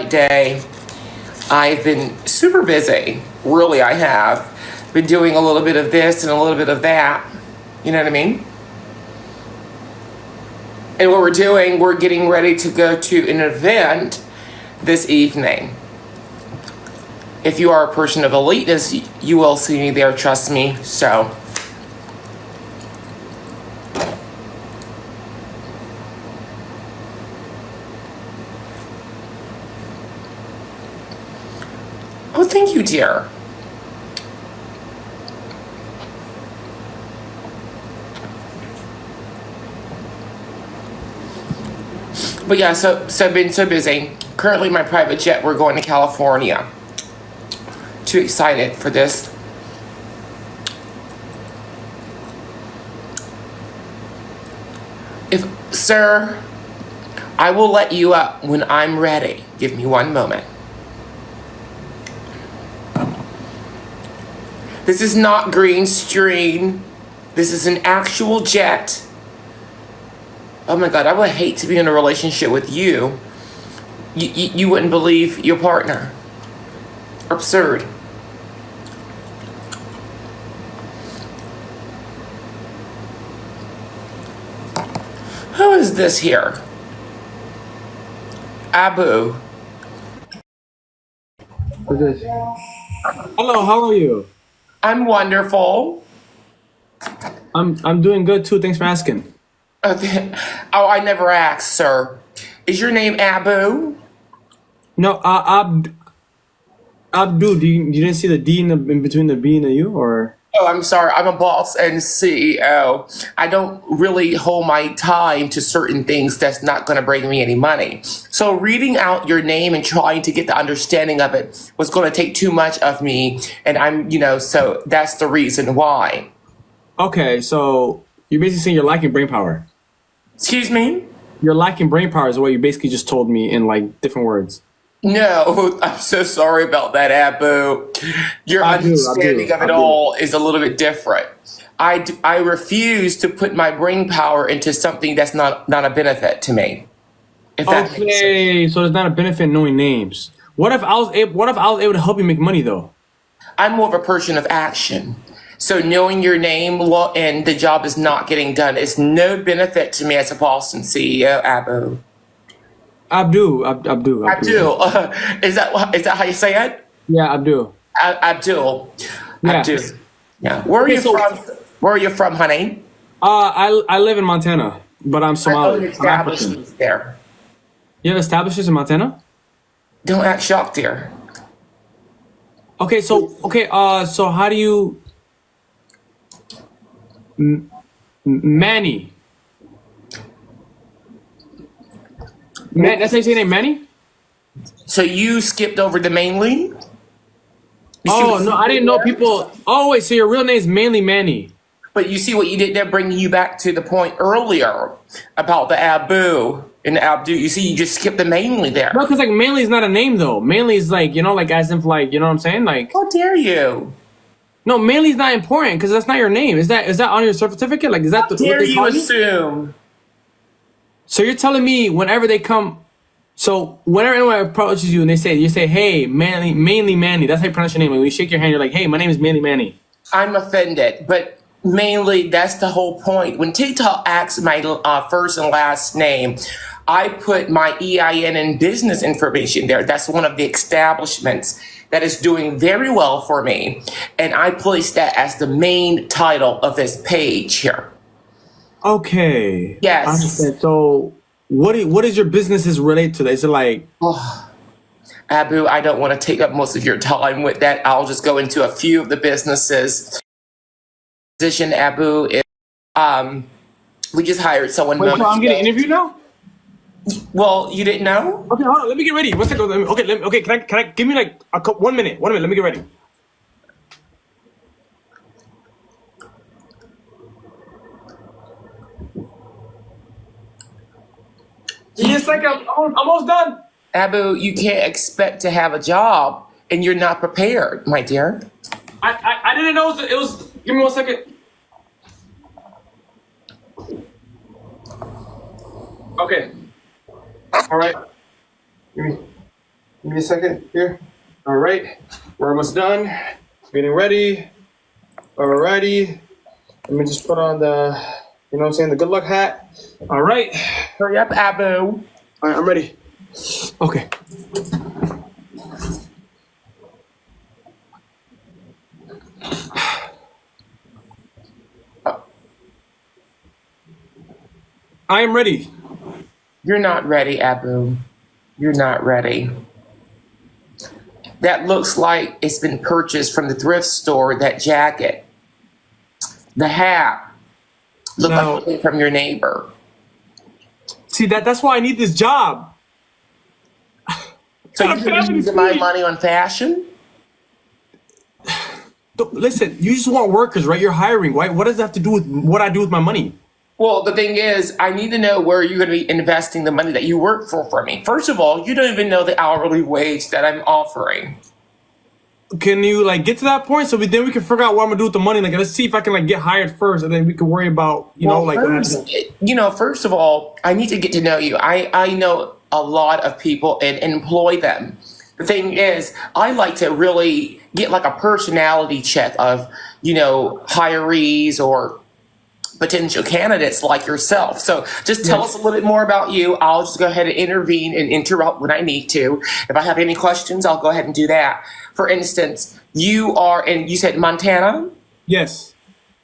light day. I've been super busy. Really, I have. Been doing a little bit of this and a little bit of that. You know what I mean? And what we're doing, we're getting ready to go to an event this evening. If you are a person of eliteness, you will see me there, trust me. So, oh, thank you, dear. But yeah, so I've been so busy. Currently, my private jet, we're going to California. Too excited for this. Sir, I will let you up when I'm ready. Give me one moment. This is not green screen. This is an actual jet. Oh my God, I would hate to be in a relationship with you. You wouldn't believe your partner. Absurd. Who is this here? Abu. Hello, how are you? I'm wonderful. I'm doing good too. Thanks for asking. Oh, I never asked, sir. Is your name Abu? No, Abdu. You didn't see the D in between the B and the U, or? Oh, I'm sorry. I'm a boss and CEO. I don't really hold my time to certain things that's not going to bring me any money. So reading out your name and trying to get the understanding of it was going to take too much of me. And so that's the reason why. Okay, so you're basically saying you're lacking brain power. Excuse me? You're lacking brain power is what you basically just told me in like different words. No, I'm so sorry about that, Abu. Your understanding of it all is a little bit different. I refuse to put my brain power into something that's not a benefit to me. If that makes sense. So there's not a benefit in knowing names. What if I was able to help you make money though? I'm more of a person of action. So knowing your name and the job is not getting done is no benefit to me as a boss and CEO, Abu. Abdu. Is that how you say it? Yeah, Abdu. Abdul. Yeah. Abdu. Yeah. Where are you from? Where are you from, honey? I live in Montana, but I'm Somali. Establishments there. You have establishments in Montana? Don't act shocked, dear. Okay, so how do you Manny? That's how you say your name, Manny? So you skipped over the mainly? No, I didn't know people. Oh wait, so your real name is mainly Manny. But you see what you did there, bringing you back to the point earlier about the Abu and the Abdu. You see, you just skipped the mainly there. No, because like mainly is not a name though. Mainly is like, like as if like, you know what I'm saying? Like, how dare you? No, mainly is not important because that's not your name. Is that on your certificate? Like, is that how dare you assume? So you're telling me whenever they come, so whenever anyone approaches you and you say, hey, mainly Manny, that's how you pronounce your name. When you shake your hand, you're like, hey, my name is mainly Manny. I'm offended, but mainly that's the whole point. When TikTok asks my first and last name, I put my EIN and business information there. That's one of the establishments that is doing very well for me. And I place that as the main title of this page here. Okay. Yes. I understand. So what is your businesses relate to? Is it like... Abu, I don't want to take up most of your time with that. I'll just go into a few of the businesses. Position, Abu, is, we just hired someone. Wait, so I'm getting interviewed now? Well, you didn't know? Okay, hold on. Let me get ready. One second. Okay, can I give me like 1 minute? 1 minute. Let me get ready. Just like I'm almost done. Abu, you can't expect to have a job and you're not prepared, my dear. I didn't know it was. Give me 1 second. Okay. All right. Give me a second here. All right, we're almost done. Getting ready. Alrighty. Let me just put on the, you know what I'm saying, the good luck hat. All right. Hurry up, Abu. All right, I'm ready. Okay. I am ready. You're not ready, Abu. You're not ready. That looks like it's been purchased from the thrift store, that jacket. The hat. Look No. like it from your neighbor. See, that's why I need this job. So you're using my money on fashion? Listen, you just want workers, right? You're hiring, right? What does that have to do with what I do with my money? Well, the thing is, I need to know where you're going to be investing the money that you work for me. First of all, you don't even know the hourly wage that I'm offering. Can you like get to that point so then we can figure out what I'm gonna do with the money? Like, let's see if I can like get hired first, and then we can worry about First of all, I need to get to know you. I know a lot of people and employ them. The thing is, I like to really get like a personality check of, hirees or potential candidates like yourself. So just tell us a little bit more about you. I'll just go ahead and intervene and interrupt when I need to. If I have any questions, I'll go ahead and do that. For instance, you said Montana? Yes.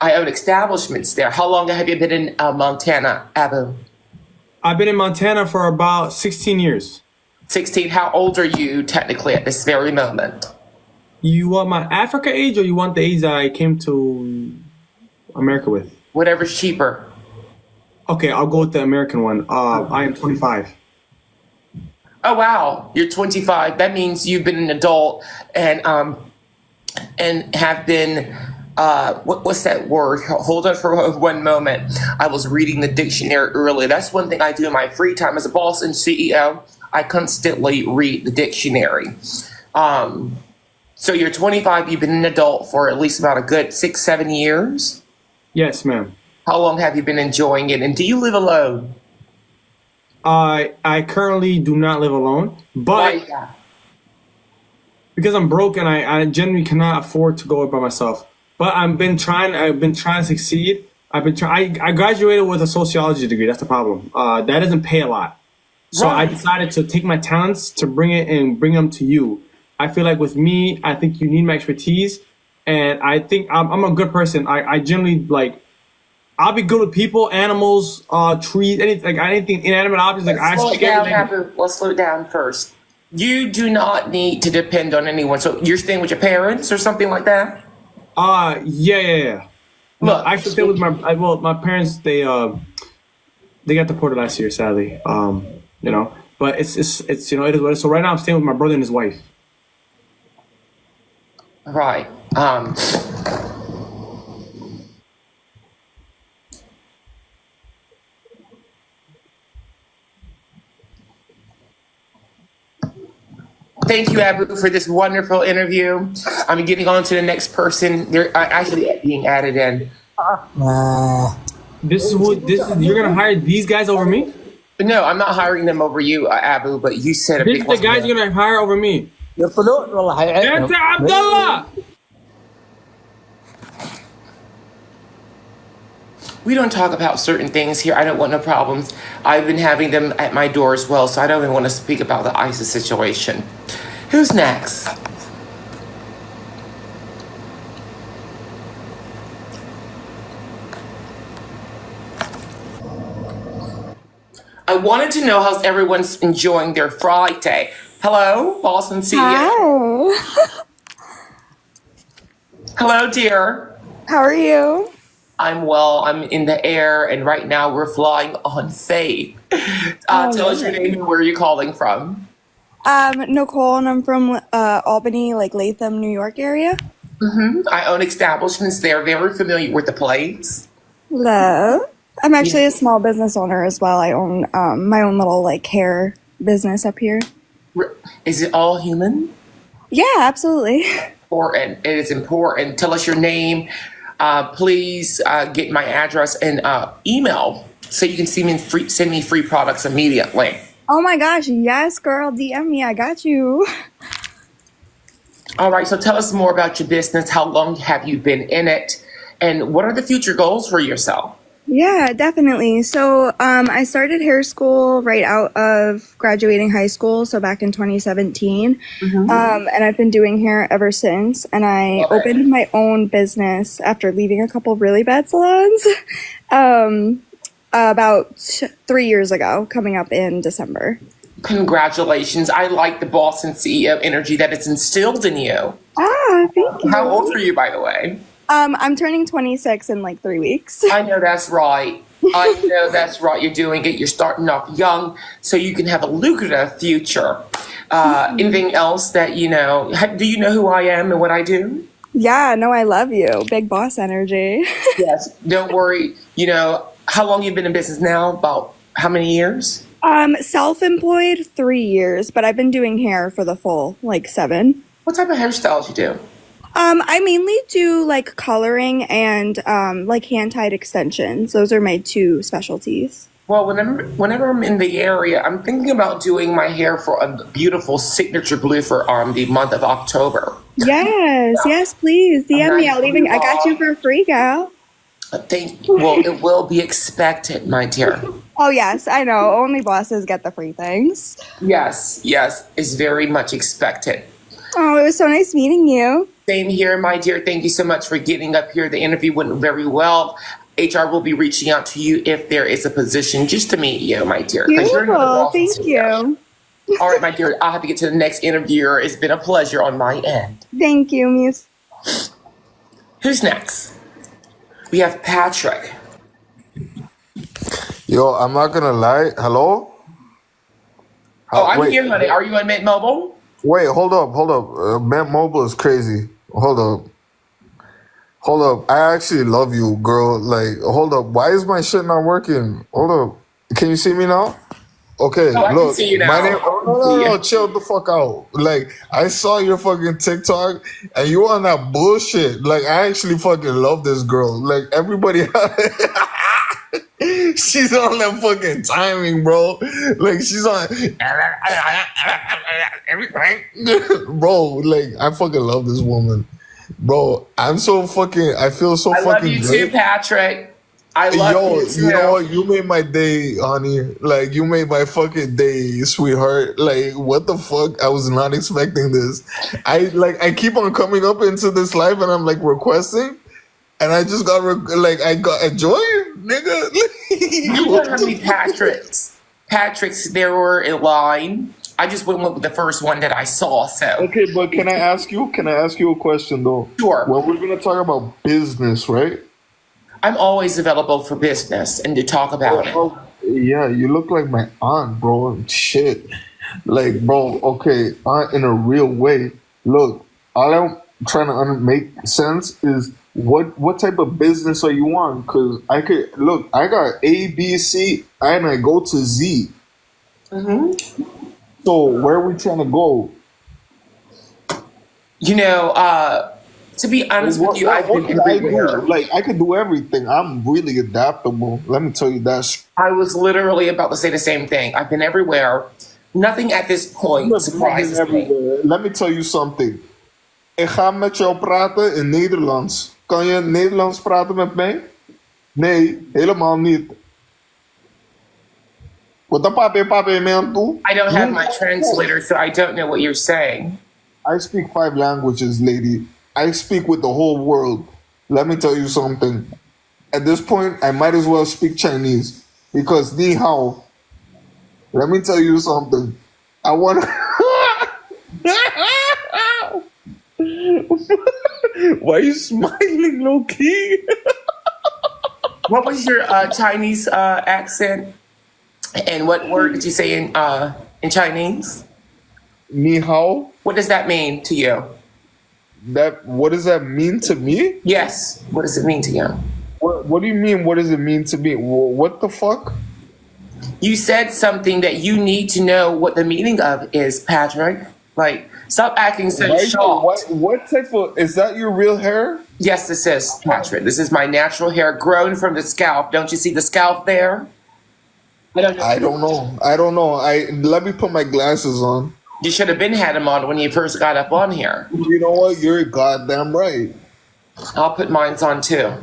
I own establishments there. How long have you been in Montana, Abu? I've been in Montana for about 16 years. 16. How old are you technically at this very moment? You want my Africa age or you want the age that I came to America with? Whatever's cheaper. Okay, I'll go with the American one. I am 25. Oh wow, you're 25. That means you've been an adult and have been what's that word? Hold on for one moment. I was reading the dictionary earlier. That's one thing I do in my free time as a boss and CEO. I constantly read the dictionary. So you're 25. You've been an adult for at least about a good 6-7 years. Yes, ma'am. How long have you been enjoying it? And do you live alone? I currently do not live alone, but because I'm broke and I generally cannot afford to go by myself. But I've been trying to succeed. I graduated with a sociology degree. That's the problem. That doesn't pay a lot. So I decided to take my talents to bring them to you. I feel like with me, I think you need my expertise, and I think I'm a good person. I generally like. I'll be good with people, animals, trees, anything inanimate objects. Let's slow it down first. You do not need to depend on anyone. So you're staying with your parents or something like that? Yeah. No, I actually stay with my parents. They got deported last year, sadly. But it's it is what it is. So right now I'm staying with my brother and his wife. Right. Thank you, Abu, for this wonderful interview. I'm getting on to the next person. They're actually being added in. You're gonna hire these guys over me? No, I'm not hiring them over you, Abu. But you said this is the guys you're gonna hire over me. Abdullah. We don't talk about certain things here. I don't want no problems. I've been having them at my door as well, so I don't even want to speak about the ISIS situation. Who's next? I wanted to know how's everyone's enjoying their Friday. Hello, Boston CEO. Hi. Hello, dear. How are you? I'm well. I'm in the air, and right now we're flying on faith. Tell us your name and where you're calling from. Nicole, and I'm from Albany, like Latham, New York area. I own establishments there. Very familiar with the place. Love. I'm actually a small business owner as well. I own my own little like hair business up here. Is it all human? Yeah, absolutely. Important. It is important. Tell us your name. Please get my address and email so you can send me free products immediately. Oh my gosh, yes, girl, DM me. I got you. All right, so tell us more about your business. How long have you been in it? And what are the future goals for yourself? Yeah, definitely. So, I started hair school right out of graduating high school, so back in 2017. And I've been doing hair ever since. And I Love it. opened my own business after leaving a couple really bad salons, about 3 years ago, coming up in December. Congratulations. I like the boss and CEO energy that it's instilled in you. Ah, thank you. How old are you, by the way? I'm turning 26 in like 3 weeks. I know that's right. I know that's right. You're doing it. You're starting off young so you can have a lucrative future. Anything else that you know? Do you know who I am and what I do? Yeah, no, I love you. Big boss energy. Yes. Don't worry. You know, how long you been in business now? About how many years? Self-employed 3 years, but I've been doing hair for the full like 7. What type of hairstyles you do? I mainly do like coloring and like hand-tied extensions. Those are my 2 specialties. Well, whenever I'm in the area, I'm thinking about doing my hair for a beautiful signature blue for the month of October. Yes, yes, please. DM me. I got you for free, gal. Well, it will be expected, my dear. Oh yes, I know. Only bosses get the free things. Yes, it's very much expected. Oh, it was so nice meeting you. Same here, my dear. Thank you so much for getting up here. The interview went very well. HR will be reaching out to you if there is a position just to meet you, my dear. 'Cause you're another Beautiful. boss Thank too. you. All right, my dear. I'll have to get to the next interviewer. It's been a pleasure on my end. Thank you, Miss. Who's next? We have Patrick. Yo, I'm not gonna lie. Hello? Oh, I'm wait, here, honey. Are you on Mint Mobile? wait, hold up. Mint Mobile is crazy. Hold up. I actually love you, girl. Like, hold up. Why is my shit not working? Hold up. Can you see me now? Okay, Oh, I can look. see you now. My name. I Oh, can see no, you. chill the fuck out. Like, I saw your fucking TikTok, and you on that bullshit. Like, I actually fucking love this girl. Like, everybody. She's on that fucking timing, bro. Like, she's on. Bro, like, I fucking love this woman. Bro, I'm so fucking. I feel so I love fucking you great. too, Patrick. I love Yo, you too. you know what? You made my day, honey. Like, you made my fucking day, sweetheart. Like, what the fuck? I was not expecting this. I keep on coming up into this live and I'm like requesting, and I just got I got a joy, nigga. You know how many Patricks there were in line? I just went with the first one that I saw. So Okay, but can I ask you? Can I ask you a question though? Sure. Well, we're gonna talk about business, right? I'm always available for business and to talk about it. Oh, yeah, you look like my aunt, bro. Shit. Like, bro, okay, aunt in a real way. Look, all I'm trying to make sense is what type of business are you on? Because I got A, B, C, and I go to Z. So where are we trying to go? You know, to be honest with you, I've been What can I everywhere. do? Like, I can do everything. I'm really adaptable. Let me tell you that. I was literally about to say the same thing. I've been everywhere. Nothing at this point surprises me. Everywhere. Let me tell you something. Ik ga met jou praten in Nederlands. Kan je Nederlands praten met mij? Nee, helemaal niet. Wat dan papi mee aan toe? I don't have my translator, so I don't know what you're saying. I speak 5 languages, lady. I speak with the whole world. Let me tell you something. At this point, I might as well speak Chinese. Because ni hao. Let me tell you something. I want Why are you smiling, low-key? What was your Chinese accent? And what word did you say in Chinese? Ni hao? What does that mean to you? What does that mean to me? Yes. What does it mean to you? What do you mean? What does it mean to me? What the fuck? You said something that you need to know what the meaning of is, Patrick. Like, stop acting so shocked. What type of, is that your real hair? Yes, this is, Patrick. This is my natural hair grown from the scalp. Don't you see the scalp there? I don't know. I don't know. I don't know. Let me put my glasses on. You should have been had him on when you first got up on here. You know what? You're goddamn right. I'll put mine on too.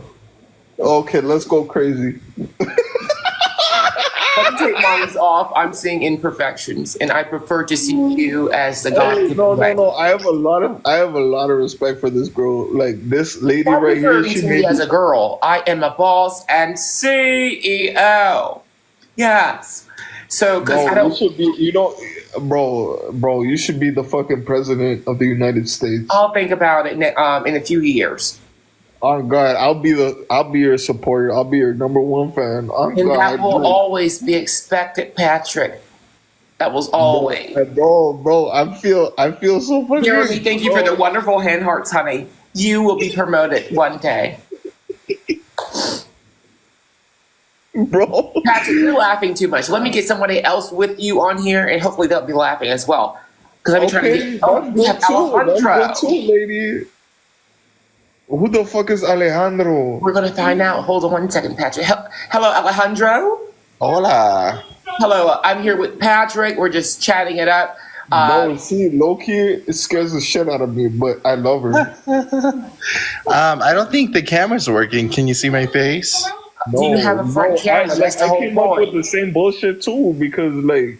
Okay, let's go crazy. Let me take mine off. I'm seeing imperfections, and I prefer to see you as the God. Hey, no. I have a lot of respect for this girl. Like this lady Stop right here. referring She to me made as a girl. I am a boss and CEO. Yes. So, because I No, you don't. should be. You don't, bro. You should be the fucking president of the United States. I'll think about it in a few years. Oh God, I'll be your supporter. I'll be your number one fan. Oh And God, that will always be expected, Patrick. That was always. bro. I feel so fucking. Jeremy, thank you for the wonderful hand hearts, honey. You will be promoted one day. bro. Patrick, you're laughing too much. Let me get somebody else with you on here, and hopefully they'll be laughing as well. Because I'm trying to get. Oh, we have Alejandro. That's good too, lady. Who the fuck is Alejandro? We're going to find out. Hold on one second, Patrick. Hello, Alejandro. Hola. Hello, I'm here with Patrick. We're just chatting it up. No, see, low-key, it scares the shit out of me, but I love her. I don't think the camera's working. Can you see my face? Do you have a front camera? That's the I whole came up with point. the same bullshit too because like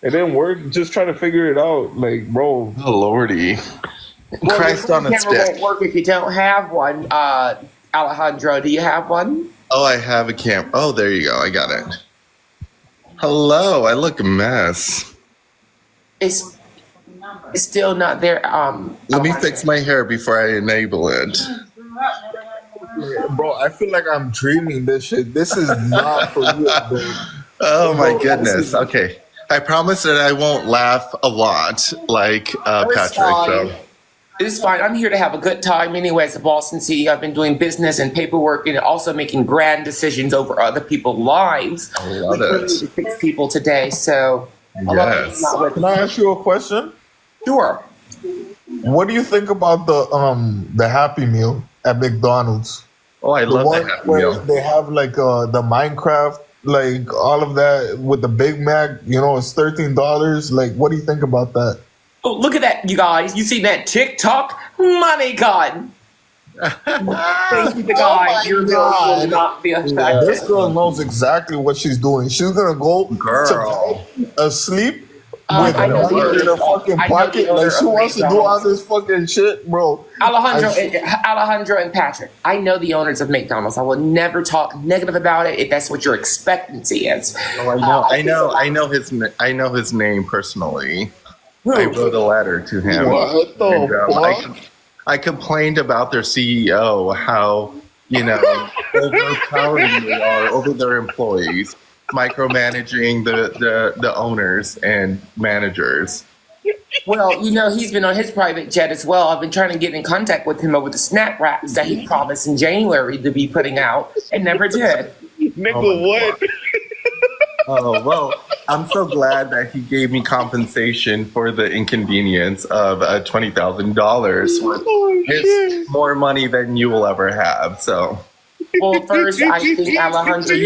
it didn't work. Just trying to figure it out, like, bro. Oh lordy! Well, Christ your on a camera won't stick. work if you don't have one. Alejandro, do you have one? Oh, I have a camera. Oh, there you go. I got it. Hello. I look a mess. It's still not there. Let me fix my hair before I enable it. Bro, I feel like I'm dreaming this shit. This is not for real, bro. Oh my goodness. Okay. I promise that I won't laugh a lot like Patrick. So. It's fine. I'm here to have a good time anyway as a Boston CEO. I've been doing business and paperwork and also making grand decisions over other people's lives. I love We it. need to fix people today, so a lot of it's Yes. not with Can I ask you a question? Sure. What do you think about the Happy Meal at McDonald's? Oh, I The love one that Happy where Meal. they have like the Minecraft, like all of that with the Big Mac. You know, it's $13. Like, what do you think about that? Oh, look at that, you guys. You see that TikTok? Money gun. Thank you, the guy. Your bills will not be affected. This girl knows exactly what she's doing. She's gonna go Girl. to bed asleep with I know money the in her owner- fucking I know the pocket. owner Like she of wants to do all McDonald's. this fucking shit, bro. Alejandro and Patrick, I know the owners of McDonald's. I will never talk negative about it if that's what your expectancy is. Oh, I know his name personally. I wrote a letter to him. What the And, fuck? I complained about their CEO, how, overpowering they are over their employees, micromanaging the owners and managers. Well, he's been on his private jet as well. I've been trying to get in contact with him over the snack wraps that he promised in January to be putting out and never did. Nigga, what? Oh, well, I'm so glad that he gave me compensation for the inconvenience of $20,000. It's more money than you will ever have, so. Well, first, I think, Alejandro,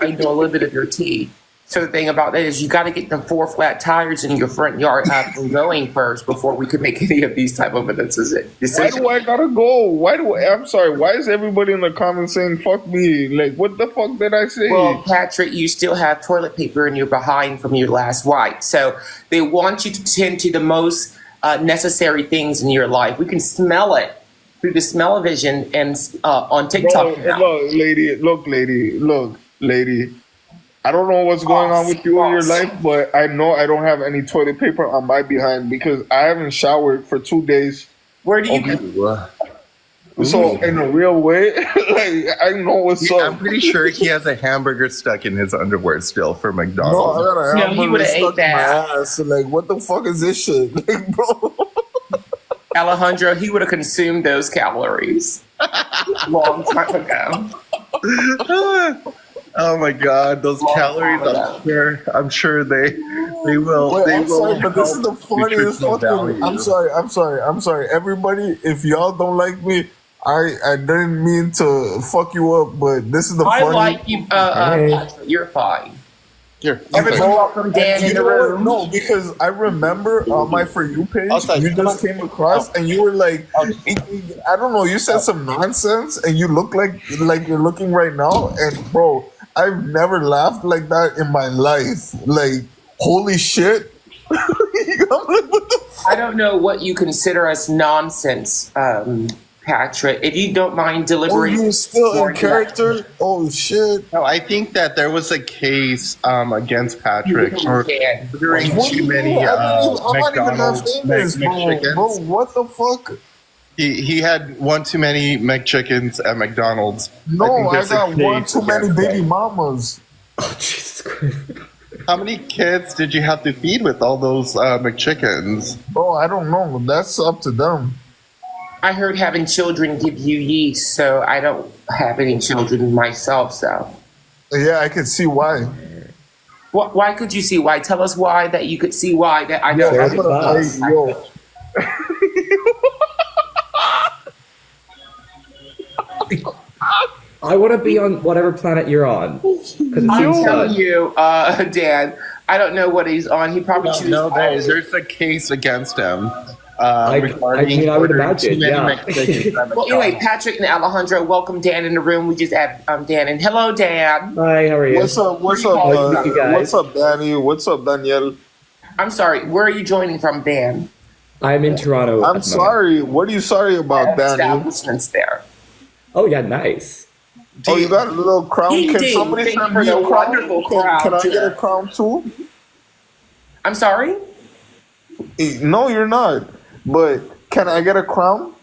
I know a little bit of your tea. So the thing about that is you got to get them 4 flat tires in your front yard up and going first before we could make any of these type of decisions. Why do I gotta go? I'm sorry. Why is everybody in the comments saying "fuck me"? Like, what the fuck did I say? Well, Patrick, you still have toilet paper in your behind from your last wipe. So they want you to tend to the most necessary things in your life. We can smell it through the smell-o-vision and on TikTok now. Look, lady. I don't know what's going on with you in your life, but I know I don't have any toilet paper on my behind because I haven't showered for 2 days. Where do you So in a real way, like I know what's I'm up. pretty sure he has a hamburger stuck in his underwear still for No, McDonald's. I got a No, he hamburger would've ate stuck in that. my ass. Like, what the fuck is this shit, like, bro? Alejandro, he would have consumed those calories long time ago. Oh my God, those calories! I'm sure they will. Wait, they I'm will sorry, but this is the help funniest nutritional fucking. value. I'm sorry. Everybody, if y'all don't like me, I didn't mean to fuck you up, but this is the I funny. like you, Patrick. You're fine. Here, Everyone welcome Dan in You the know what? room. No, because I remember on my For You page, Outside, you come just on. came across and you were like, I don't know, you said some nonsense and you look like you're looking right now. And bro, I've never laughed like that in my life. Like, holy shit. I'm like, what the I don't know what you consider as nonsense, Patrick. If you don't mind Oh, deliberating. you still more in into that. character? Oh shit. No, I think that there was a case against Patrick for Dan. ordering What do too you many mean? I'm not even that McDonald's famous, bro. McChickens. Bro, what the fuck? He had one too many McChickens at McDonald's. No, think I there's a got one case too many against baby him. mamas. Oh, Jesus Christ. How many kids did you have to feed with all those McChickens? Bro, I don't know. That's up to them. I heard having children give you yeast, so I don't have any children myself, so. Yeah, I can see why. Why could you see why? Tell us why that you could see why that I don't Yeah, have that's what I class. yo. I want to be on whatever planet you're on. Because it I'm seems telling fun. you, Dan, I don't know what he's on. He probably chooses. No, there's a case against him. I mean, I would ordering imagine, too many yeah. McChickens at Well, anyway, McDonald's. Patrick and Alejandro, welcome Dan in the room. We just had Dan in. Hello, Dan. Hi, how are you? What's up? What's Where up? you calling from, you guys? What's up, Danny? What's up, Danielle? I'm sorry. Where are you joining from, Dan? I'm in Toronto. at I'm the moment. sorry. What are you sorry about, Danny? Establishments there. Oh, yeah, nice. Oh, you got a little crown. Can Indeed. somebody Thank send you me for a the crown? wonderful Can crown, I get too. a crown too? I'm sorry. No, you're not. But can I get a crown?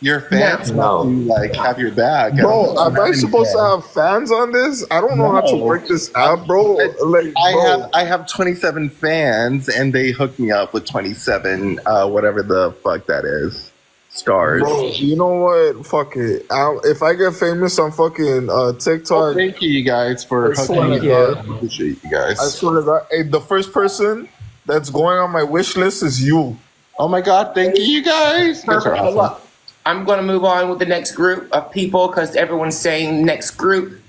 Your fans No. want to like have your back. Bro, don't am I have supposed to anything. have fans on this? I don't know how to No. work this out, bro. Like, bro. I have 27 fans, and they hooked me up with 27 whatever the fuck that is stars. Bro, you know what? Fuck it. If I get famous on fucking TikTok, Thank you guys for I hooking swear me to up. God. I appreciate you I guys. swear to God, hey, the first person that's going on my wish list is you. Oh my god, thank you guys. You guys are Perfect. awesome. Look, I'm going to move on with the next group of people because everyone's saying next group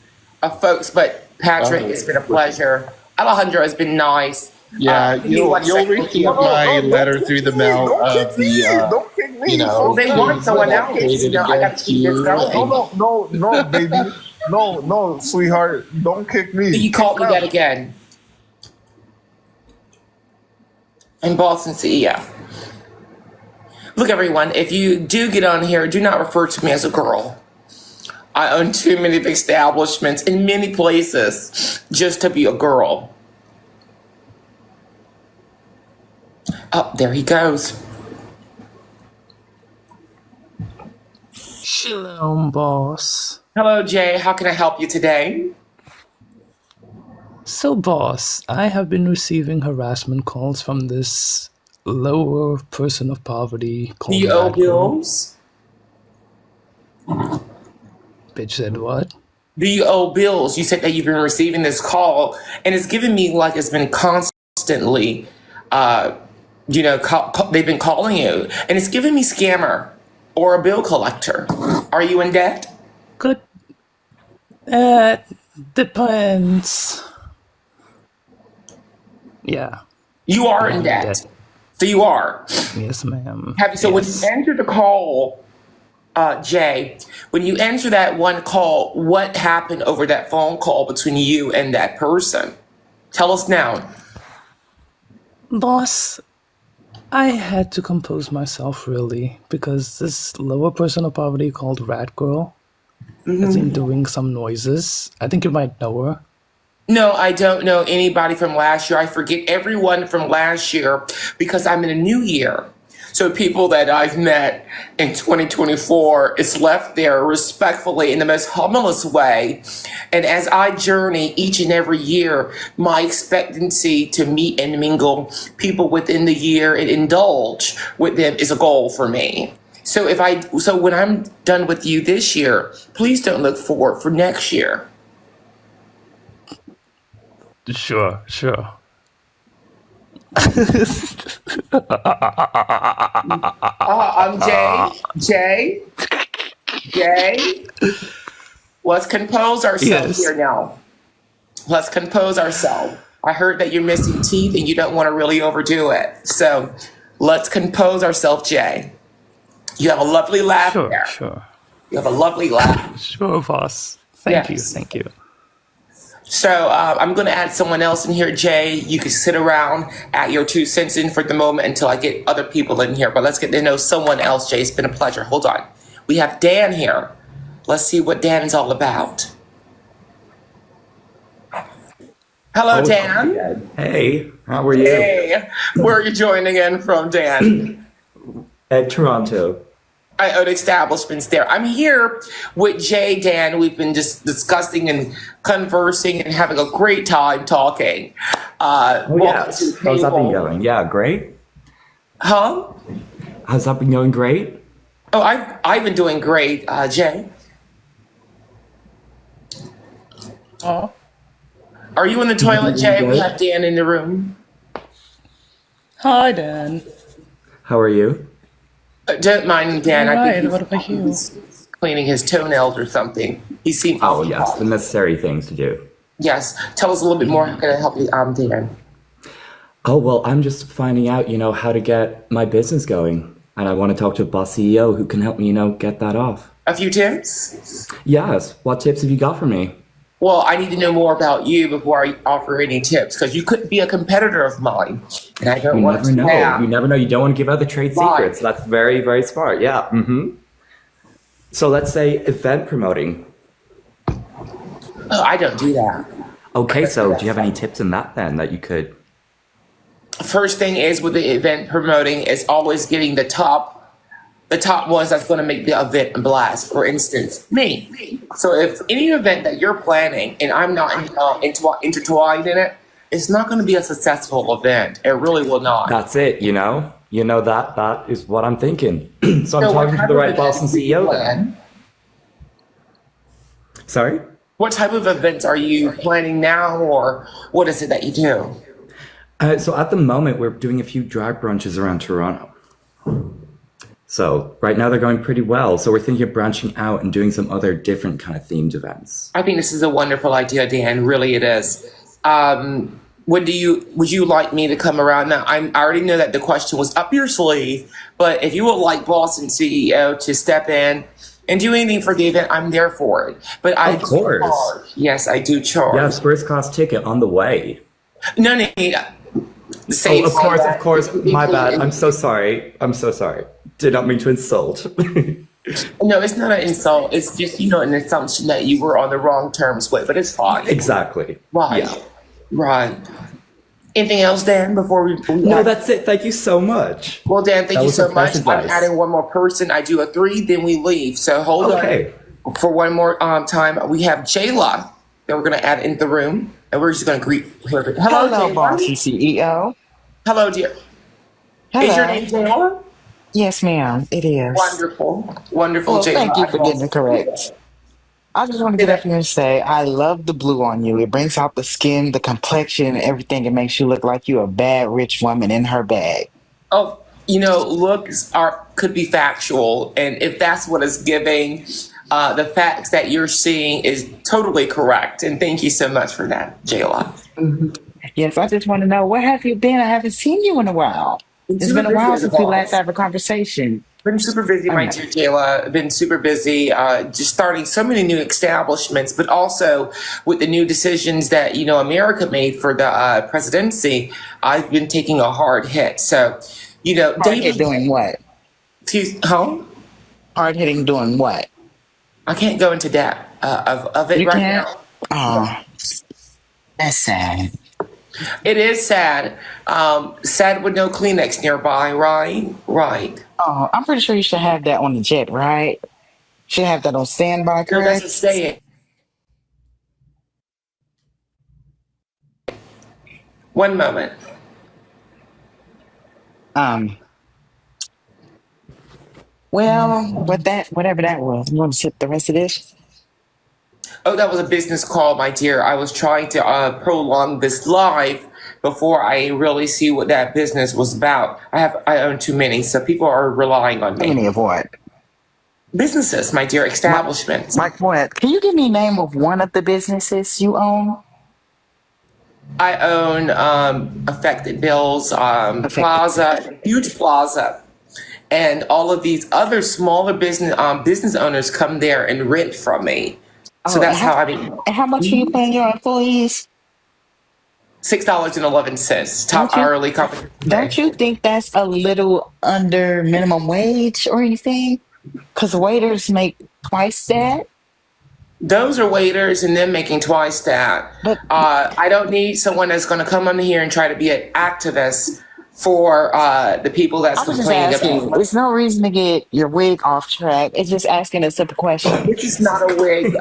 of folks. But Patrick, it's been a pleasure. Alejandro has been nice. Yeah, give me you'll one second. receive No, my don't letter kick through the me. mail Don't of kick me. the Don't kick me. you know, Well, they want someone else. Hated You know, I got to keep this against you. going. No, baby. No, sweetheart. Don't kick me. You called me that again. In Boston CEO. Look, everyone, if you do get on here, do not refer to me as a girl. I own too many establishments in many places just to be a girl. Oh, there he goes. Shalom, boss. Hello, Jay. How can I help you today? So, boss, I have been receiving harassment calls from this lower person of poverty Do called you owe Rad Girl. bills? Bitch said what? Do you owe bills? You said that you've been receiving this call, and it's given me like it's been constantly, they've been calling you, and it's giving me scammer or a bill collector. Are you in debt? Good. Depends. Yeah. You are in I'm in debt. debt. So you are. Yes, ma'am. Have you? So when Yes. you answer the call, Jay, when you answer that one call, what happened over that phone call between you and that person? Tell us now. Boss, I had to compose myself really because this lower person of poverty called Rat Girl has been doing some noises. I think you might know her. No, I don't know anybody from last year. I forget everyone from last year because I'm in a new year. So people that I've met in 2024 is left there respectfully in the most humblest way. And as I journey each and every year, my expectancy to meet and mingle people within the year and indulge with them is a goal for me. So when I'm done with you this year, please don't look forward for next year. Sure. I'm Jay. Let's compose ourselves Yes. here now. Let's compose ourselves. I heard that you're missing teeth and you don't want to really overdo it. So let's compose ourselves, Jay. You have a lovely laugh Sure, there. sure. You have a lovely laugh. Sure, boss. Thank you, Yes. thank you. So I'm going to add someone else in here, Jay. You can sit around at your 2 cents in for the moment until I get other people in here. But let's get to know someone else, Jay. It's been a pleasure. Hold on. We have Dan here. Let's see what Dan is all about. Hello, Dan. Hey, how are you? Hey, where are you joining in from, Dan? At Toronto. I own establishments there. I'm here with Jay, Dan. We've been just discussing and conversing and having a great time talking. Oh, yes. How's that been going? Yeah, great. Huh? How's that been going? Great. Oh, I've been doing great, Jay. Oh, Are you in the toilet, Jay? We have Dan in the room. hi, Dan. How are you? Don't mind Dan. All I right, think what about you? he's cleaning his toenails or something. He seemed. Oh, yes, the necessary things to do. Yes. Tell us a little bit more. How can I help you, Dan? Oh, well, I'm just finding out, how to get my business going. And I want to talk to a boss CEO who can help me, get that off. A few tips? Yes. What tips have you got for me? Well, I need to know more about you before I offer any tips, because you could be a competitor of mine, and I don't You want never to. know. Have. You never know. You don't want to give out the trade Right. secrets. That's very, very smart. Yeah. Mm-hmm. So let's say event promoting. Oh, I don't do that. Okay, so do you have any tips in that then that you could? First thing is with the event promoting is always getting the top ones that's going to make the event blast. For instance, me. So if any event that you're planning and I'm not intertwined in it, it's not going to be a successful event. It really will not. That's it. That is what I'm thinking. So I'm So what talking to type the of right boss and events do you CEO plan? then. Sorry. What type of events are you planning now, or what is it that you do? So at the moment, we're doing a few drag brunches around Toronto. So right now they're going pretty well. So we're thinking of branching out and doing some other different kind of themed events. I think this is a wonderful idea, Dan. Really, it is. Would you like me to come around? Now, I already know that the question was up your sleeve, but if you would like boss and CEO to step in and do anything for the event, I'm there for it. But I Of course. do charge. Yes, I do charge. Yes, first class ticket on the way. No need. Oh, of course. My bad. I'm so sorry. Did not mean to insult. No, it's not an insult. It's just an assumption that you were on the wrong terms with, but it's fine. Exactly. Right. Yeah. Right. Anything else, Dan? Before we No, that's it. Thank you so much. Well, Dan, thank That you was so the much. best I'm advice. adding one more person. I do a 3, then we leave. So hold Okay. on. For one more time, we have Jayla that we're going to add into the room, and we're just going to greet whoever. Hello, Hello, Jayla. boss and CEO. Hello, dear. Hello. Is your name Jayla? Yes, ma'am. It is. Wonderful. Wonderful, Well, Jayla. thank you for getting it correct. I just want to get up here and say I love the blue on you. It brings out the skin, the complexion, everything. It makes you look like you're a bad rich woman in her bag. Oh, looks could be factual, and if that's what it's giving, the facts that you're seeing is totally correct. And thank you so much for that, Jayla. Yes, I just want to know, where have you been? I haven't seen you in a while. It's been a while since we last had a conversation. Been super busy, my dear Jayla. Been super busy, just starting so many new establishments, but also with the new decisions that America made for the presidency. I've been taking a hard hit. So, Hard hit doing what? Home. Hard hitting doing what? I can't go into depth of it You right can't? now. Oh, that's sad. It is sad. Sad with no Kleenex nearby, right? Right. Oh, I'm pretty sure you should have that on the jet, right? Should have that on standby, No, correct? doesn't say it. One moment. Well, whatever that was, you want to sip the rest of this? Oh, that was a business call, my dear. I was trying to prolong this live before I really see what that business was about. I own too many, so people are relying on How many me. of what? Businesses, my dear, establishments. Like what? Can you give me a name of one of the businesses you own? I own Affected Bills Plaza, huge plaza, and all of these other smaller business owners come there and rent from me. So Oh, that's how I mean. and how much are you paying your employees? $6.11, top Don't you hourly compensation don't pay. you think that's a little under minimum wage or anything? Because waiters make twice that. Those are waiters and them making twice that. But I don't need someone that's going to come on here and try to be an activist for the people that's I was just complaining asking. about. There's no reason to get your wig off track. It's just asking a simple question. This is not a wig.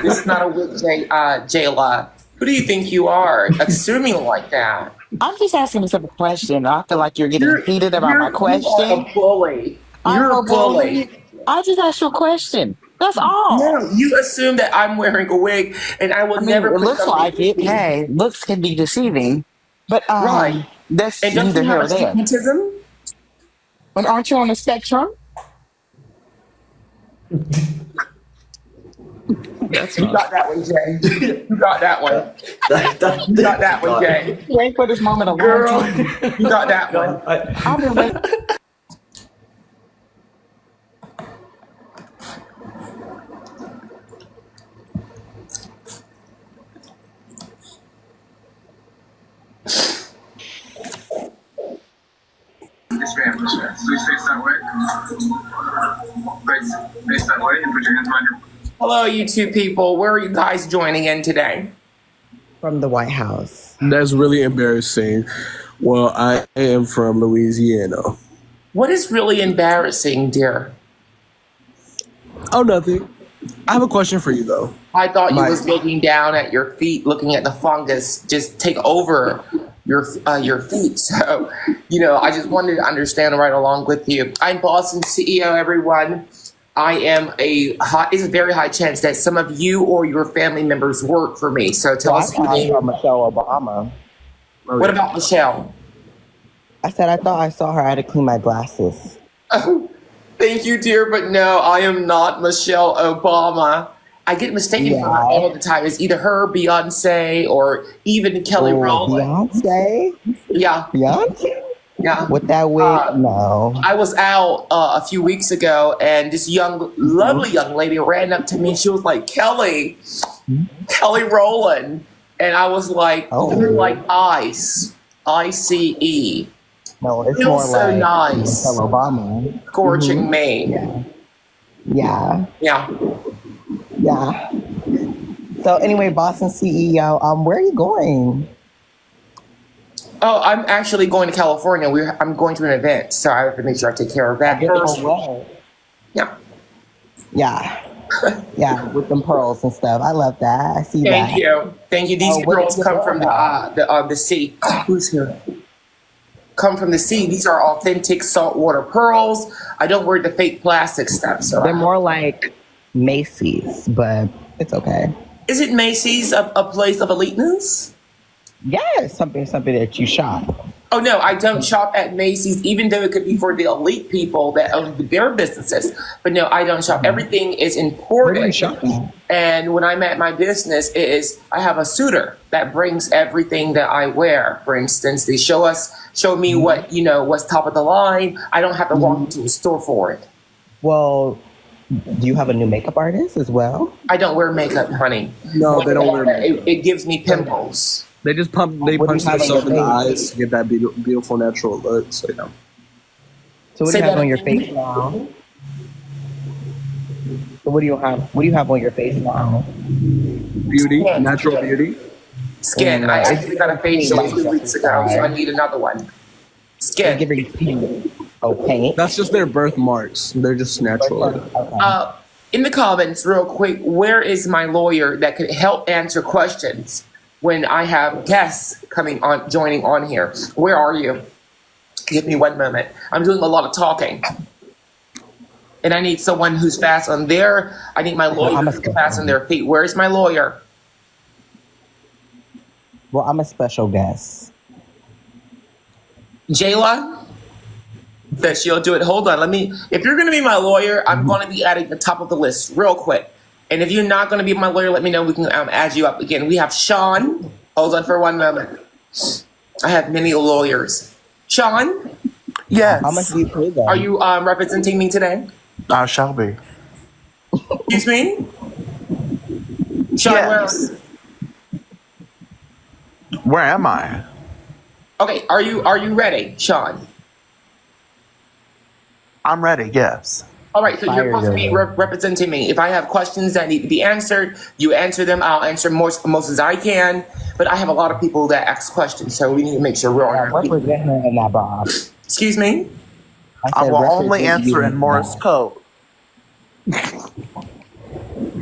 This is not a wig, Jayla. Who do you think you are, assuming like that? I'm just asking a simple question. I feel like you're getting heated about my You are question. a bully. I'm You're a a bully. bully. I just asked you a question. That's all. No, you assume that I'm wearing a wig, and I will I mean, never it put looks something. like it. Hey, looks can be deceiving, but Right. that's And don't neither you here have or there. astigmatism? But aren't you on the spectrum? That's You not. got that one, Jay. You got that one. You got that one, Jay. Wait for this moment a long Girl. time. You got that one. I've been waiting. Yes, ma'am. Yes, ma'am. Please face that way. Face that way and put your hands behind your. Hello, you two people. Where are you guys joining in today? From the White House. That's really embarrassing. Well, I am from Louisiana. What is really embarrassing, dear? Oh, nothing. I have a question for you, though. I thought you My- was looking down at your feet, looking at the fungus just take over your feet. So, I just wanted to understand right along with you. I'm Boston CEO, everyone. I am it's a very high chance that some of you or your family members work for me. So tell us your I name. saw Michelle Obama. What about Michelle? I said I thought I saw her. I had to clean my glasses. Oh, thank you, dear, but no, I am not Michelle Obama. I get mistaken for her all the time. It's either her, Beyonce, or even Kelly Rowland. Beyonce? Yeah, Beyonce? yeah. With that wig? No. I was out a few weeks ago, and this lovely young lady ran up to me. And she was like, Kelly Rowland. And I was like, you're like ice, ICE. No, it's Feels more so like nice. Michelle Obama. Scorching me. Yeah. Yeah. Yeah. So anyway, Boston CEO, where are you going? Oh, I'm actually going to California. I'm going to an event, so I have to make sure I take care of that first. Yeah. Yeah. Yeah, with them pearls and stuff. I love that. I see that. Thank you. Thank you. These what girls is come it from the sea. Who's here? Come from the sea. These are authentic saltwater pearls. I don't wear the fake plastic stuff. So They're more like Macy's, but it's okay. Is it Macy's a place of eliteness? Yes, something that you shop. Oh no, I don't shop at Macy's, even though it could be for the elite people that own their businesses. But no, I don't shop. Everything is imported. Where do you shop at? And when I'm at my business, I have a suitor that brings everything that I wear. For instance, they show me what's top of the line. I don't have to walk into a store for it. Well, do you have a new makeup artist as well? I don't wear makeup, honey. No, they don't wear makeup. It gives me pimples. They just punch What do you have on themselves in the your eyes to get that beautiful natural look. So, So what do Say you have that on your again. face now? So what do you have on your face now? beauty, natural beauty. Skin. I actually got a facial 2 weeks ago, so I need another one. They're Skin. giving you paint. That's just their birthmarks. They're just natural. Okay. In the comments, real quick, where is my lawyer that could help answer questions when I have guests joining on here? Where are you? Give me one moment. I'm doing a lot of talking. And I need someone who's fast on I need my lawyer who's fast on their feet. Where's my lawyer? Well, I'm a special guest. Jayla? That she'll do it. Hold on. If you're going to be my lawyer, I'm going to be adding the top of the list real quick. And if you're not going to be my lawyer, let me know. We can add you up again. We have Sean. Hold on for one moment. I have many lawyers. Sean, Yes. How much do you pay them? are you representing me today? I shall be. Excuse me? Sean, Yes. Where am I? okay, are you ready, Sean? I'm ready, yes. All right, so you're Fire supposed to be girl. representing me. If I have questions that need to be answered, you answer them. I'll answer most as I can. But I have a lot of people that ask questions, so we need to make sure we're on our feet. Represent her in that, Bob. Excuse me? I said will only represent you answer in Morse that. code.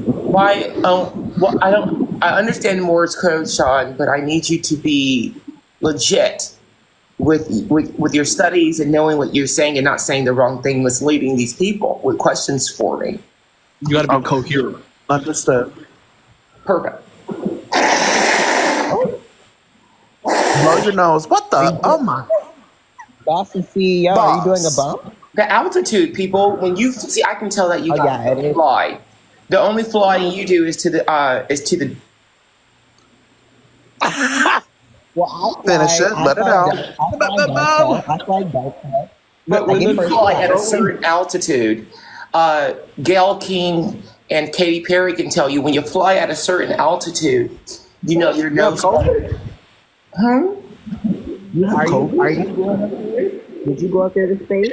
Why? Well, I understand Morse code, Sean, but I need you to be legit with your studies and knowing what you're saying and not saying the wrong thing, misleading these people with questions for me. You got to be coherent. Understood. Perfect. Blow your nose. What the? Oh my. Boston CEO, are you doing a bump? The altitude, people. When you see, I can tell that you Oh, got yeah, it is. fly. The only flying you do is to the Well, I Finish it. Let it out. I fly Delta. But I when get you first fly class. at a certain altitude, Gail King and Katy Perry can tell you when you fly at a certain altitude, you know your nose. Huh? Are you going up there? Did you go up there to space?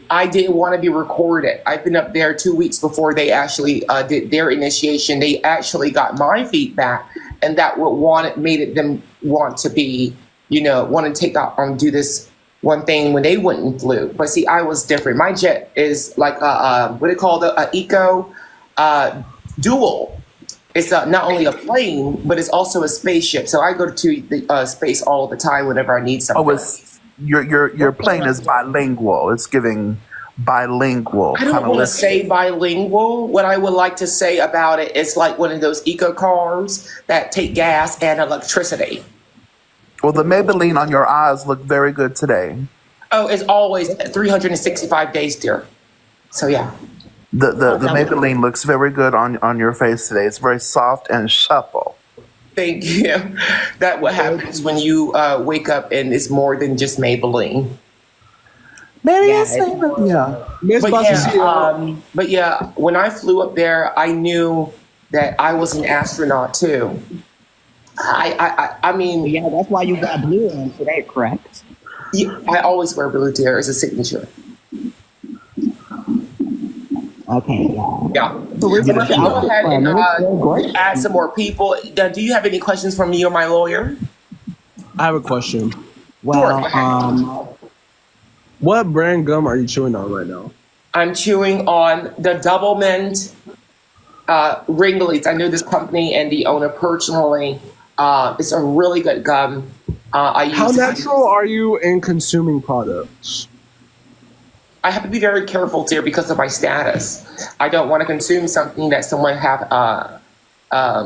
I didn't want to be recorded. I've been up there 2 weeks before they actually did their initiation. They actually got my feedback, and that what made it them want to be, want to take out do this one thing when they went and flew. But see, I was different. My jet is like what do they call a eco dual. It's not only a plane, but it's also a spaceship. So I go to the space all the time whenever I need something. Oh, it's your plane is bilingual. It's giving bilingual. I don't want to say bilingual. What I would like to say about it is like one of those eco cars that take gas and electricity. Well, the Maybelline on your eyes look very good today. Oh, it's always 365 days, dear. So yeah. The Maybelline looks very good on your face today. It's very soft and supple. Thank you. That what happens when you wake up and it's more than just Maybelline. Maybe it's yeah. But yeah, when I flew up there, I knew that I was an astronaut too. I mean, Yeah, that's why you got blue on today, correct? I always wear blue, dear, as a signature. Okay, yeah. Yeah. So we're Go ahead and great. add some more people. Do you have any questions for me or my lawyer? I have a question. Well, What brand gum are you chewing on right now? I'm chewing on the Double Mint Ringlets. I know this company and the owner personally. It's a really good gum. How natural are you in consuming products? I have to be very careful, dear, because of my status. I don't want to consume something that someone have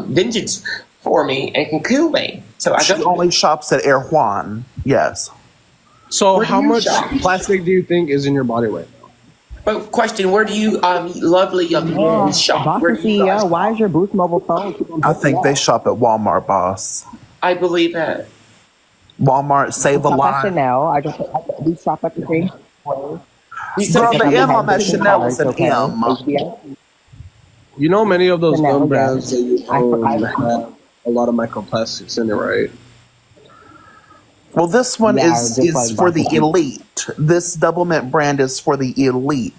vengeance for me and can kill me. So I She don't. only shops at Air Juan. Yes. So Where do how you much shop? plastic do you think is in your body right now? But question: where do you lovely young men shop? Where Boston do you guys CEO, why is your Boost mobile phone? I think they shop at Walmart, boss. I believe that. Walmart, Save a Shop at Lot. Chanel. We shop at the same place. Girl, the M on that Different Chanel is an cards, okay? M. HBS. You know, many of those Chanel, gum brands that you own I- have a lot of microplastics in it, right? Well, this one Yeah, is just like for the Boston. elite. This Double Mint brand is for the elite.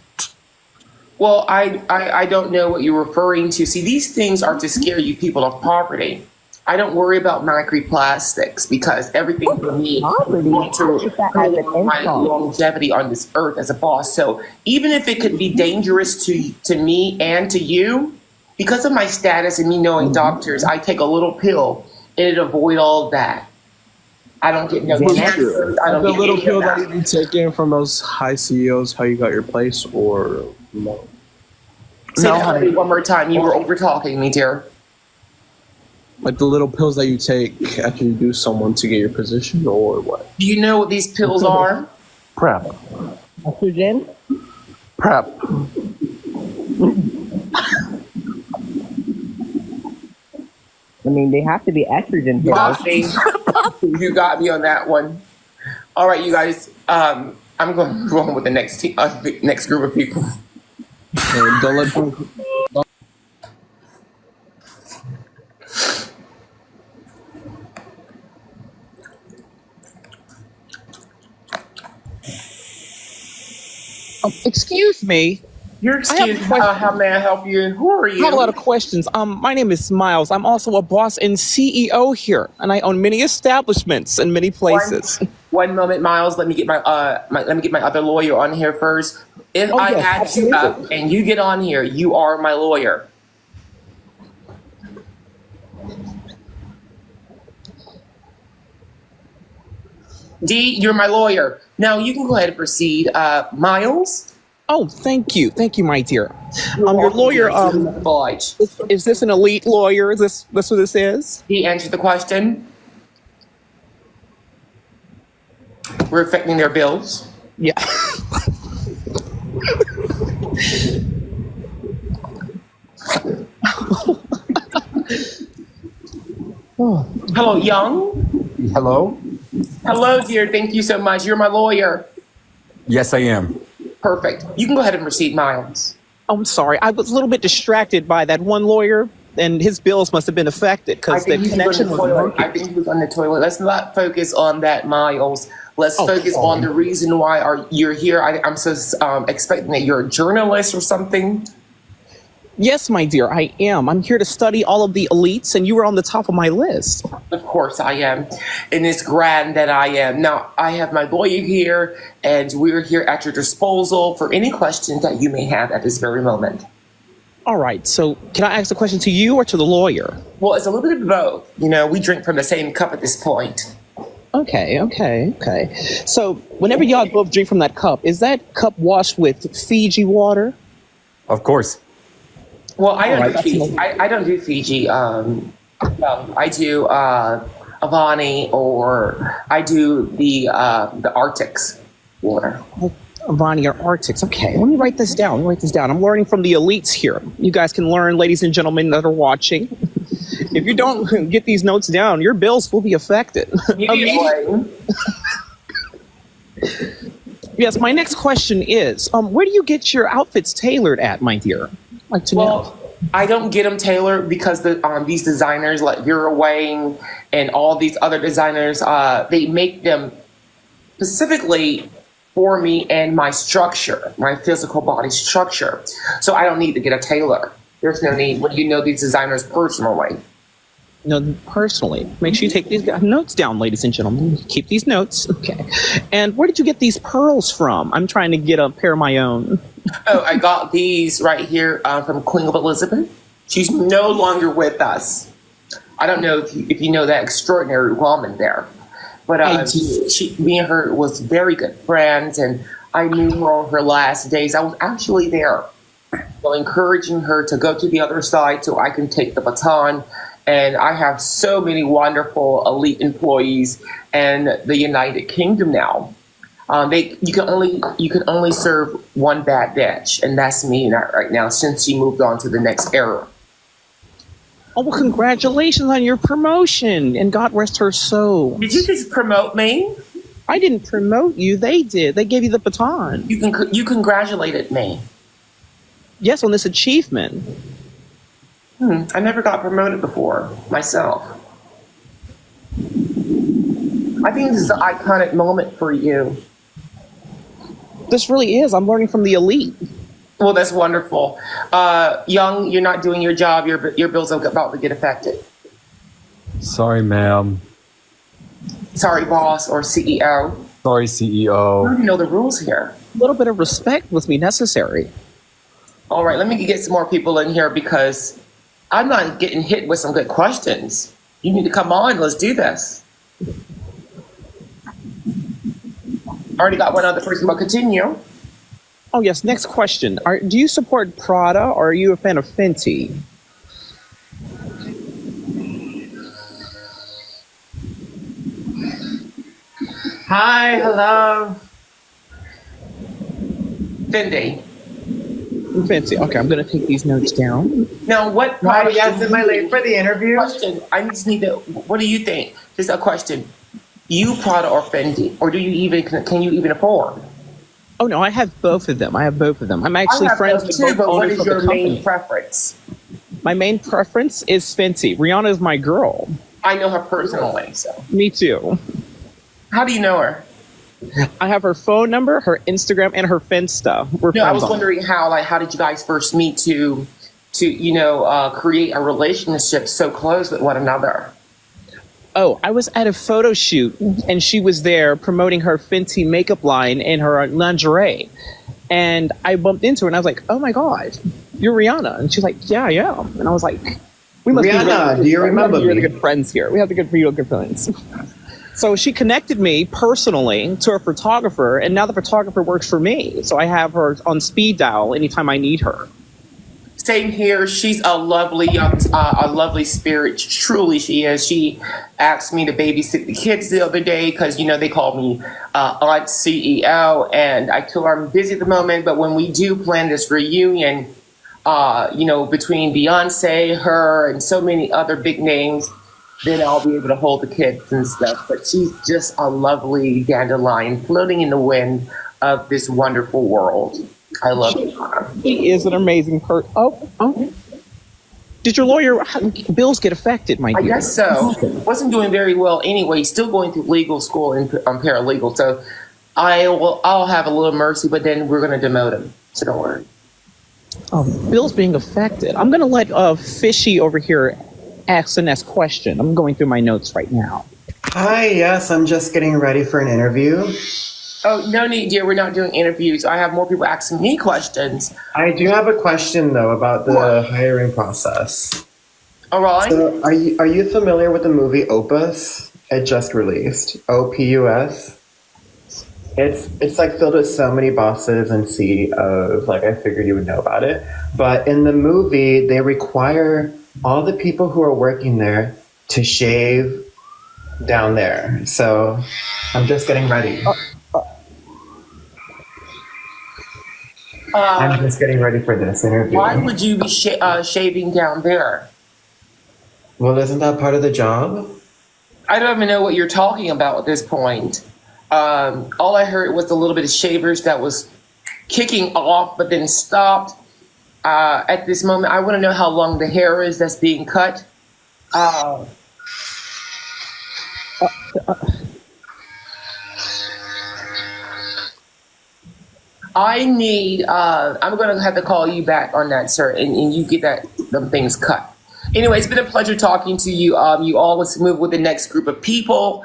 Well, I don't know what you're referring to. See, these things are to scare you people of poverty. I don't worry about microplastics because everything for me Poverty? want to If that has an prolong my insult. longevity on this earth as a boss. So even if it could be dangerous to me and to you, because of my status and me knowing doctors, I take a little pill and it avoid all of that. I don't get no cancer. I don't The get little any pill of that that. you be taking from those high CEOs, how you got your place, or no? Say No, that honey. one more time. You were over talking me, dear. Like the little pills that you take after you do someone to get your position, or what? Do you know what these pills are? Prep. Estrogen? Prep. I mean, they have to be estrogen pills. Got me. You got me on that one. All right, you guys. I'm going to move on with the next group of people. Don't let Excuse me. You're excused. How may I help you? Who are you? I have a lot of questions. My name is Miles. I'm also a boss and CEO here, and I own many establishments in many places. One moment, Miles. Let me get my other lawyer on here first. If I add you up and you get on here, you are my lawyer. D, you're my lawyer. Now you can go ahead and proceed. Miles? Oh, thank you, my dear. Your lawyer. Is this an elite lawyer? Is this what this is? He answered the question. We're affecting their bills. Yeah. Hello, Young. Hello. Hello, dear. Thank you so much. You're my lawyer. Yes, I am. Perfect. You can go ahead and proceed, Miles. Oh, I'm sorry. I was a little bit distracted by that one lawyer, and his bills must have been affected because the connection was broken. I think he was on the toilet. Let's not focus on that, Miles. Let's focus on the reason why you're here. I'm so expecting that you're a journalist or something. Yes, my dear, I am. I'm here to study all of the elites, and you were on the top of my list. Of course I am. And it's grand that I am. Now, I have my lawyer here, and we're here at your disposal for any questions that you may have at this very moment. All right. So can I ask a question to you or to the lawyer? Well, it's a little bit of both. You know, we drink from the same cup at this point. Okay. So whenever y'all both drink from that cup, is that cup washed with Fiji water? Of course. Well, I don't do Fiji. I don't do Fiji. I do Avani, or I do the Arctics water. Avani or Arctics. Okay, let me write this down. I'm learning from the elites here. You guys can learn, ladies and gentlemen that are watching. If you don't get these notes down, your bills will be affected. Yes, my next question is, where do you get your outfits tailored at, my dear? Like to know. I don't get them tailored because these designers like Vera Wang and all these other designers, they make them specifically for me and my structure, my physical body structure. So I don't need to get a tailor. There's no need when you know these designers personally. No, personally. Make sure you take these notes down, ladies and gentlemen. Keep these notes. Okay. And where did you get these pearls from? I'm trying to get a pair of my own. Oh, I got these right here from Queen of Elizabeth. She's no longer with us. I don't know if you know that extraordinary woman there. But me and her was very good friends, and I knew her on her last days. I was actually there. So encouraging her to go to the other side so I can take the baton. And I have so many wonderful elite employees in the United Kingdom now. You can only serve one bad bitch, and that's me right now since she moved on to the next era. Oh, well, congratulations on your promotion, and God rest her soul. Did you just promote me? I didn't promote you. They did. They gave you the baton. You congratulated me. Yes, on this achievement. I never got promoted before myself. I think this is an iconic moment for you. This really is. I'm learning from the elite. Well, that's wonderful. Young, you're not doing your job. Your bills are about to get affected. Sorry, ma'am. Sorry, boss or CEO. Sorry, CEO. I don't even know the rules here. A little bit of respect would be necessary. All right, let me get some more people in here because I'm not getting hit with some good questions. You need to come on. Let's do this. Already got one other person, but continue. Oh, yes. Next question. Do you support Prada or are you a fan of Fenty? Hi, hello. Fendi. Fancy. Okay, I'm gonna take these notes down. Now, what Why, product? yes, am I late for the interview? Question. I just need to. What do you think? Just a question. You Prada or Fendi, or do you even can you even afford? Oh no, I have both of them. I'm actually I have friends those with too, both but what owners is of the your main company. preference? My main preference is Fenty. Rihanna is my girl. I know her personally, so. Me too. How do you know her? I have her phone number, her Instagram, and her Finsta. We're No, I friends was on wondering how did you guys first meet to create a relationship so close with one another? Oh, I was at a photo shoot and she was there promoting her Fenty makeup line and her lingerie. And I bumped into her and I was like, oh my God, you're Rihanna. And she's like, yeah, I am. And I was like, we must Rihanna, be do you remember really me? good friends here. We have the real good friends. So she connected me personally to a photographer, and now the photographer works for me. So I have her on speed dial anytime I need her. Same here. She's a lovely spirit. Truly, she is. She asked me to babysit the kids the other day because they call me Aunt CEO, and I told her I'm busy at the moment. But when we do plan this reunion, between Beyonce, her, and so many other big names, then I'll be able to hold the kids and stuff. But she's just a lovely dandelion floating in the wind of this wonderful world. I love her. He is an amazing person. Oh. Did your lawyer bills get affected, my dear? I guess so. Wasn't doing very well anyway. Still going through legal school and paralegal. So I'll have a little mercy, but then we're going to demote him. So don't worry. Oh, bills being affected. I'm going to let Fishy over here ask the next question. I'm going through my notes right now. Hi, yes, I'm just getting ready for an interview. Oh, no need, dear. We're not doing interviews. I have more people asking me questions. I do have a question, though, about the hiring process. All right. So are you familiar with the movie Opus? It just released. OPUS. It's like filled with so many bosses and CEOs. Like, I figured you would know about it. But in the movie, they require all the people who are working there to shave down there. So I'm just getting ready. I'm just getting ready for this interview. Why would you be shaving down there? Well, isn't that part of the job? I don't even know what you're talking about at this point. All I heard was a little bit of shavers that was kicking off, but then stopped. At this moment, I want to know how long the hair is that's being cut. I need, I'm going to have to call you back on that, sir, and you get them things cut. Anyway, it's been a pleasure talking to you. You all let's move with the next group of people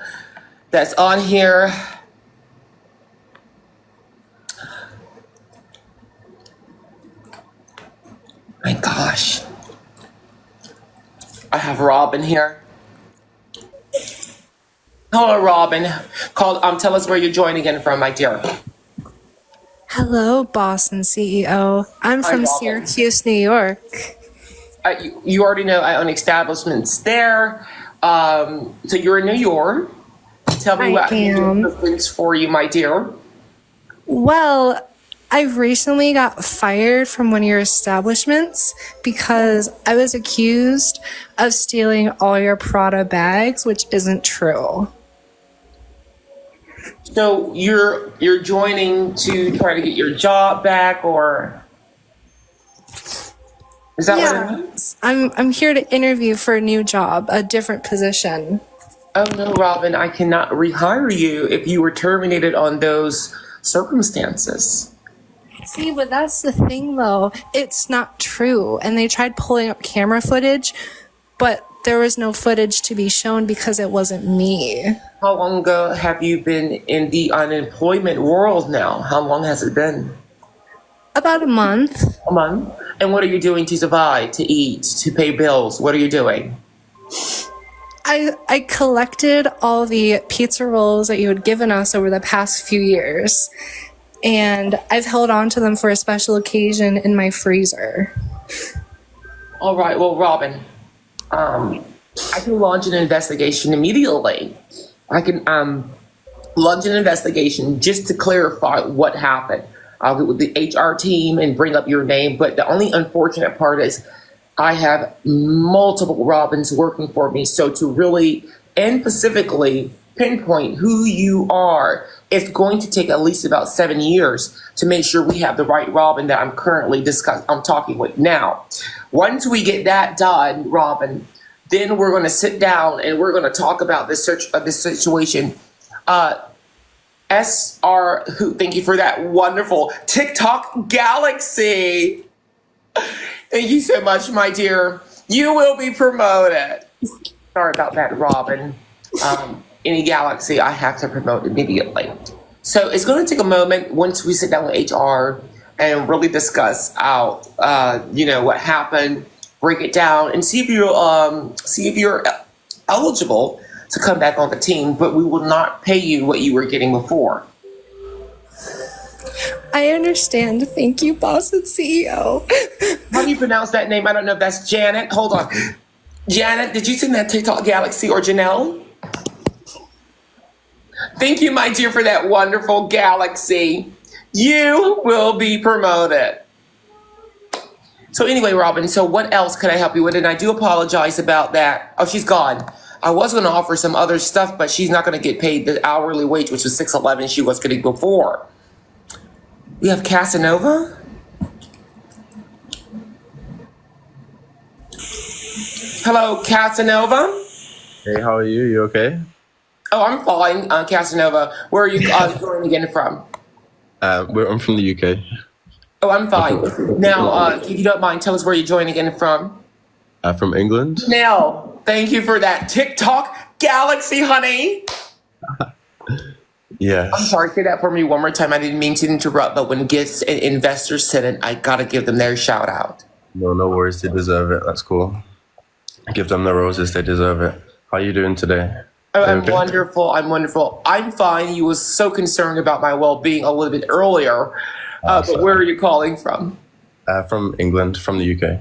that's on here. My gosh. I have Robin here. Hello, Robin. Tell us where you're joining in from, my dear. Hello, boss and CEO. I'm Hi, from Robin. Syracuse, New York. You already know I own establishments there. So you're in New York. Tell me what I can do things for you, my dear. Well, I recently got fired from one of your establishments because I was accused of stealing all your Prada bags, which isn't true. So you're joining to try to get your job back, or is that what it means? I'm here to interview for a new job, a different position. Oh no, Robin, I cannot rehire you if you were terminated on those circumstances. See, but that's the thing though. It's not true. And they tried pulling up camera footage, but there was no footage to be shown because it wasn't me. How long ago have you been in the unemployment world now? How long has it been? About a month. A month? And what are you doing to survive, to eat, to pay bills? What are you doing? I collected all the pizza rolls that you had given us over the past few years, and I've held on to them for a special occasion in my freezer. All right, well, Robin, I can launch an investigation immediately. I can launch an investigation just to clarify what happened. I'll get with the HR team and bring up your name. But the only unfortunate part is I have multiple Robins working for me. So to really and specifically pinpoint who you are, it's going to take at least about 7 years to make sure we have the right Robin that I'm talking with now. Once we get that done, Robin, then we're going to sit down and we're going to talk about this situation. Who? Thank you for that wonderful TikTok Galaxy. Thank you so much, my dear. You will be promoted. Sorry about that, Robin. Any Galaxy, I have to promote immediately. So it's going to take a moment once we sit down with HR and really discuss out, what happened, break it down, and see if you're eligible to come back on the team. But we will not pay you what you were getting before. I understand. Thank you, boss and CEO. How do you pronounce that name? I don't know if that's Janet. Hold on. Janet, did you send that TikTok Galaxy or Janelle? Thank you, my dear, for that wonderful Galaxy. You will be promoted. So anyway, Robin, so what else could I help you with? And I do apologize about that. Oh, she's gone. I was going to offer some other stuff, but she's not going to get paid the hourly wage, which was $6.11 she was getting before. We have Casanova. Hello, Casanova. Hey, how are you? You okay? Oh, I'm fine, Casanova. Where are you joining again from? I'm from the UK. Oh, I'm fine. Now, if you don't mind, tell us where you're joining again from. From England. Now, thank you for that TikTok Galaxy, honey. Yes. I'm sorry, say that for me one more time. I didn't mean to interrupt, but when guests and investors sit in, I gotta give them their shout out. No worries. They deserve it. That's cool. Give them the roses. They deserve it. How are you doing today? Oh, I'm wonderful. I'm wonderful. I'm fine. You was so concerned about my well-being a little bit earlier. But where are you calling from? From England, from the UK.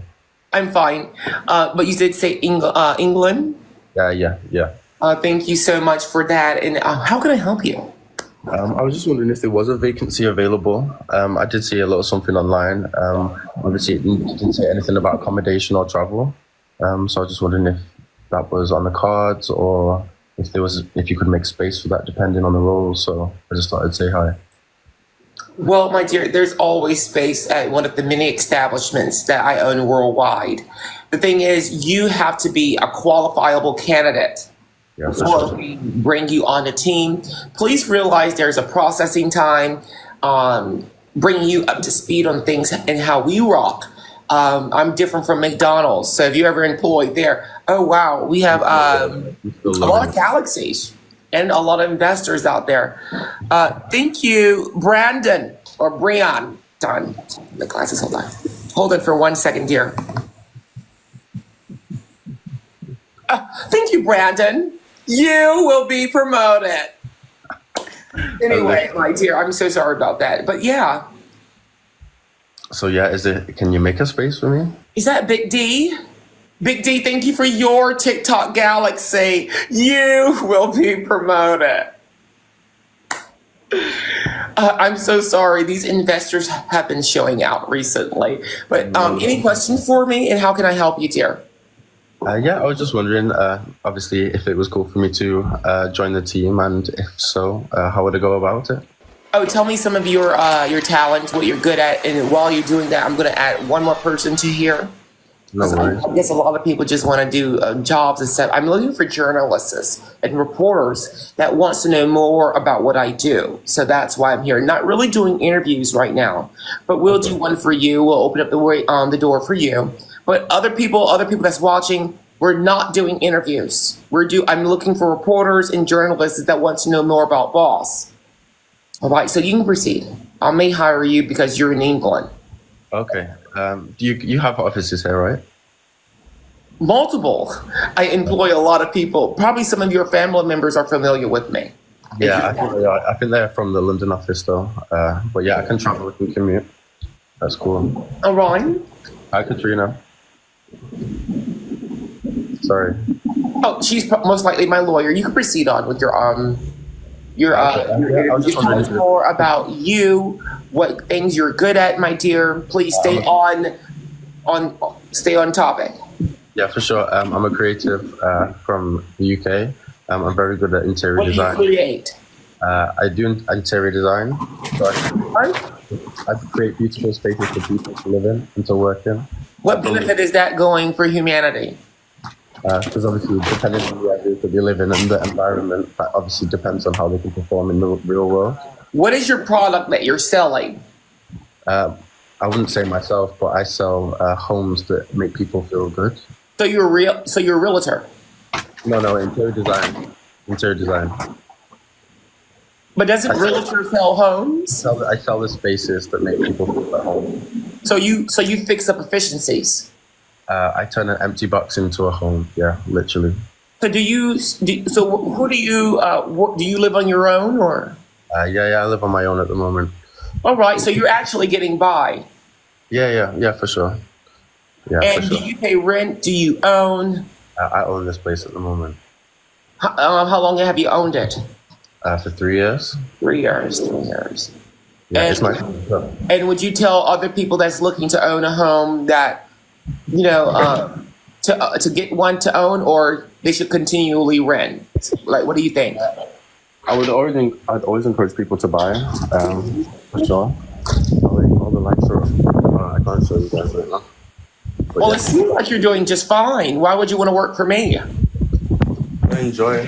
I'm fine. But you did say England? Yeah. Thank you so much for that. And how can I help you? I was just wondering if there was a vacancy available. I did see a little something online. Obviously, it didn't say anything about accommodation or travel. So I was just wondering if that was on the cards or if you could make space for that depending on the role. So I just thought I'd say hi. Well, my dear, there's always space at one of the many establishments that I own worldwide. The thing is, you have to be a qualifiable candidate before we bring you on the team. Please realize there's a processing time, bringing you up to speed on things and how we rock. I'm different from McDonald's. So if you ever employed there, oh, wow, we have a lot of Galaxies and a lot of investors out there. Thank you, Brandon or Breon. Done. The glasses, hold on. Hold it for 1 second, dear. Thank you, Brandon. You will be promoted. Anyway, my dear, I'm so sorry about that. But yeah. So yeah, can you make a space for me? Is that Big D? Big D, thank you for your TikTok Galaxy. You will be promoted. I'm so sorry. These investors have been showing out recently. But any questions for me? And how can I help you, dear? Yeah, I was just wondering, obviously, if it was cool for me to join the team. And if so, how would I go about it? Oh, tell me some of your talents, what you're good at. And while you're doing that, I'm going to add one more person to here. No worries. I guess a lot of people just want to do jobs and stuff. I'm looking for journalists and reporters that wants to know more about what I do. So that's why I'm here. Not really doing interviews right now, but we'll do one for you. We'll open up the door for you. But other people that's watching, we're not doing interviews. I'm looking for reporters and journalists that want to know more about Boss. All right, so you can proceed. I may hire you because you're in England. Okay. You have offices here, right? Multiple. I employ a lot of people. Probably some of your family members are familiar with me. Yeah, I think they're from the London office though. But yeah, I can travel and commute. That's cool. Orion? Hi, Katrina. Sorry. Oh, she's most likely my lawyer. You can proceed on with your I was just tell wondering us if you- more about you, what things you're good at, my dear. Please stay stay on topic. Yeah, for sure. I'm a creative from the UK. I'm very good at interior What do you design. create? I do interior design. So I create beautiful spaces for people to live in and to work in. What benefit is that going for humanity? Because obviously, depending on the areas that they live in and the environment, that obviously depends on how they can perform in the real world. What is your product that you're selling? I wouldn't say myself, but I sell homes that make people feel good. So you're a realtor. No, interior design. Interior design. But doesn't realtor sell homes? I sell the spaces that make people feel at home. So you fix up efficiencies. I turn an empty box into a home. Yeah, literally. So do you live on your own or? Yeah, I live on my own at the moment. All right, so you're actually getting by. Yeah, for sure. Yeah, and for sure. do you pay rent? Do you own? I own this place at the moment. How long have you owned it? For 3 years. 3 years. Yeah, and, it's nice. And would you tell other people that's looking to own a home that, to get one to own, or they should continually rent? Like, what do you think? I'd always encourage people to buy, for sure. All the lights are I can't show you guys right now. But Well, it seems like you're doing just fine. Why would you want to work for me? I enjoy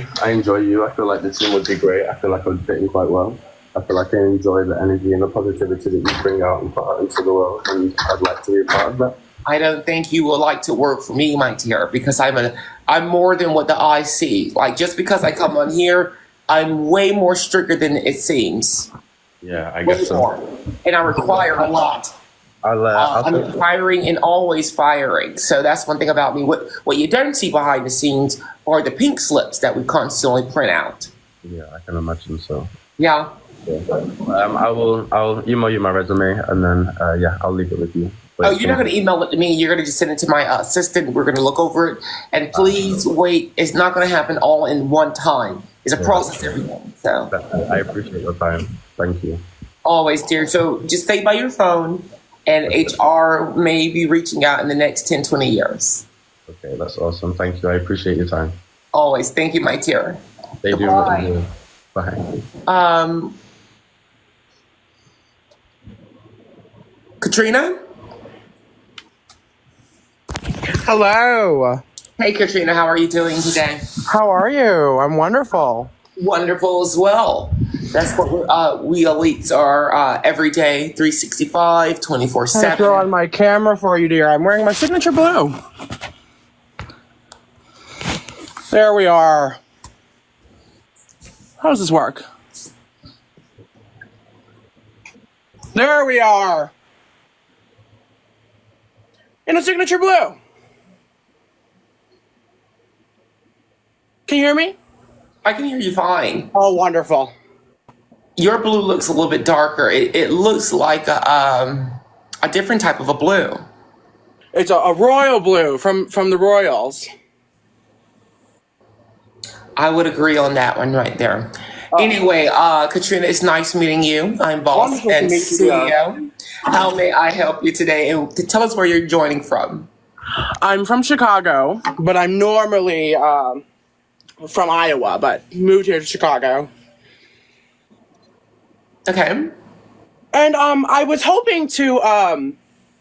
you. I feel like the team would be great. I feel like I would fit in quite well. I feel like I enjoy the energy and the positivity that you bring out and put out into the world, and I'd like to be a part of that. I don't think you would like to work for me, my dear, because I'm more than what the eye see. Like, just because I come on here, I'm way more stricter than it seems. Yeah, I guess so. And I require a lot. I'm hiring and always firing. So that's one thing about me. What you don't see behind the scenes are the pink slips that we constantly print out. Yeah, I can imagine so. Yeah. I'll email you my resume, and then I'll leave it with you. Oh, you're not going to email it to me. You're going to just send it to my assistant. We're going to look over it. And please wait. It's not going to happen all in one time. It's a process, everything. So I appreciate your time. Thank you. Always, dear. So just stay by your phone, and HR may be reaching out in the next 10, 20 years. Okay, that's awesome. Thank you. I appreciate your time. Always. Thank you, my dear. They do. Goodbye. Bye. Katrina? Hello. Hey, Katrina. How are you doing today? How are you? I'm wonderful. Wonderful as well. That's what we elites are every day, 365, I'm 24/7. throw on my camera for you, dear. I'm wearing my signature blue. There we are. How does this work? There we are. In a signature blue. Can you hear me? I can hear you fine. Oh, wonderful. Your blue looks a little bit darker. It looks like a different type of a blue. It's a royal blue from the Royals. I would agree on that one right there. Anyway, Katrina, it's nice meeting you. I'm boss Wonderful to and meet you, CEO. How may I help you today? And tell us where you're joining from. I'm from Chicago, but I'm normally from Iowa, but moved here to Chicago. Okay. And I was hoping to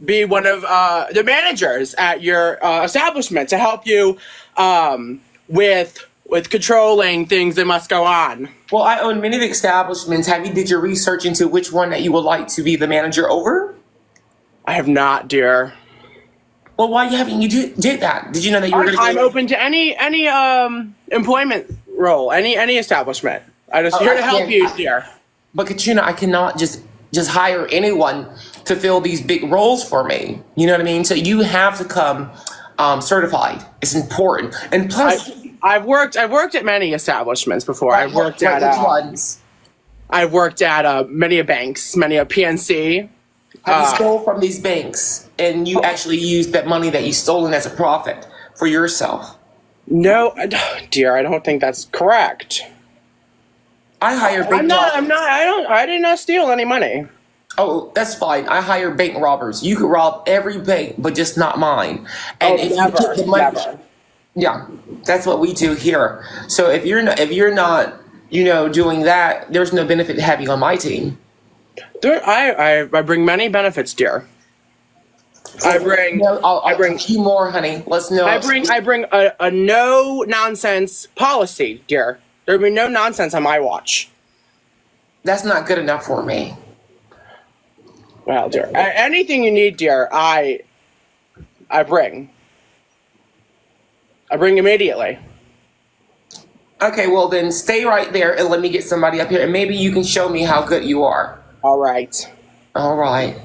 be one of the managers at your establishment to help you with controlling things that must go on. Well, I own many establishments. Have you did your research into which one that you would like to be the manager over? I have not, dear. Well, why haven't you did that? Did you know that you were going to? I'm open to any employment role, any establishment. I'm just here to help you, dear. But Katrina, I cannot just hire anyone to fill these big roles for me. You know what I mean? So you have to come certified. It's important. And plus, I've worked at many establishments before. Right, I've worked which at ones? I've worked at many banks, many a PNC. Have you stole from these banks and you actually used that money that you stolen as a profit for yourself? No, dear, I don't think that's correct. I hire bank I'm not. robbers. I did not steal any money. Oh, that's fine. I hire bank robbers. You could rob every bank, but just not mine. And if you keep the money, never. yeah, that's what we do here. So if you're not, doing that, there's no benefit to have you on my team. I bring many benefits, dear. I bring. I'll bring you more, honey. Let's know. I bring a no nonsense policy, dear. There'll be no nonsense on my watch. That's not good enough for me. Well, dear, anything you need, dear, I bring. I bring immediately. Okay, well then stay right there and let me get somebody up here, and maybe you can show me how good you are. All right. All right.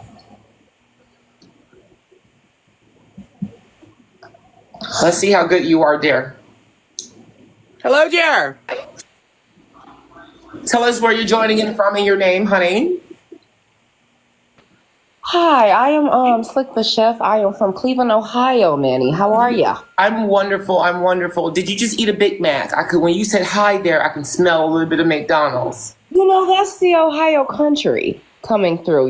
Let's see how good you are, dear. Hello, dear. Tell us where you're joining in from and your name, honey. Hi, I am Slick the Chef. I am from Cleveland, Ohio, Manny. How are ya? I'm wonderful. Did you just eat a Big Mac? When you said hi there, I can smell a little bit of McDonald's. That's the Ohio country coming through.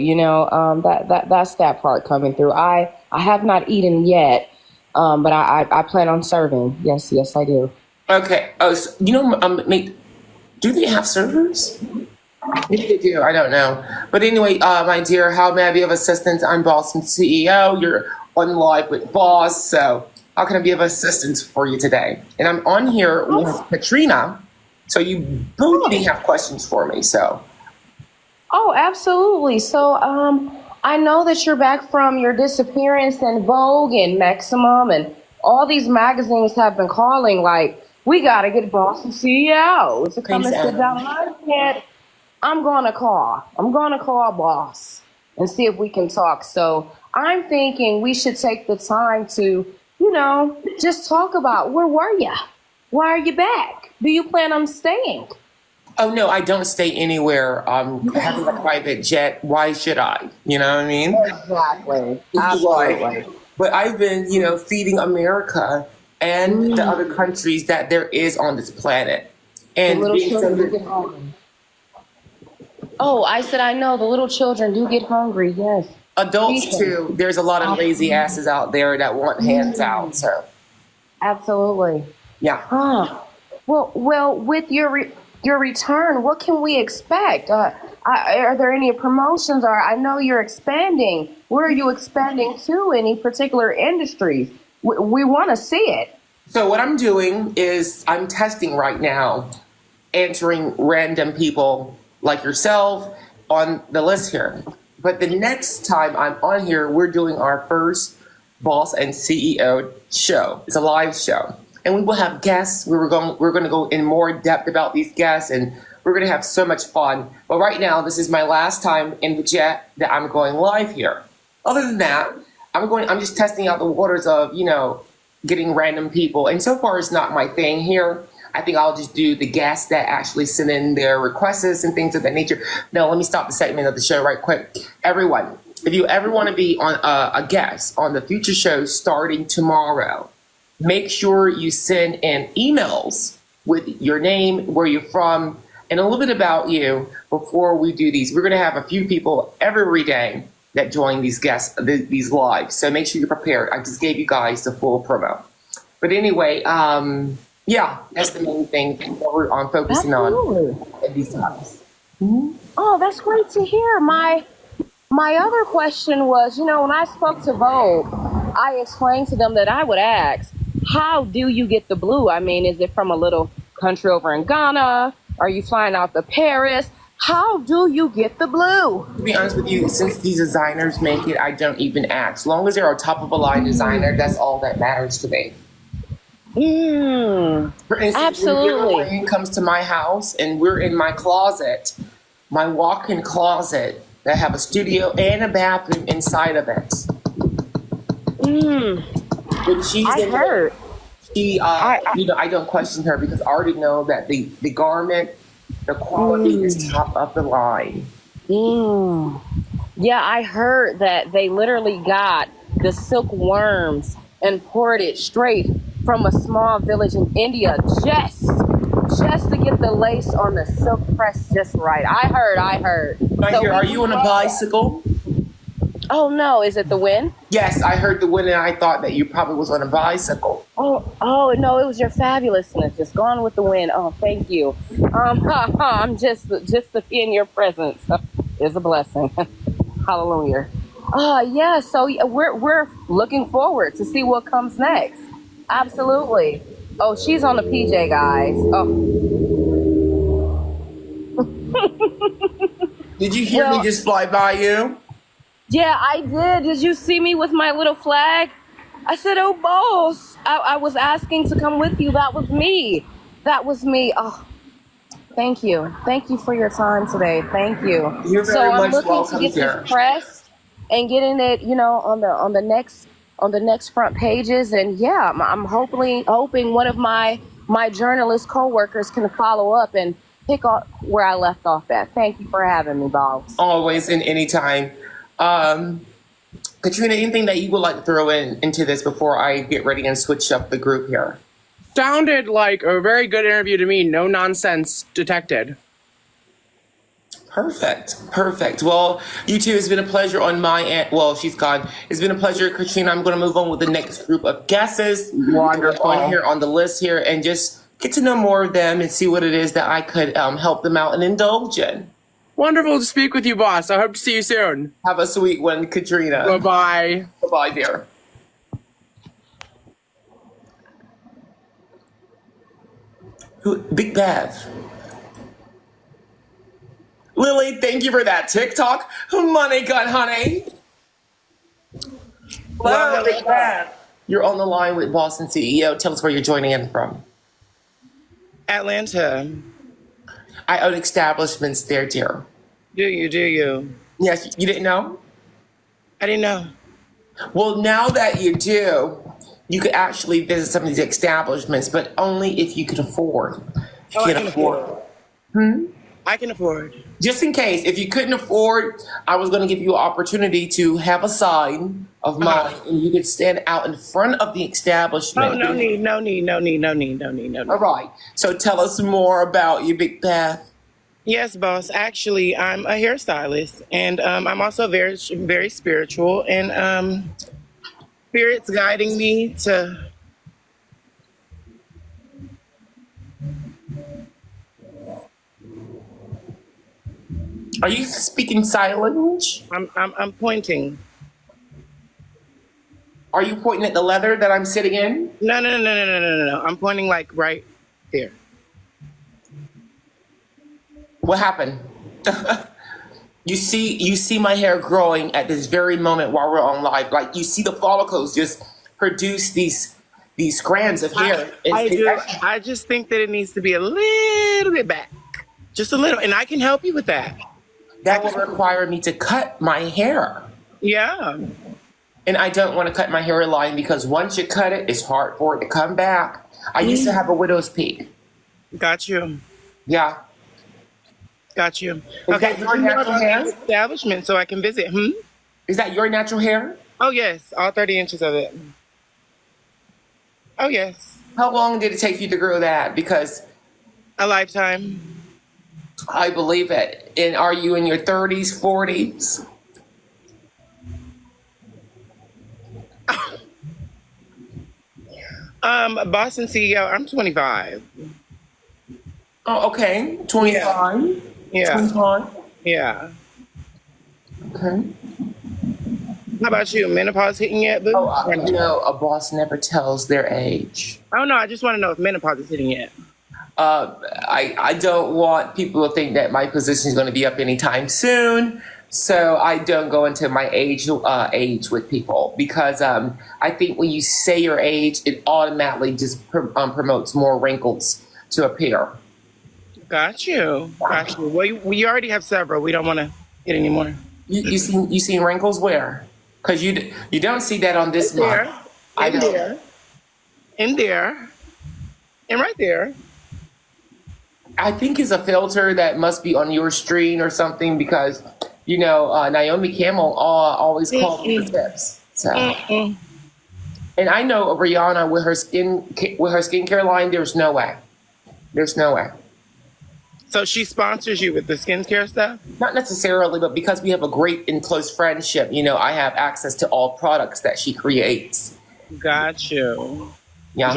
That's that part coming through. I have not eaten yet, but I plan on serving. Yes, I do. Okay. Oh, so, do they have servers? Maybe they do. I don't know. But anyway, my dear, how may I be of assistance? I'm Boss and CEO. You're on live with Boss. So how can I be of assistance for you today? And I'm on here with Katrina. So you both may have questions for me. So. Oh, absolutely. So I know that you're back from your disappearance in Vogue and Maximum, and all these magazines have been calling like, we got to get Boss and CEO to come and sit down. And I said, I'm going to call Boss and see if we can talk. So I'm thinking we should take the time to, just talk about where were you? Why are you back? Do you plan on staying? Oh, no, I don't stay anywhere. Having a private jet, why should I? You know what I mean? Exactly. Absolutely. But I've been, feeding America and the other countries that there is on this planet. And the little children do get hungry. Oh, I said I know the little children do get hungry. Yes. Adults too. There's a lot of lazy asses out there that want hands out. So. Absolutely. Yeah. Huh. Well, with your return, what can we expect? Are there any promotions? Or I know you're expanding. Where are you expanding to? Any particular industries? We want to see it. So what I'm doing is I'm testing right now, answering random people like yourself on the list here. But the next time I'm on here, we're doing our first Boss and CEO show. It's a live show. And we will have guests. We're going to go in more depth about these guests, and we're going to have so much fun. But right now, this is my last time in the jet that I'm going live here. Other than that, I'm just testing out the waters of, getting random people. And so far, it's not my thing here. I think I'll just do the guests that actually send in their requests and things of that nature. No, let me stop the segment of the show right quick. Everyone, if you ever want to be on a guest on the future show starting tomorrow, make sure you send in emails with your name, where you're from, and a little bit about you before we do these. We're going to have a few people every day that join these guests, these lives. So make sure you're prepared. I just gave you guys the full promo. But anyway, yeah, that's the main thing that we're focusing on at these times. Mm-hmm. Oh, that's great to hear. My other question was, when I spoke to Vogue, I explained to them that I would ask, how do you get the blue? I mean, is it from a little country over in Ghana? Are you flying out to Paris? How do you get the blue? To be honest with you, since these designers make it, I don't even ask. As long as they're a top of a line designer, that's all that matters to me. For instance, absolutely. When Lorraine comes to my house and we're in my closet, my walk-in closet that have a studio and a bathroom inside of it. When she's heard. I don't question her because I already know that the garment, the quality is top of the line. Yeah, I heard that they literally got the silkworms imported straight from a small village in India just just to get the lace on the silk press just right. I heard. My dear, we are you on a love that. bicycle? Oh no, is it the wind? Yes, I heard the wind and I thought that you probably was on a bicycle. Oh no, it was your fabulousness. Just gone with the wind. Oh, thank you. I'm just to be in your presence is a blessing. Hallelujah. Yeah. So we're looking forward to see what comes next. Absolutely. Oh, she's on the PJ, guys. Oh. Did you hear me just fly by you? Yeah, I did. Did you see me with my little flag? I said, oh, boss. I was asking to come with you. That was me. Oh, thank you. Thank you for your time today. Thank you. You're very I'm much looking welcome to get here. this pressed and getting it, on the next front pages. And yeah, I'm hoping one of my journalist coworkers can follow up and pick up where I left off at. Thank you for having me, boss. Always and anytime. Katrina, anything that you would like to throw into this before I get ready and switch up the group here? Sounded like a very good interview to me. No nonsense detected. Perfect. Well, you two, it's been a pleasure on my end. Well, she's gone. It's been a pleasure, Katrina. I'm going to move on with the next group of guesses. Wonderful. On here on the list here and just get to know more of them and see what it is that I could help them out and indulge in. Wonderful to speak with you, boss. I hope to see you soon. Have a sweet one, Katrina. Bye-bye. Bye-bye, dear. Big Bev. Lily, thank you for that TikTok. Money gun, honey. Hello, Big Bev. You're on the line with Boston CEO. Tell us where you're joining in from. Atlanta. I own establishments there, dear. Do you? Yes, you didn't know? I didn't know. Well, now that you do, you could actually visit some of these establishments, but only if you could afford. I can afford. I can afford. Just in case, if you couldn't afford, I was going to give you an opportunity to have a sign of mine, and you could stand out in front of the establishment. Oh, no need. All right. So tell us more about you, Big Beth. Yes, boss. Actually, I'm a hairstylist, and I'm also very, very spiritual, and Spirit's guiding me to. Are you speaking sign language? I'm pointing. Are you pointing at the leather that I'm sitting in? No. I'm pointing like right there. What happened? You see my hair growing at this very moment while we're on live. Like you see the follicles just produce these strands of hair. I just think that it needs to be a little bit back. Just a little. And I can help you with that. That will require me to cut my hair. Yeah. And I don't want to cut my hairline because once you cut it, it's hard for it to come back. I used to have a widow's peak. Got you. Yeah. Got you. Is that your natural hair? Establishment so I can visit. Is that your natural hair? Oh, yes. All 30 inches of it. Oh, yes. How long did it take you to grow that? Because a lifetime. I believe it. And are you in your 30s, 40s? Boston CEO, I'm 25. Oh, okay. 25? Yeah. 25? Yeah. Okay. How about you? Menopause hitting yet, boo? No, a boss never tells their age. Oh, no, I just want to know if menopause is hitting yet. I don't want people to think that my position is going to be up anytime soon. So I don't go into my age with people because I think when you say your age, it automatically just promotes more wrinkles to appear. Got you. Well, we already have several. We don't want to get any more. You seen wrinkles where? Because you don't see that on this month. In there, and right there. I think it's a filter that must be on your screen or something because, Naomi Campbell always called me for tips. So. And I know Rihanna with her skincare line, there's no way. There's no way. So she sponsors you with the skincare stuff? Not necessarily, but because we have a great and close friendship, I have access to all products that she creates. Got you. Yeah.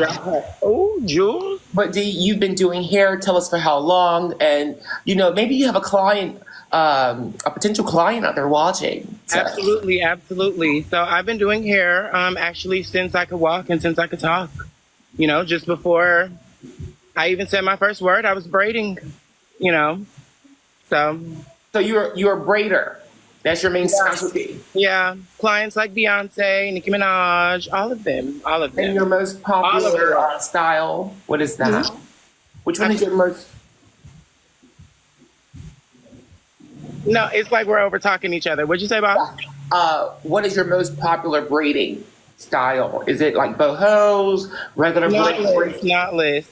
Oh, Jules. But Dee, you've been doing hair. Tell us for how long, and maybe you have a client, a potential client out there watching. So. Absolutely. So I've been doing hair, actually since I could walk and since I could talk. Just before I even said my first word, I was braiding. So you're a braider. That's your main specialty. Yeah, clients like Beyonce, Nicki Minaj, all of them. And your most popular style, what is that? Which one is your most? No, it's like we're over talking each other. What'd you say, boss? What is your most popular braiding style? Is it like bohos, regular braids? Knotless.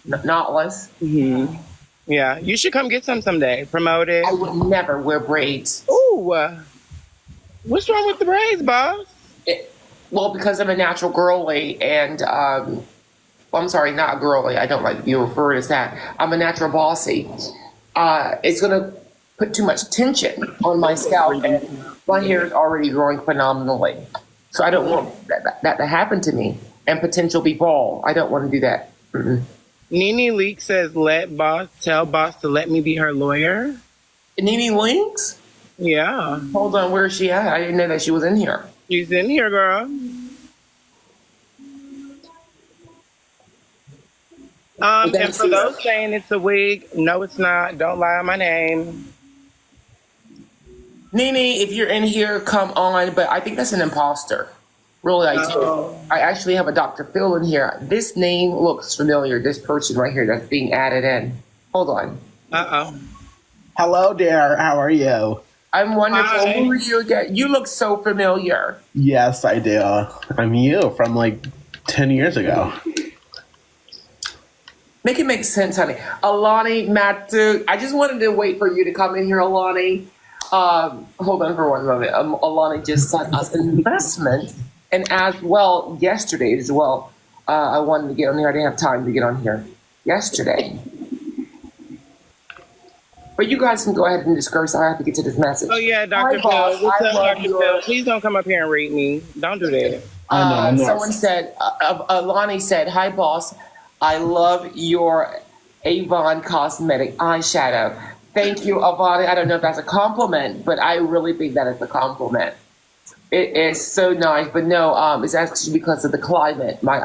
Knotless? Mm-hmm. Yeah, you should come get some someday. Promote it. I would never wear braids. Ooh, what's wrong with the braids, boss? Well, because I'm a natural girly, and I'm sorry, not girly. I don't like to be referred as that. I'm a natural bossy. It's gonna put too much tension on my scalp, and my hair is already growing phenomenally. So I don't want that to happen to me, and potential be bald. I don't want to do that. Mm-mm. Nene Leak says, tell boss to let me be her lawyer. Nene Leaks? Yeah. Hold on, where is she at? I didn't know that she was in here. She's in here, girl. And for those saying it's a wig, no, it's not. Don't lie on my name. Nene, if you're in here, come on. But I think that's an imposter. Really, I do. I actually have a Dr. Phil in here. This name looks familiar. This person right here that's being added in. Hold on. Uh-oh. Hello there. How are you? I'm wonderful. Hi. Who are you again? You look so familiar. Yes, I do. I'm you from like 10 years ago. Make it make sense, honey. Alani, Matu, I just wanted to wait for you to come in here, Alani. Hold on for one moment. Alani just sent us an investment. And as well, yesterday as well, I wanted to get on here. I didn't have time to get on here yesterday. But you guys can go ahead and discuss. I have to get to this message. Oh, yeah, Dr. Phil. What's up, Dr. Phil? Please don't come up here and read me. Don't do that. Someone said, Alani said, "Hi, boss. I love your Avon Cosmetic eyeshadow." Thank you, Avani. I don't know if that's a compliment, but I really think that it's a compliment. It is so nice, but no, it's actually because of the climate. My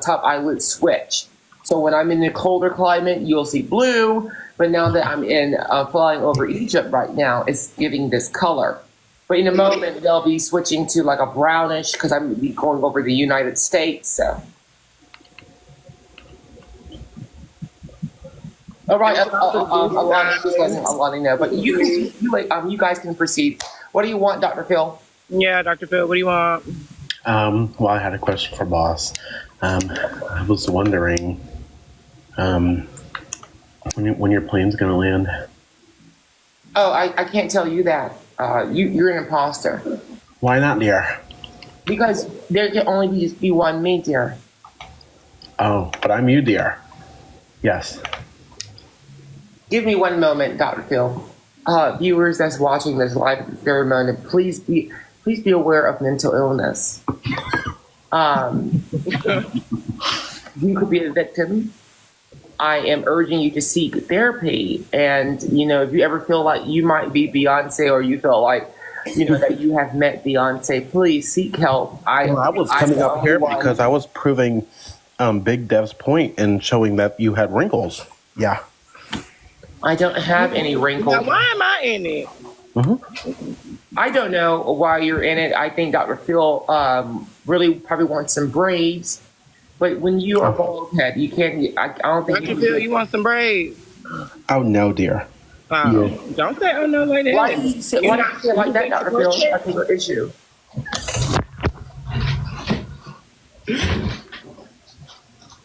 top eyelids switch. So when I'm in a colder climate, you'll see blue. But now that I'm in flying over Egypt right now, it's giving this color. But in a moment, they'll be switching to like a brownish because I'm going over the United States. So. All right, Alani, just letting Alani know. But you guys can proceed. What do you want, Dr. Phil? Yeah, Dr. Phil, what do you want? Well, I had a question for boss. I was wondering when your plane's going to land. Oh, I can't tell you that. You're an imposter. Why not, dear? Because there can only be one me, dear. Oh, but I'm you, dear. Yes. Give me one moment, Dr. Phil. Viewers that's watching this live at this very moment, please be aware of mental illness. You could be a victim. I am urging you to seek therapy. And, if you ever feel like you might be Beyonce or you feel like, that you have met Beyonce, please seek help. I was coming up here because I was proving Big Dev's point and showing that you had wrinkles. Yeah. I don't have any wrinkles. Now, why am I in it? Mm-hmm. I don't know why you're in it. I think Dr. Phil really probably wants some braids. But when you are bald head, you can't. I don't think. Dr. Phil, you want some braids? Oh no, dear. Don't say oh no like that. Why do you say it like that, Dr. Phil? That's your issue.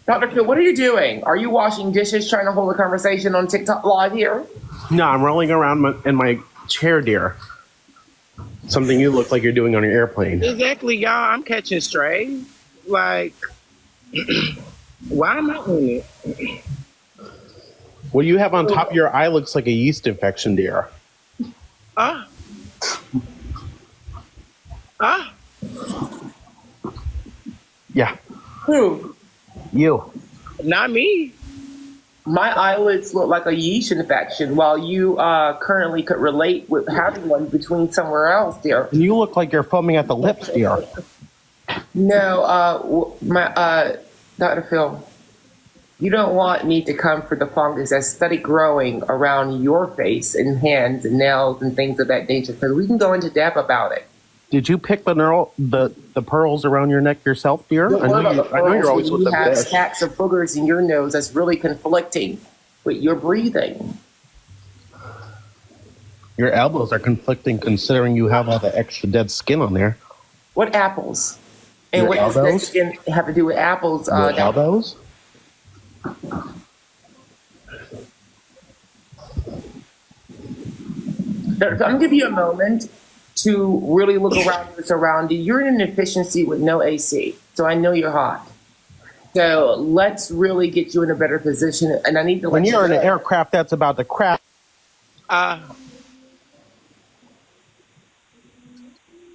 Dr. Phil, what are you doing? Are you washing dishes, trying to hold a conversation on TikTok live here? No, I'm rolling around in my chair, dear. Something you look like you're doing on your airplane. Exactly, y'all. I'm catching strays. Like, why am I doing it? What you have on top of your eye looks like a yeast infection, dear. Ah. Ah. Yeah. Who? You. Not me. My eyelids look like a yeast infection, while you currently could relate with having one between somewhere else, dear. And you look like you're foaming at the lips, dear. No, Dr. Phil, you don't want me to come for the fungus that's steady growing around your face and hands and nails and things of that nature, because we can go into depth about it. Did you pick the pearls around your neck yourself, dear? I know you're always with You the have dish. stacks of boogers in your nose that's really conflicting with your breathing. Your elbows are conflicting considering you have all the extra dead skin on there. What apples? And Your what does elbows? that skin have to do with apples? Your elbows? I'm gonna give you a moment to really look around what's around you. You're in an efficiency with no AC, so I know you're hot. So let's really get you in a better position. And I need to let When you you're in know. an aircraft that's about to crash.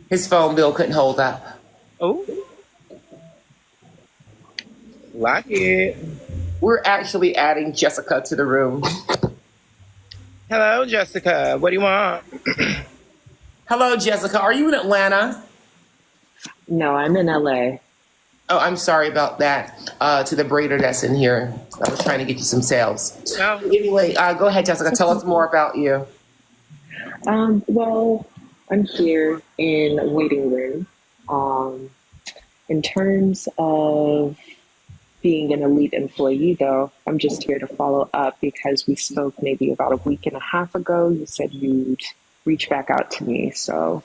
His phone bill couldn't hold up. Oh. Like it. We're actually adding Jessica to the room. Hello, Jessica. What do you want? Hello, Jessica. Are you in Atlanta? No, I'm in LA. Oh, I'm sorry about that. To the braider that's in here. I was trying to get you some sales. No. Anyway, go ahead, Jessica. Tell us more about you. Well, I'm here in a waiting room. In terms of being an elite employee, though, I'm just here to follow up because we spoke maybe about a week and a half ago. You said you'd reach back out to me, so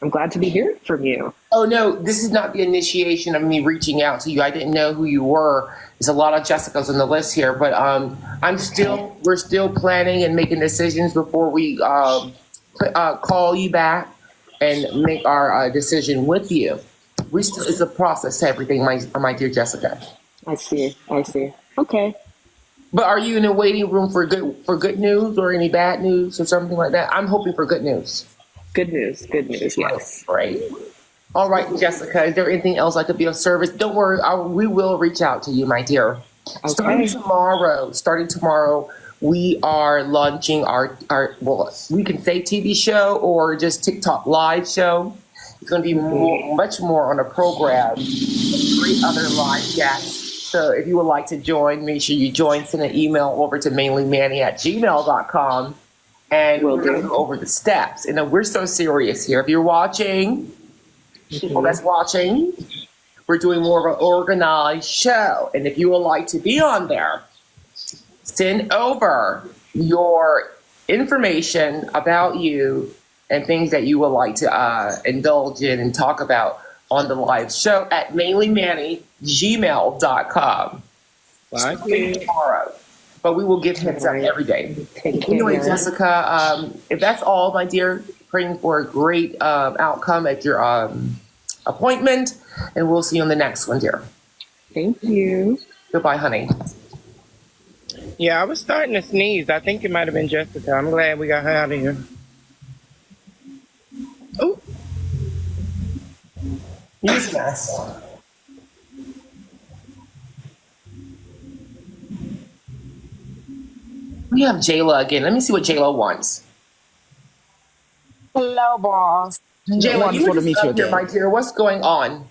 I'm glad to be hearing from you. Oh, no, this is not the initiation of me reaching out to you. I didn't know who you were. There's a lot of Jessicas on the list here, but we're still planning and making decisions before we call you back and make our decision with you. It's a process to everything, my dear Jessica. I see. Okay. But are you in a waiting room for good news or any bad news or something like that? I'm hoping for good news. Good news, yes. Right. All right, Jessica, is there anything else I could be of service? Don't worry, we will reach out to you, my dear. Okay. Starting tomorrow, we are launching our we can say TV show or just TikTok live show. It's going to be much more on a program, great other live guests. So if you would like to join, make sure you join. Send an email over to mainlymanny@gmail.com, and we'll go over the steps. And we're so serious here. If you're watching, people that's watching, we're doing more of an organized show. And if you would like to be on there, send over your information about you and things that you would like to indulge in and talk about on the live show at mainlymanny@gmail.com. Tomorrow. But we will give heads up every day. Anyway, Jessica, if that's all, my dear, praying for a great outcome at your appointment, and we'll see you on the next one, dear. Thank you. Goodbye, honey. Yeah, I was starting to sneeze. I think it might have been Jessica. I'm glad we got her out of here. Oh. He's a mess. We have Jayla again. Let me see what Jayla wants. Hello, boss. Jayla, Wonderful you were to meet just you up here, again. my dear. What's going on?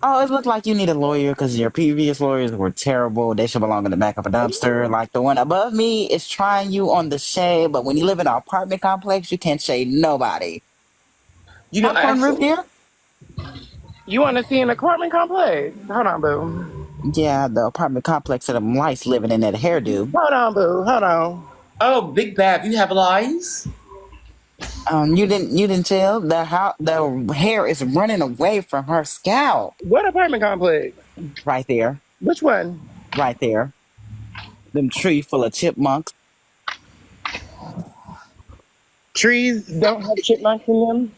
Oh, it looked like you need a lawyer because your previous lawyers were terrible. They should belong in the back of a dumpster. Like the one above me is trying you on the shade, but when you live in an apartment complex, you can't shade nobody. You know, Popcorn roof, dear? You want to see an apartment complex? Hold on, boo. Yeah, the apartment complex that them lice living in that hairdo. Hold on, boo. Hold on. Oh, Big Bab, you have lice? You didn't tell the hair is running away from her scalp. What apartment complex? Right there. Which one? Right there. Them tree full of chipmunks. Trees don't have chipmunks in them?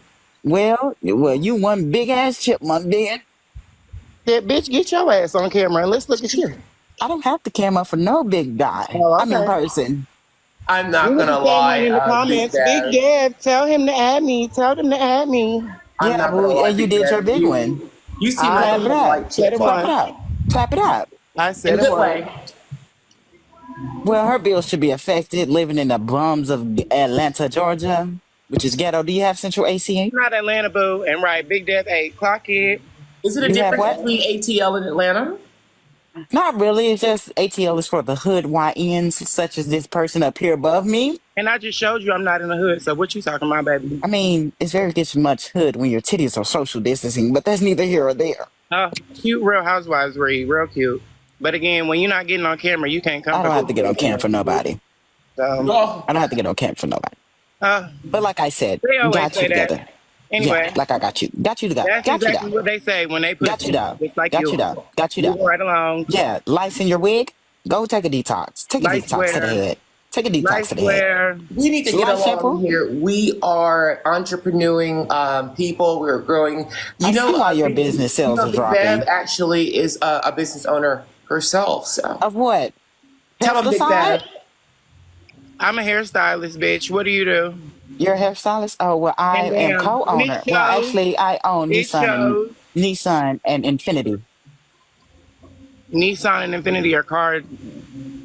Well, you one big ass chipmunk, then. Yeah, bitch, get your ass on camera and let's look at you. I don't have to camera for no big guy. Oh, I mean okay. person. I'm We not need to gonna say one lie, in the Big comments. Big Bev. Dev, tell him to add me. Tell them to add me. I'm Yeah, not gonna boo, lie, and you Big did your Bev. big one. You seem like a Clap it up. polite Said chick, it Clap it once. up. Clap it up. I in said a it good once. way. Well, her bills should be affected living in the bums of Atlanta, Georgia, which is ghetto. Do you have central AC? Not Atlanta, boo. And right, Big Dev 8. Clock it. Is it a You have difference what? between ATL and Atlanta? Not really. It's just ATL is for the hood YNs, such as this person up here above me. And I just showed you I'm not in the hood, so what you talking about, baby? I mean, it's very much hood when your titties are social distancing, but that's neither here or there. Oh, cute Real Housewives read. Real cute. But again, when you're not getting on camera, you can't come I for don't have to this. get on cam for nobody. So, I don't have to get on cam for nobody. But like I said, they always got say you that. together. Anyway. Yeah, like I got you. Got you together. That's Got you exactly down. what they say when they put Got you down. just like Got you. you down. Got you down. Moving right along. Yeah, lice in your wig. Go take a detox. Take a Lice detox to the wear. head. Take a detox Lice to the head. We need to get Lice along shampoo? here. We are entrepreneuring people. We're growing. I see why your business sales are Big dropping. Bev actually is a business owner herself. So Of what? tell them, Big Pesticide? Bev. I'm a hairstylist, bitch. What do you do? You're a hairstylist? Oh, well, I And am co-owner. it Well, shows. actually, I own It shows. Nissan and Infinity. Nissan and Infinity are car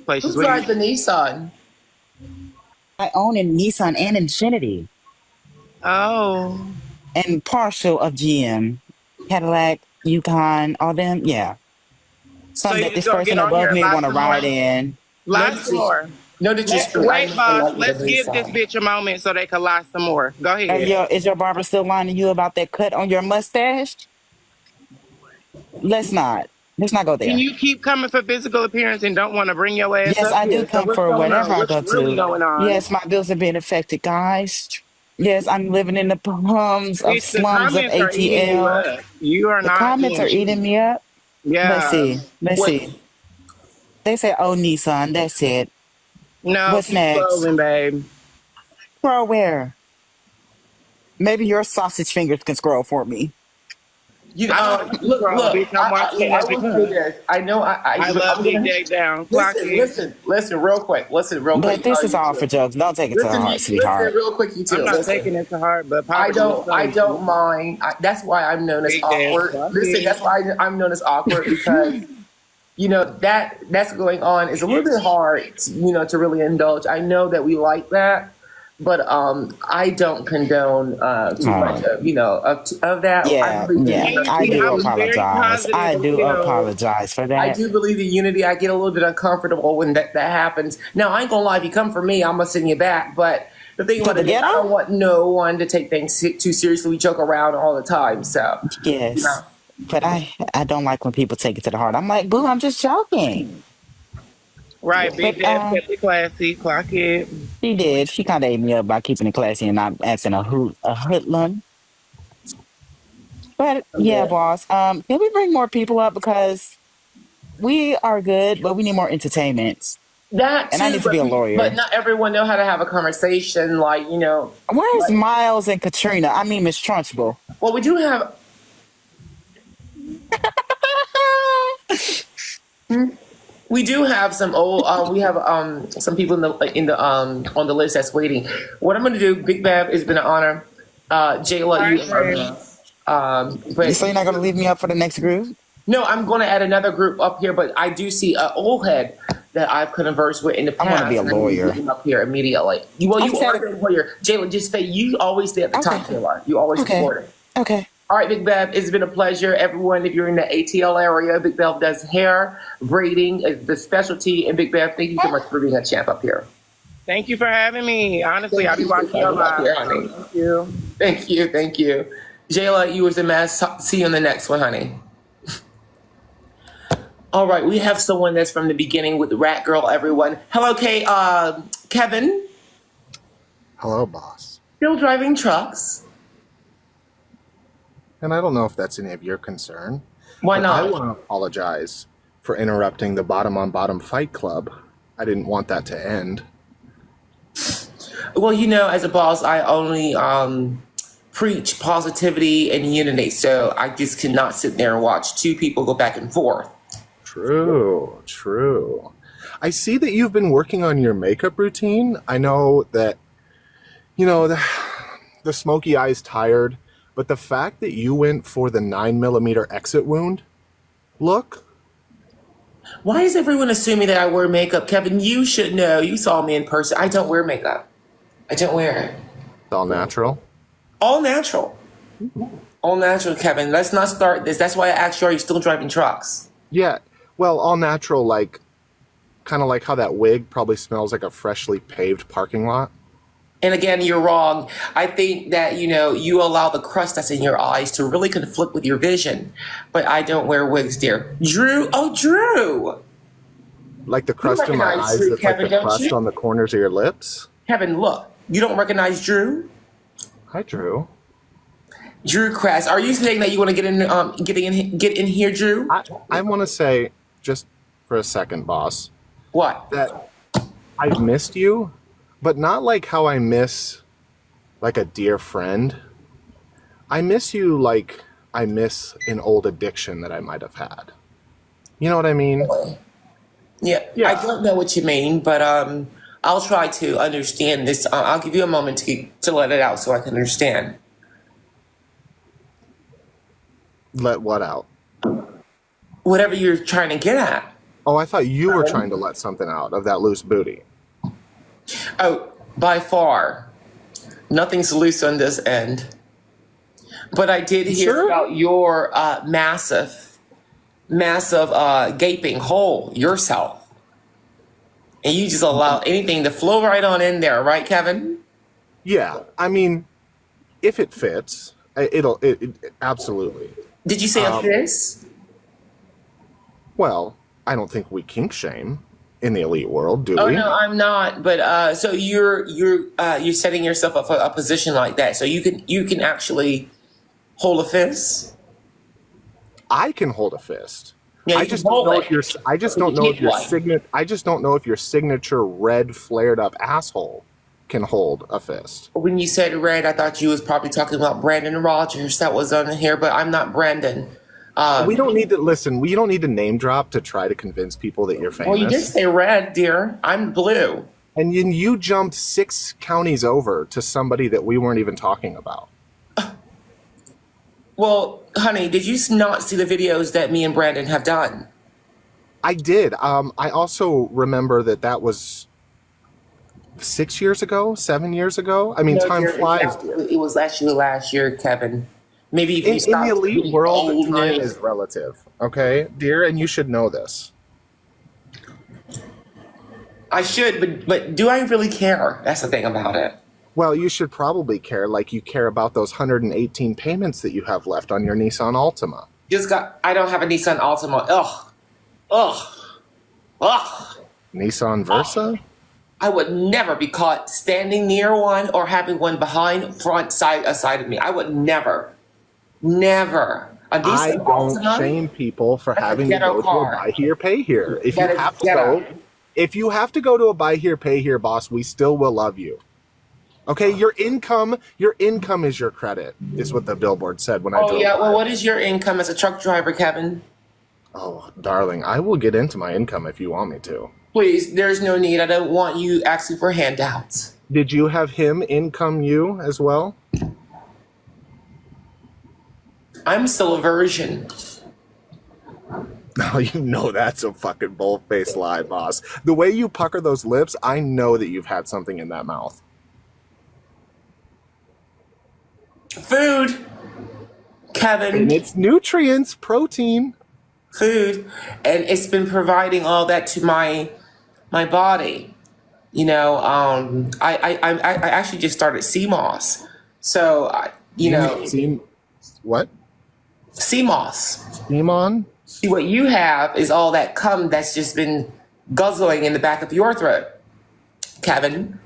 places. Who drives the Nissan? I own a Nissan and Infinity. Oh. And partial of GM. Cadillac, Yukon, all them. Yeah. So Some you that this just gonna person get on here above and me lie want to some more? ride in. Lie some more. No disrespect. Wait, boss. Let's give this bitch a moment so they can lie some more. Go ahead. Is your barber still lying to you about that cut on your mustache? Let's not. Let's not go there. Can you keep coming for physical appearance and don't want to bring your ass Yes, up I do here? So come what's for going whatever on? I What's go really to. going on? Yes, my bills are being affected, guys. Yes, I'm living in the slums of Bitch, the comments are eating you ATL. up. You are The not comments are doing eating shit. me up. Yeah. Let's see. Let's see. They say, "Oh, Nissan." That's it. No, What's keep next? scrolling, babe. Scroll where? Maybe your sausage fingers can scroll for me. You I don't look. bitch, I'm watching I every will say cut. this. I know. I love Big Dig Down. Clock it. Listen, real quick. Listen, real quick. But this is you all two. for jokes. Don't take it to Listen, heart, listen, sweetheart. real quick, you two. I'm not Listen. taking it to heart, but I poverty don't mind. That's why I'm known as Big awkward. dance, Listen, that's why I'm known as awkward because you know that's going on is a little bit hard, to really indulge. I know that we like that, but I don't condone too much of that. Yeah, I do apologize. I do apologize for I that. do believe in unity. I get a little bit uncomfortable when that happens. Now, I ain't gonna lie. If you come for me, I'm gonna send you back. But the thing about it is, I don't want no one to take things too seriously. We joke around all the time. So, Yes. But I don't like when people take it to the heart. I'm like, boo, I'm just joking. Right, Big Dad kept it classy. Clock it. She did. She kind of ate me up by keeping it classy and not acting a hoodlum. But yeah, boss. Can we bring more people up because we are good, but we need more entertainment. That and I need to be a lawyer. But not everyone know how to have a conversation. Where's Miles and Katrina? I mean, Miss Trunchbull. Well, we do have. We do have some old. We have some people in the on the list that's waiting. What I'm going to do, Big Bev, it's been an honor. Jayla, but so you're not going to leave me up for the next group? No, I'm going to add another group up here. But I do see an old head that I've conversed with in the past. I want to be a lawyer. Up here immediately. You are a lawyer. Jayla, just stay. You always stay at the top, Jayla. You always support it. Okay. All right, Big Bev, it's been a pleasure. Everyone, if you're in the ATL area, Big Bev does hair, braiding is the specialty. And Big Bev, thank you so much for being a champ up here. Thank you for having me. Honestly, I'll be watching you live. Thank you. Thank you. Thank you. Jayla, you was the mess. See you on the next one, honey. All right, we have someone that's from the beginning with the Rat Girl, everyone. Hello, Kevin. Hello, boss. Still driving trucks. And I don't know if that's any of your concern. Why not? I want to apologize for interrupting the Bottom on Bottom Fight Club. I didn't want that to end. Well, as a boss, I only preach positivity and unity. So I just cannot sit there and watch two people go back and forth. True. I see that you've been working on your makeup routine. I know that, the smoky eye's tired, but the fact that you went for the 9mm exit wound look. Why is everyone assuming that I wear makeup? Kevin, you should know. You saw me in person. I don't wear makeup. I don't wear it. It's all natural? All natural. All natural, Kevin. Let's not start this. That's why I asked you, are you still driving trucks? Yeah. Well, all natural, kind of like how that wig probably smells like a freshly paved parking lot. And again, you're wrong. I think that, you allow the crust that's in your eyes to really conflict with your vision. But I don't wear wigs, dear. Drew. Oh, Drew. Like the crust in my eyes Drew, that's Kevin, like the don't crust you? on the corners of your lips? Kevin, look. You don't recognize Drew? Hi, Drew. Drew Kress. Are you saying that you want to get in here, Drew? I want to say, just for a second, boss. What? That I've missed you, but not like how I miss like a dear friend. I miss you like I miss an old addiction that I might have had. You know what I mean? Yeah. I don't know what you mean, but I'll try to understand this. I'll give you a moment to let it out so I can understand. Let what out? Whatever you're trying to get at. Oh, I thought you were trying to let something out of that loose booty. Oh, by far. Nothing's loose on this end. But I did hear about your massive gaping hole yourself. And you just allow anything to flow right on in there, right, Kevin? Yeah, I mean, if it fits, it absolutely. Did you say a fist? Well, I don't think we kink shame in the elite world, do Oh we? no, I'm not. But so you're setting yourself up for a position like that, so you can actually hold a fist. I can hold a fist. Yeah, I just don't know if your signature red flared up asshole can hold a fist. When you said red, I thought you was probably talking about Brandon Rogers that was on here, but I'm not Brandon. We don't need to listen. We don't need to name drop to try to convince people that you're famous. Well, you did say red, dear. I'm blue. And you jumped 6 counties over to somebody that we weren't even talking about. Well, honey, did you not see the videos that me and Brandon have done? I did. I also remember that was 6 years ago, 7 years ago. I mean, No, time dear, flies. It was actually last year, Kevin. Maybe if you In stop the elite being world, old time news. is relative. Okay, dear, and you should know this. I should, but do I really care? That's the thing about it. Well, you should probably care like you care about those 118 payments that you have left on your Nissan Altima. I don't have a Nissan Altima. Ugh. Nissan Versa? I would never be caught standing near one or having one behind, front, side of me. I would never. A Nissan I don't Altima? shame people for That's a having to ghetto go car. to a buy here, pay here. If That you is have to ghetto. if you have to go to a buy here, pay here, boss, we still will love you. Okay, your income is your credit, is what the billboard said when I Oh drove yeah. by. Well, what is your income as a truck driver, Kevin? Oh, darling, I will get into my income if you want me to. Please, there's no need. I don't want you asking for handouts. Did you have him income you as well? I'm still a virgin. Oh, you know that's a fucking bull-faced lie, boss. The way you pucker those lips, I know that you've had something in that mouth. Food, Kevin. And it's nutrients, protein. Food, and it's been providing all that to my body. I actually just started CMOS. So, what? CMOS. CMON? See, what you have is all that cum that's just been guzzling in the back of your throat, Kevin.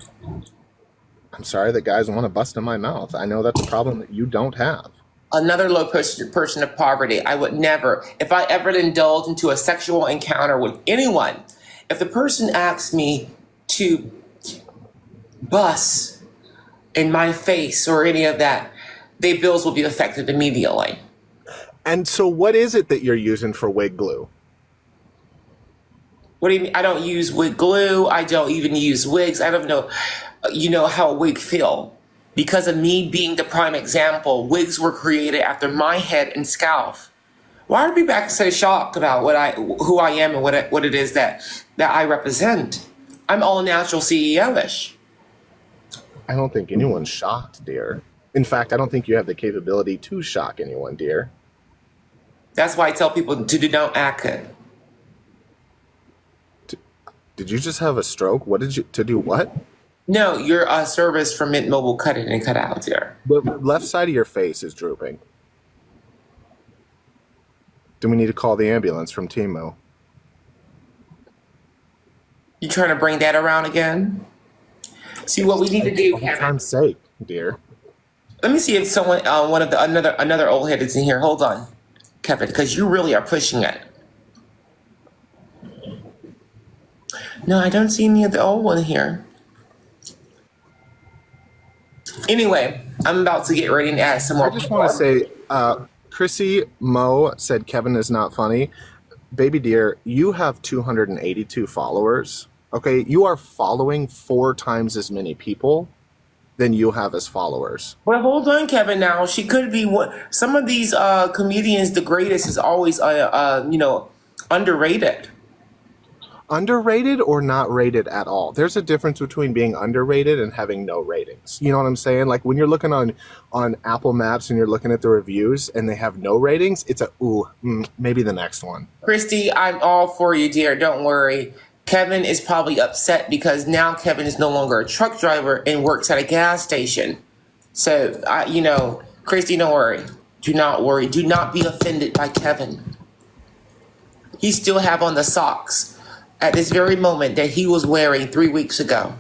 I'm sorry that guys want to bust in my mouth. I know that's a problem that you don't have. Another low person of poverty. I would never, if I ever indulge into a sexual encounter with anyone, if the person asks me to bust in my face or any of that, their bills will be affected immediately. And so what is it that you're using for wig glue? What do you mean? I don't use wig glue. I don't even use wigs. I don't know, how a wig feel. Because of me being the prime example, wigs were created after my head and scalp. Why are people acting so shocked about who I am and what it is that I represent? I'm all natural CEO-ish. I don't think anyone's shocked, dear. In fact, I don't think you have the capability to shock anyone, dear. That's why I tell people to don't act it. Did you just have a stroke? To do what? No, your service for Mint Mobile cut in and cut out, dear. The left side of your face is drooping. Do we need to call the ambulance from Timo? You trying to bring that around again? See what we need to do, Kevin. For time's sake, dear. Let me see if someone, another old head is in here. Hold on, Kevin, because you really are pushing it. No, I don't see any of the old one here. Anyway, I'm about to get ready to add some more. I just want to say, Chrissy Mo said Kevin is not funny. Baby dear, you have 282 followers. Okay, you are following 4 times as many people than you have as followers. Well, hold on, Kevin. Now she could be what some of these comedians. The greatest is always underrated. Underrated or not rated at all. There's a difference between being underrated and having no ratings. You know what I'm saying? Like when you're looking on Apple Maps and you're looking at the reviews and they have no ratings, it's maybe the next one. Christy, I'm all for you, dear. Don't worry. Kevin is probably upset because now Kevin is no longer a truck driver and works at a gas station. So, Christy, don't worry. Do not worry. Do not be offended by Kevin. He still have on the socks at this very moment that he was wearing 3 weeks ago.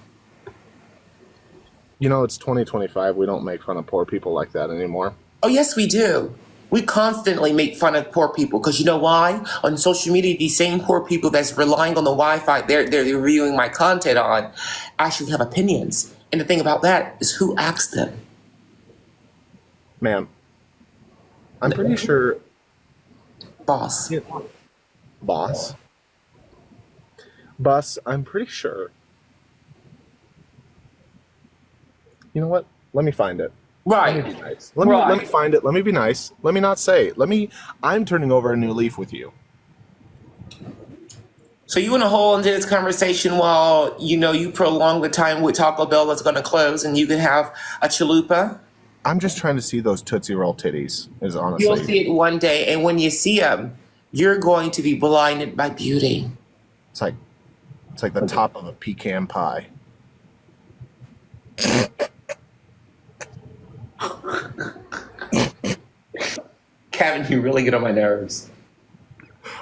It's 2025. We don't make fun of poor people like that anymore. Oh, yes, we do. We constantly make fun of poor people because you know why? On social media, these same poor people that's relying on the Wi-Fi they're reviewing my content on actually have opinions. And the thing about that is who asked them? Ma'am, I'm pretty sure... Boss. Yeah. Boss? Bus, I'm pretty sure. You know what? Let me find it. Right. Let me be nice. Let me find it. Let me be nice. Let me not say. I'm turning over a new leaf with you. So you want to hold into this conversation while, you prolong the time with Taco Bell that's going to close and you can have a chalupa? I'm just trying to see those Tootsie Roll titties, is honestly. You'll see it one day, and when you see them, you're going to be blinded by beauty. It's like the top of a pecan pie. Kevin, you really get on my nerves.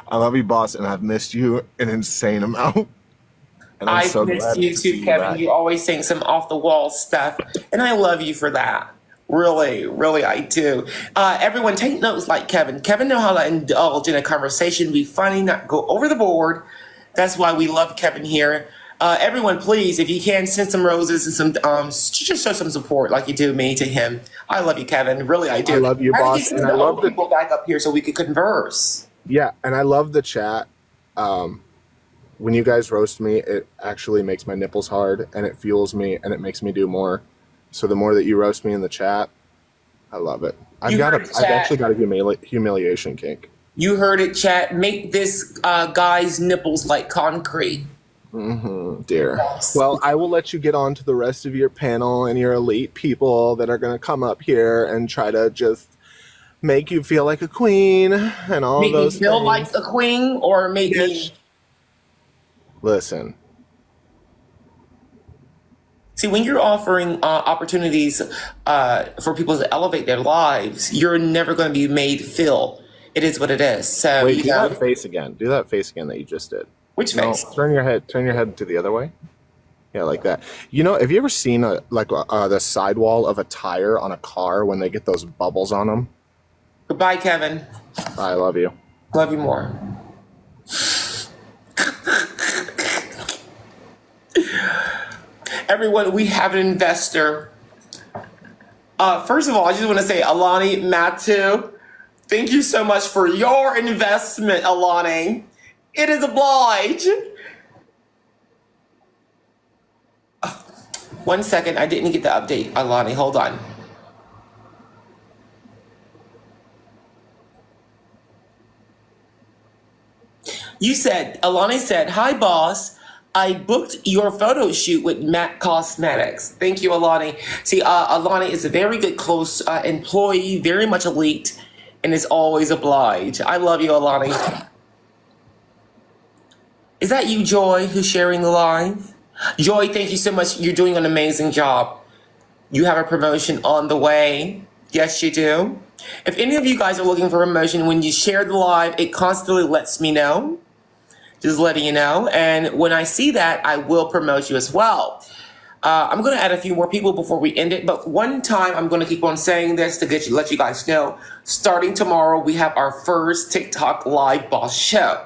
I love you, boss, and I've missed you an insane amount. And I've missed you too, Kevin. You always saying some off-the-wall stuff, and I love you for that. Really, really, I do. Everyone, take notes like Kevin. Kevin know how to indulge in a conversation, be funny, not go over the board. That's why we love Kevin here. Everyone, please, if you can, send some roses and some, just show some support like you do me to him. I love you, Kevin. Really, I do. I love you, boss. And I love people back up here so we could converse. Yeah, and I love the chat. When you guys roast me, it actually makes my nipples hard, and it fuels me, and it makes me do more. So the more that you roast me in the chat, I love it. I've actually got a humiliation kink. You heard it, chat. Make this guy's nipples like concrete. Dear. Yes. Well, I will let you get on to the rest of your panel and your elite people that are going to come up here and try to just make you feel like a queen and all make those me feel things. Like a queen or make me... Listen. See, when you're offering opportunities for people to elevate their lives, you're never going to be made feel. It is what it is. So wait, do that face again. Do that face again that you just did. Which face? Turn your head to the other way. Yeah, like that. Have you ever seen the sidewall of a tire on a car when they get those bubbles on them? Goodbye, Kevin. I love you. Love you more. Everyone, we have an investor. First of all, I just want to say, Alani Matu, thank you so much for your investment, Alani. It is obliged. 1 second. I didn't get the update, Alani. Hold on. Alani said, hi, boss. I booked your photo shoot with Mac Cosmetics. Thank you, Alani. See, Alani is a very good, close employee, very much elite, and is always obliged. I love you, Alani. Is that you, Joy, who's sharing the live? Joy, thank you so much. You're doing an amazing job. You have a promotion on the way. Yes, you do. If any of you guys are looking for a promotion, when you share the live, it constantly lets me know. Just letting you know. And when I see that, I will promote you as well. I'm going to add a few more people before we end it. But one time, I'm going to keep on saying this to let you guys know. Starting tomorrow, we have our first TikTok live boss show.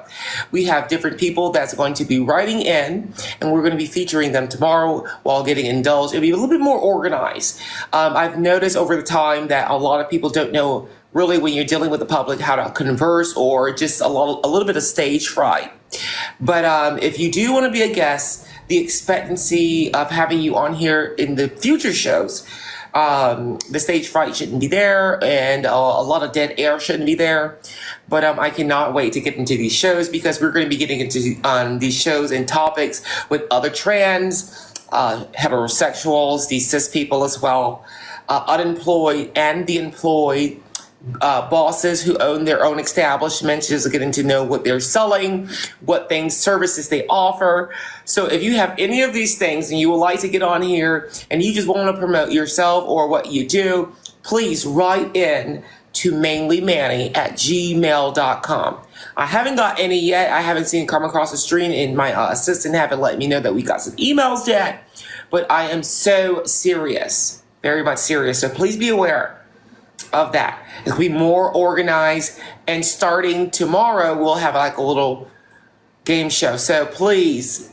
We have different people that's going to be writing in, and we're going to be featuring them tomorrow while getting indulged. It'll be a little bit more organized. I've noticed over the time that a lot of people don't know really when you're dealing with the public how to converse, or just a little bit of stage fright. But if you do want to be a guest, the expectancy of having you on here in the future shows, the stage fright shouldn't be there, and a lot of dead air shouldn't be there. But I cannot wait to get into these shows, because we're going to be getting into these shows and topics with other trans, heterosexuals, these cis people as well, unemployed and the employed, bosses who own their own establishments, just getting to know what they're selling, what things, services they offer. So if you have any of these things and you would like to get on here and you just want to promote yourself or what you do, please write in to mainlymanny@gmail.com. I haven't got any yet. I haven't seen it come across the screen, and my assistant haven't let me know that we got some emails yet. But I am so serious, very much serious. So please be aware of that. It'll be more organized, and starting tomorrow, we'll have like a little game show. So please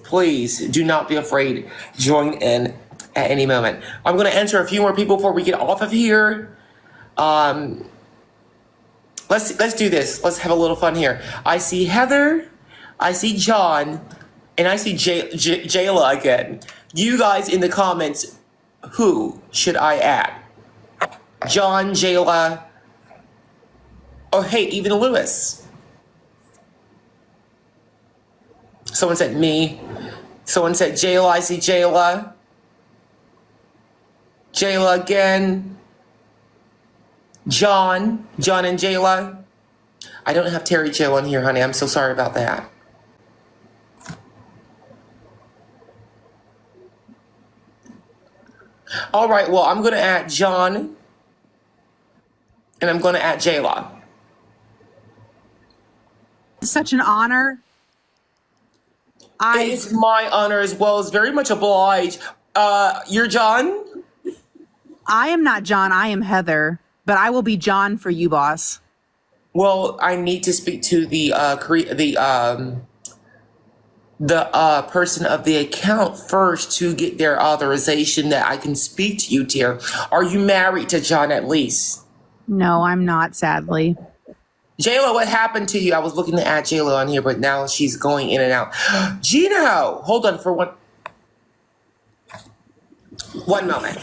do not be afraid. Join in at any moment. I'm going to enter a few more people before we get off of here. Let's do this. Let's have a little fun here. I see Heather, I see John, and I see Jayla again. You guys in the comments, who should I add? John, Jayla, or hey, even Lewis. Someone said me. Someone said Jayla. I see Jayla. Jayla again. John and Jayla. I don't have Terry Jo on here, honey. I'm so sorry about that. All right, well, I'm going to add John, and I'm going to add Jayla. Such an honor. It's my honor as well. It's very much obliged. You're John? I am not John. I am Heather, but I will be John for you, boss. Well, I need to speak to the person of the account first to get their authorization that I can speak to you, dear. Are you married to John at least? No, I'm not, sadly. Jayla, what happened to you? I was looking to add Jayla on here, but now she's going in and out. Gino, hold on for one moment.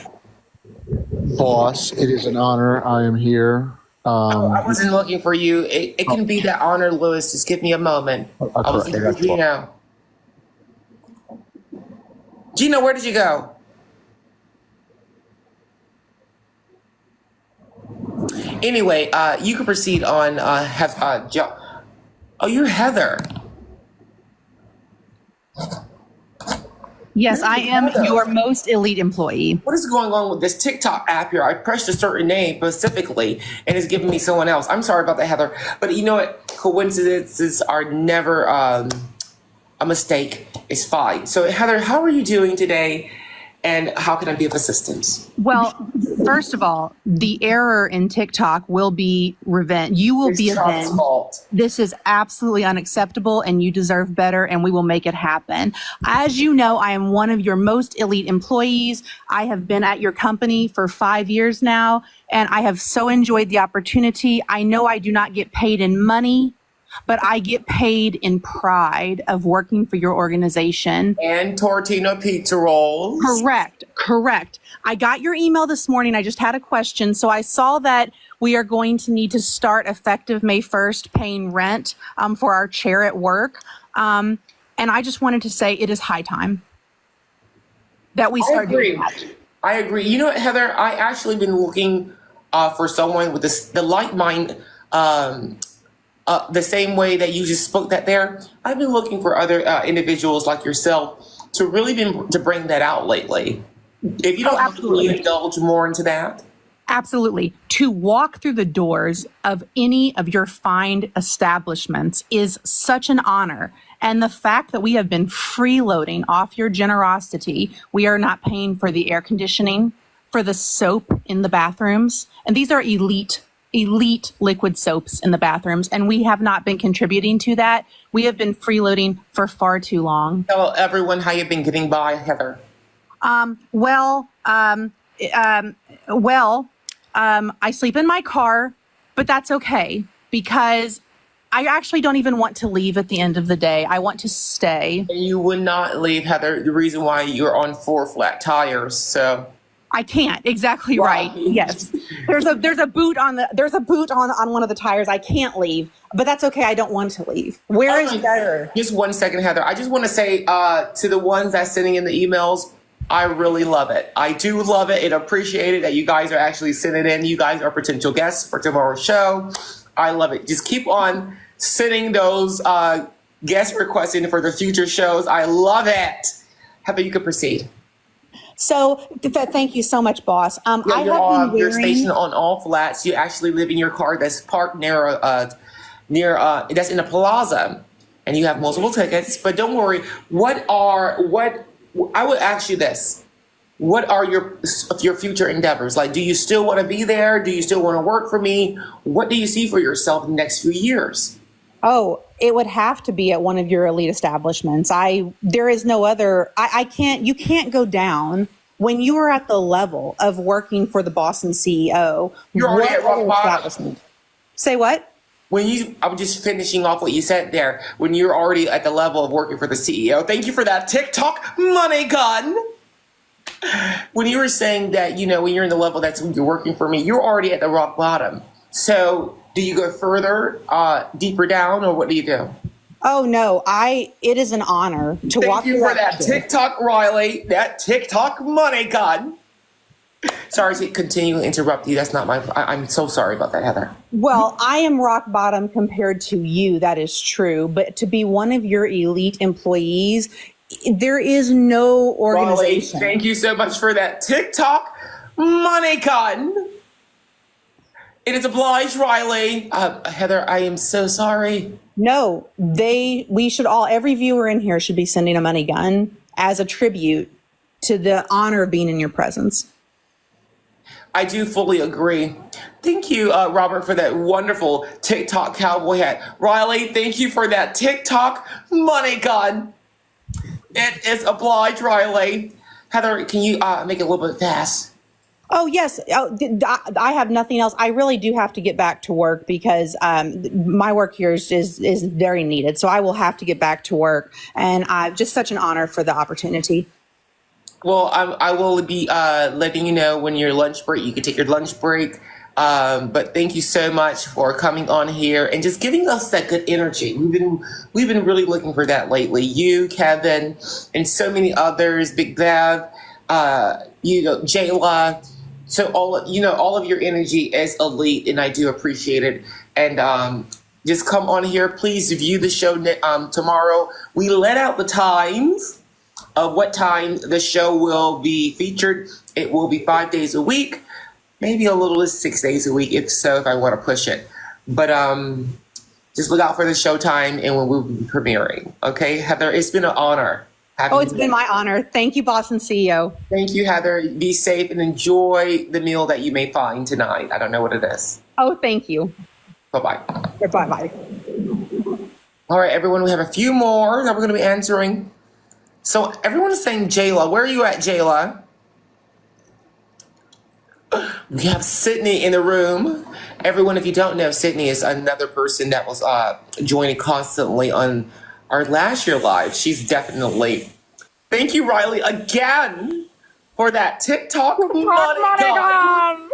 Boss, it is an honor. I am here. I wasn't looking for you. It can be that honor, Lewis. Just give me a moment. I was looking for Gino. Gino, where did you go? Anyway, you can proceed on. Oh, you're Heather. Yes, I am your most elite employee. What is going on with this TikTok app here? I pressed a certain name specifically, and it's giving me someone else. I'm sorry about that, Heather. But you know what? Coincidences are never a mistake. It's fine. So, Heather, how are you doing today? And how can I be of assistance? Well, first of all, the error in TikTok will be revenge. You will be avenged. This is absolutely unacceptable, and you deserve better, and we will make it happen. As you know, I am one of your most elite employees. I have been at your company for 5 years now, and I have so enjoyed the opportunity. I know I do not get paid in money, but I get paid in pride of working for your organization. And Tortino pizza rolls. Correct. I got your email this morning. I just had a question. So I saw that we are going to need to start effective May 1st paying rent for our chair at work. And I just wanted to say it is high time that we start doing that. I agree. You know what, Heather? I actually been looking for someone with the like mind, the same way that you just spoke that there. I've been looking for other individuals like yourself to really to bring that out lately. If you don't absolutely indulge more into that. Absolutely. To walk through the doors of any of your fine establishments is such an honor. And the fact that we have been freeloading off your generosity, we are not paying for the air conditioning, for the soap in the bathrooms. And these are elite liquid soaps in the bathrooms. And we have not been contributing to that. We have been freeloading for far too long. Tell everyone how you've been getting by, Heather. I sleep in my car, but that's okay because I actually don't even want to leave at the end of the day. I want to stay. And you would not leave, Heather. The reason why you're on 4 flat tires, so. I can't. Exactly right. Yes. There's a boot on one of the tires. I can't leave, but that's okay. I don't want to leave. Where is better? Just 1 second, Heather. I just want to say to the ones that's sending in the emails, I really love it. I do love it and appreciate it that you guys are actually sending in. You guys are potential guests for tomorrow's show. I love it. Just keep on sending those guest requests in for the future shows. I love it. Heather, you can proceed. So thank you so much, boss. You're stationed on all flats. You actually live in your car that's parked near that's in a plaza, and you have multiple tickets. But don't worry. I would ask you this. What are your future endeavors? Like, do you still want to be there? Do you still want to work for me? What do you see for yourself in the next few years? Oh, it would have to be at one of your elite establishments. There is no other, you can't go down when you are at the level of working for the Boston CEO. You're already at rock bottom. Say what? I'm just finishing off what you said there. When you're already at the level of working for the CEO. Thank you for that TikTok money gun. When you were saying that, when you're in the level that's when you're working for me, you're already at the rock bottom. So do you go further, deeper down, or what do you do? Oh, no. It is an honor to walk through that. Thank you for that TikTok, Riley, that TikTok money gun. Sorry to continue to interrupt you. That's not I'm so sorry about that, Heather. Well, I am rock bottom compared to you. That is true. But to be one of your elite employees, there is no organization. Riley, thank you so much for that TikTok money gun. It is obliged, Riley. Heather, I am so sorry. No, every viewer in here should be sending a money gun as a tribute to the honor of being in your presence. I do fully agree. Thank you, Robert, for that wonderful TikTok cowboy hat. Riley, thank you for that TikTok money gun. It is obliged, Riley. Heather, can you make it a little bit fast? Oh, yes. I have nothing else. I really do have to get back to work because my work here is very needed. So I will have to get back to work. And just such an honor for the opportunity. Well, I will be letting you know when your lunch break. You can take your lunch break. But thank you so much for coming on here and just giving us that good energy. We've been really looking for that lately. You, Kevin, and so many others. Big Bev, Jayla. So all of your energy is elite, and I do appreciate it. And just come on here. Please view the show tomorrow. We let out the times of what time the show will be featured. It will be 5 days a week, maybe a little as 6 days a week, if I want to push it. But just look out for the show time and when we'll be premiering. Okay, Heather, it's been an honor. It's been my honor. Thank you, Boston CEO. Thank you, Heather. Be safe and enjoy the meal that you may find tonight. I don't know what it is. Oh, thank you. Bye-bye. Bye-bye. All right, everyone, we have a few more that we're going to be answering. So everyone is saying Jayla. Where are you at, Jayla? We have Sydney in the room. Everyone, if you don't know, Sydney is another person that was joining constantly on our last year live. She's definitely. Thank you, Riley, again for that TikTok money gun.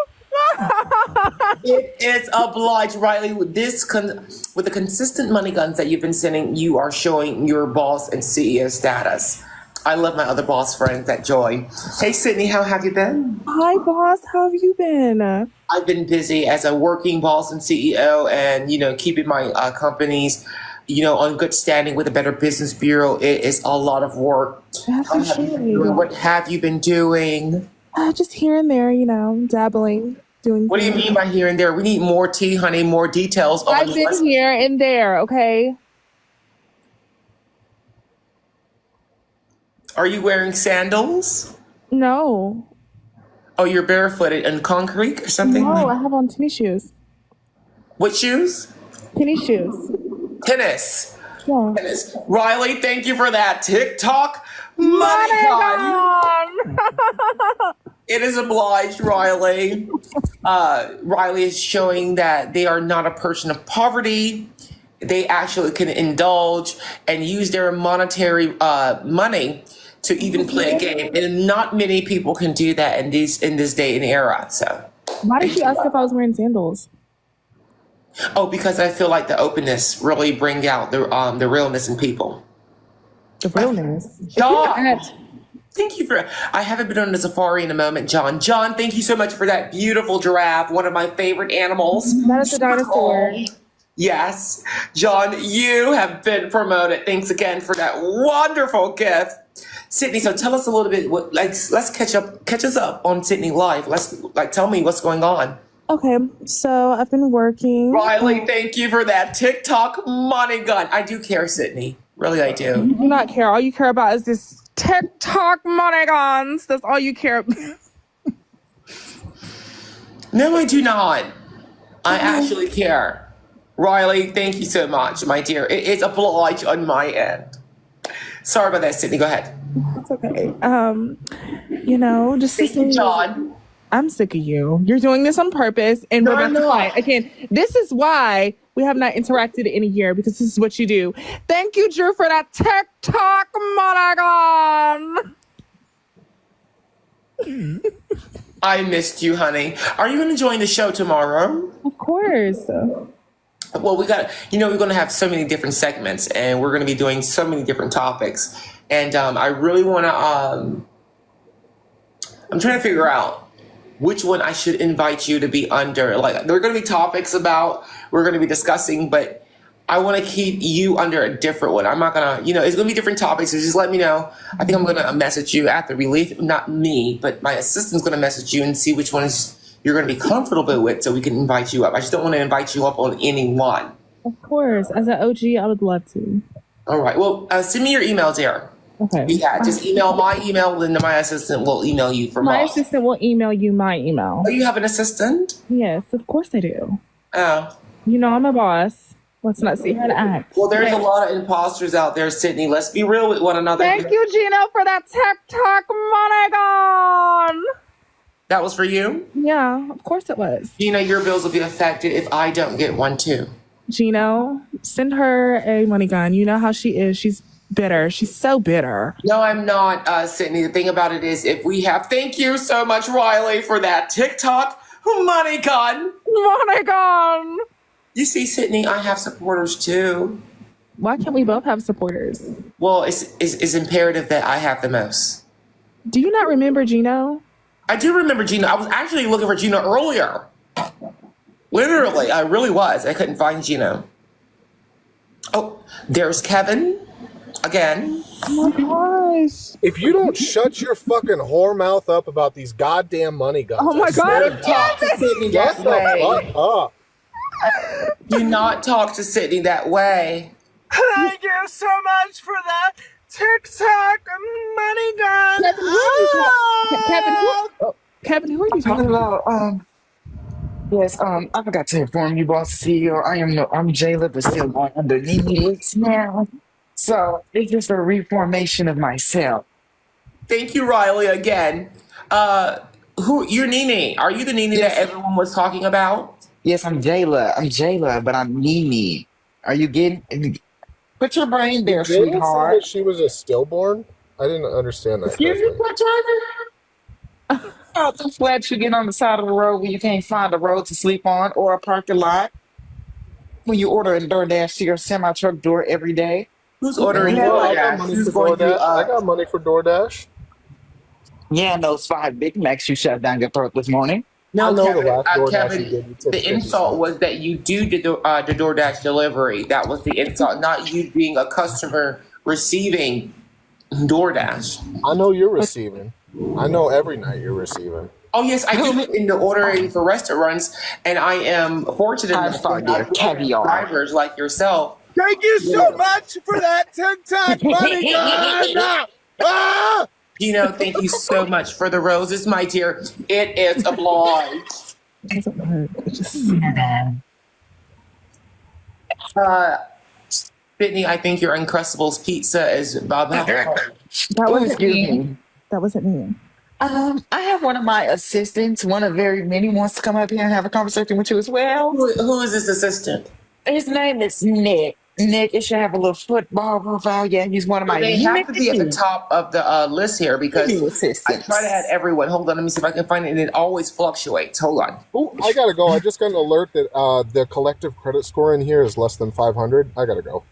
It is obliged, Riley. With with the consistent money guns that you've been sending, you are showing your boss and CEO status. I love my other boss friends that join. Hey, Sydney, how have you been? Hi, boss. How have you been? I've been busy as a working boss and CEO, and keeping my companies, on good standing with the Better Business Bureau. It is a lot of work. What have you been doing? Just here and there, dabbling. What do you mean by here and there? We need more tea, honey, more details. I've been here and there, okay? Are you wearing sandals? No. Oh, you're barefooted in concrete or something? No, I have on tennis shoes. What shoes? Tennis shoes. Tennis. Yeah. Tennis. Riley, thank you for that TikTok money gun. It is obliged, Riley. Riley is showing that they are not a person of poverty. They actually can indulge and use their monetary money to even play a game. And not many people can do that in this day and era. So why did you ask if I was wearing sandals? Oh, because I feel like the openness really bring out the realness in people. The realness? John! Thank you for. I haven't been on a safari in a moment, John. John, thank you so much for that beautiful giraffe, one of my favorite animals. That is a dinosaur. Yes. John, you have been promoted. Thanks again for that wonderful gift. Sydney, so tell us a little bit. Let's catch us up on Sydney Live. Tell me what's going on. Okay, so I've been working. Riley, thank you for that TikTok money gun. I do care, Sydney. Really, I do. You do not care. All you care about is this TikTok money guns. That's all you care about. No, I do not. I actually care. Riley, thank you so much, my dear. It is obliged on my end. Sorry about that, Sydney. Go ahead. It's okay. Just thank you, John. I'm sick of you. You're doing this on purpose, and we're about to fight. Again, this is why we have not interacted in a year, because this is what you do. Thank you, Drew, for that TikTok money gun. I missed you, honey. Are you enjoying the show tomorrow? Of course. Well, we're going to have so many different segments, and we're going to be doing so many different topics. And I really want to, I'm trying to figure out which one I should invite you to be under. Like, there are going to be topics we're going to be discussing, but I want to keep you under a different one. I'm not going to, it's going to be different topics. So just let me know. I think I'm going to message you after we leave. Not me, but my assistant's going to message you and see which ones you're going to be comfortable with so we can invite you up. I just don't want to invite you up on any one. Of course. As an OG, I would love to. All right. Well, send me your email, dear. Okay. Yeah, just email my email, and then my assistant will email you for my assistant will email you my email. Oh, you have an assistant? Yes, of course I do. Oh. I'm a boss. Let's not see how to act. Well, there's a lot of imposters out there, Sydney. Let's be real with one another. Thank you, Gino, for that TikTok money gun. That was for you? Yeah, of course it was. Gino, your bills will be affected if I don't get one too. Gino, send her a money gun. You know how she is. She's bitter. She's so bitter. No, I'm not, Sydney. The thing about it is, thank you so much, Riley, for that TikTok money gun. Money gun. You see, Sydney, I have supporters too. Why can't we both have supporters? Well, it's imperative that I have the most. Do you not remember Gino? I do remember Gino. I was actually looking for Gino earlier. Literally, I really was. I couldn't find Gino. Oh, there's Kevin. Again. Oh my gosh. If you don't shut your fucking whore mouth up about these goddamn money guns. Oh my God. Talk to Sydney that way. Fuck up. Do not talk to Sydney that way. Thank you so much for that TikTok money gun. Kevin, who are you talking about? Yes, I forgot to inform you, boss CEO. I'm Jayla, but still going under Nene now. So it's just a reformation of myself. Thank you, Riley, again. Who you're Nene? Are you the Nene that everyone was talking about? Yes, I'm Jayla. I'm Jayla, but I'm Nene. Are you getting? Put your brain Did there, Jayla say sweetheart. that she was a stillborn? I didn't understand that Excuse me, correctly. what driver? Oh, the flats you get on the side of the road when you can't find a road to sleep on or a parking lot. When you order a DoorDash to your semi truck door every day. Who's And we ordering have Yeah, like, I got DoorDash? money Who's for going to DoorDash. I got money for DoorDash. yeah, and those 5 Big Macs you shoved down your throat this morning. I No, know the Kevin. last DoorDash you Kevin, did, you tipped the 50 insult cents. was that you do the DoorDash delivery. That was the insult, not you being a customer receiving DoorDash. I know you're receiving. I know every night you're receiving. Oh yes, I do get into ordering for restaurants, and I am fortunate enough to Five-star have there, DoorDash caviar. drivers like yourself. Thank you so much for that TikTok money, guys! Ah! Gino, thank you so much for the roses, my dear. It is obliged. Doesn't work. It just Brittany, I think your Uncrustables pizza is Bob. that Oh, wasn't excuse me. me. That wasn't me. I have one of my assistants, one of very many, wants to come up here and have a conversation with you as well. Who is this assistant? His name is Nick. Nick, it should have a little football profile. Yeah, he's one of my They have to be at the top of the list here because many I assistants. try to add everyone. Hold on, let me see if I can find it. And it always fluctuates. Hold on. Oh, I gotta go. I just got an alert that the collective credit score in here is less than 500. I gotta go.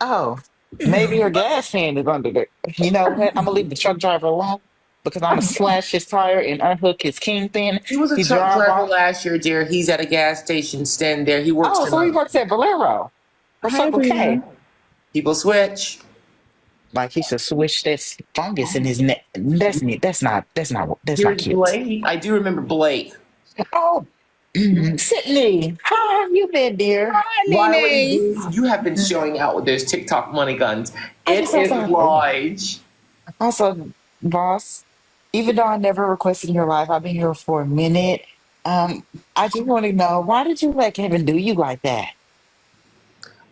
Oh, maybe your gas fan is under there. You know what? I'm gonna leave the truck driver alone because I'm gonna slash his tire and unhook his kingpin. He was a He truck drive driver off. last year, dear. He's at a gas station stand there. He works Oh, so he tonight. works at Valero or Hi, Circle K. Brianna. People switch. Like he should switch this fungus in his neck. That's me. That's not Here's cute. Blake. I do remember Blake. Oh, Sydney, how have you been, dear? Riley, you have been showing out with those TikTok money guns. It so is sorry. obliged. Also, boss, even though I never requested in your life, I've been here for a minute. I just want to know, why did you let Kevin do you like that?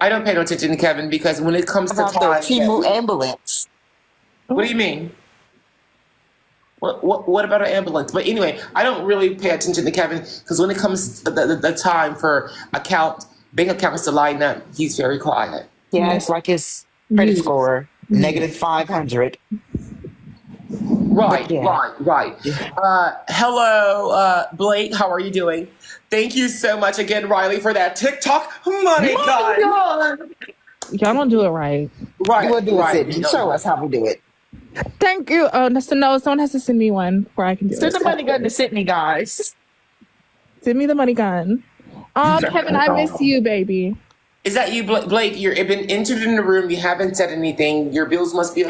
I don't pay no attention to Kevin because when it comes to About the time, Timu ambulance. what do you mean? What about an ambulance? But anyway, I don't really pay attention to Kevin because when it comes to the time for bank accounts to line up, he's very quiet. Yeah, it's like his credit score, negative 500. Right. Hello, Blake. How are you doing? Thank you so much again, Riley, for that TikTok money gun. Y'all don't do it right. Right. We'll do it, Sydney. Show us how we do it. Thank you. Oh, no, someone has to send me one before I can do Send it. the money gun to Sydney, guys. Send me the money gun. Oh, Kevin, I miss you, baby. Is that you, Blake? You've been entered in the room. You haven't said anything. Your bills must be.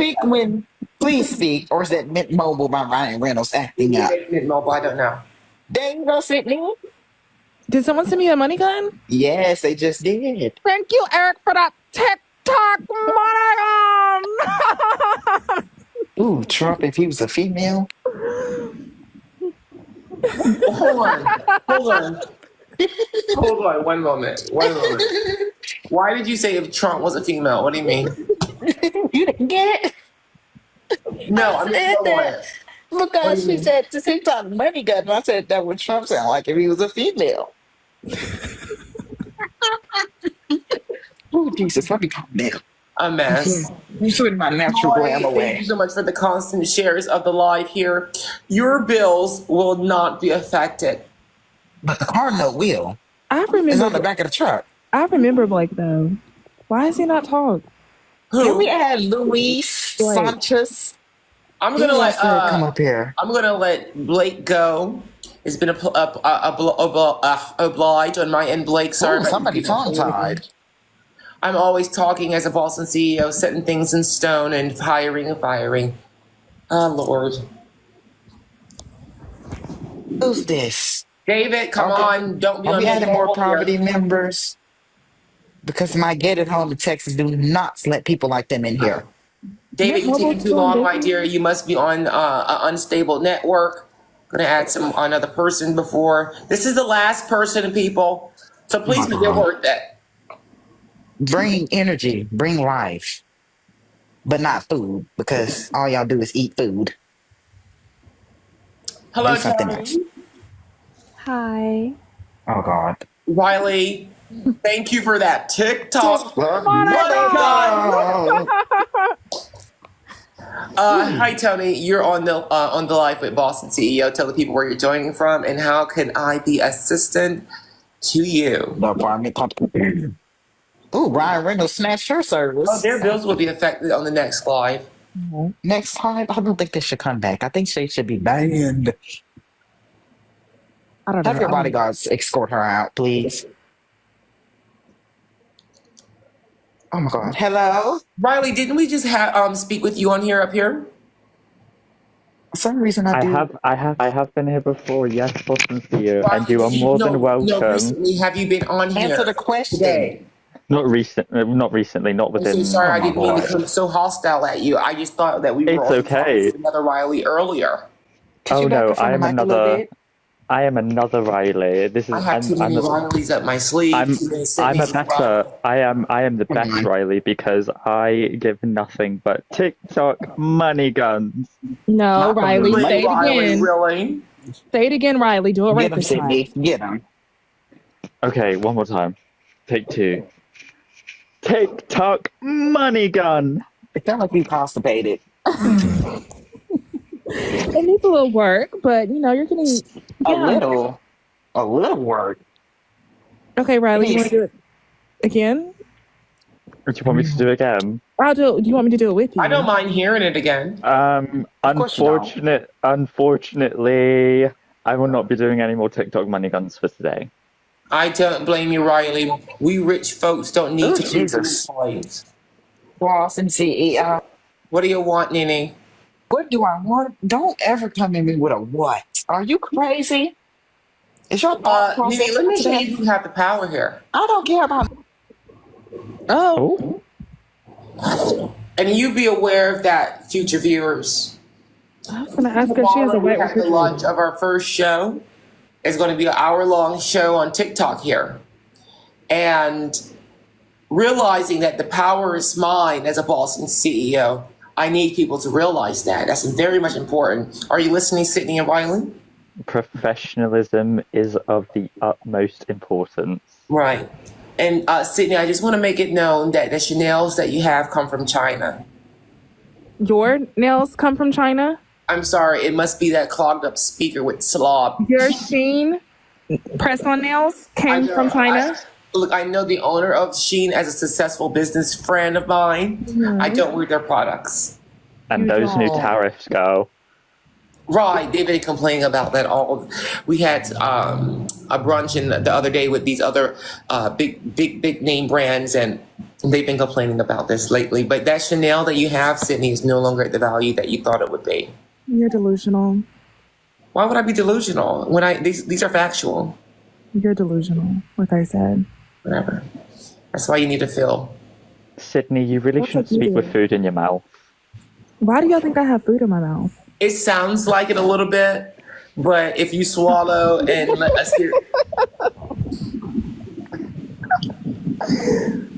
Please speak. Or is that Mint Mobile by Ryan Reynolds acting up? Mint Mobile. I don't know. There you go, Sydney. Did someone send me a money gun? Yes, they just did. Thank you, Eric, for that TikTok money gun. Ooh, Trump, if he was a female. Hold on. One moment. Why did you say if Trump was a female? What do you mean? You didn't get it? No, I'm just going. Because she said to TikTok money gun. I said that would Trump sound like if he was a female. Oh, Jesus, let me calm down. A mess. You putting my natural glam away. Thank you so much for the constant shares of the live here. Your bills will not be affected. But the car note will. I remember. It's on the back of the truck. I remember Blake, though. Why has he not talked? Can we add Luis Sanchez? I'm gonna let come up here. I'm gonna let Blake go. It's been obliged on my end, Blake. Sorry, Ooh, somebody tongue-tied. I'm always talking as a boss and CEO, setting things in stone and firing. Oh, Lord. Who's this? David, come on. Don't be Are on we the adding more table here. poverty members? Because my get at home in Texas do not let people like them in here. David, you're taking too long, my dear. You must be on an unstable network. Gonna add another person before. This is the last person, people. So please make it worth it. Bring energy, bring life, but not food, because all y'all do is eat food. Hello, Do something else. Tony. Hi. Oh God. Riley, thank you for that TikTok. Money gun. Hi, Tony. You're on the live with Boston CEO. Tell the people where you're joining from and how can I be assistant to you. The apartment company. Ooh, Ryan Reynolds snatched her service. Oh, their bills will be affected on the next live. Next time, I don't think they should come back. I think they should be banned. I don't know. Have your bodyguards escort her out, please. Oh my God. Hello? Riley, didn't we just speak with you on here up here? For some reason I have been here before. Yes, Boston for you, and you are more than welcome. No, recently, have you been on here? Answer the question. Today? Not recently, not within. I'm so sorry, I didn't mean to come so hostile at you. I just thought that we were It's okay. talking to another Riley earlier. Oh no, I am another. I am another Riley. This is. I have too many Rileys up my sleeve. I'm a better. I am the best Riley because I give nothing but TikTok money guns. No, Riley, say it again. Really? Say it again, Riley. Do it right this time. Get him. Okay, one more time. Take two. TikTok money gun. It felt like you constipated. It needs a little work, but you know, you're getting a little work. Okay, Riley, you want to do it again? Do you want me to do it again? I'll do it. Do you want me to do it with you? I don't mind hearing it again. Unfortunately, I will not be doing any more TikTok money guns for today. I don't blame you, Riley. We rich folks don't need to Jesus. points. Boss and CEO. What do you want, Nene? What do I want? Don't ever come in me with a what? Are you crazy? Is your thought process Nene, let me show today? you who have the power here. I don't care about. Oh. And you be aware of that, future viewers. I was going to ask her. She has a We white have the launch of our first show. It's going to be an hour-long show on TikTok here. And realizing that the power is mine as a Boston CEO, I need people to realize that. That's very much important. Are you listening, Sydney and Riley? Professionalism is of the utmost importance. Right. And Sydney, I just want to make it known that the Chanels that you have come from China. Your nails come from China? I'm sorry, it must be that clogged up speaker with slob. Your Sheen press-on nails came from China? Look, I know the owner of Sheen as a successful business friend of mine. I don't wear their products. And those new tariffs go. Right, they've been complaining about that all. We had a brunch the other day with these other big name brands, and they've been complaining about this lately. But that Chanel that you have, Sydney, is no longer at the value that you thought it would be. You're delusional. Why would I be delusional when these are factual? You're delusional, like I said. Whatever. That's why you need to feel. Sydney, you really shouldn't speak with food in your mouth. Why do y'all think I have food in my mouth? It sounds like it a little bit, but if you swallow and let us hear.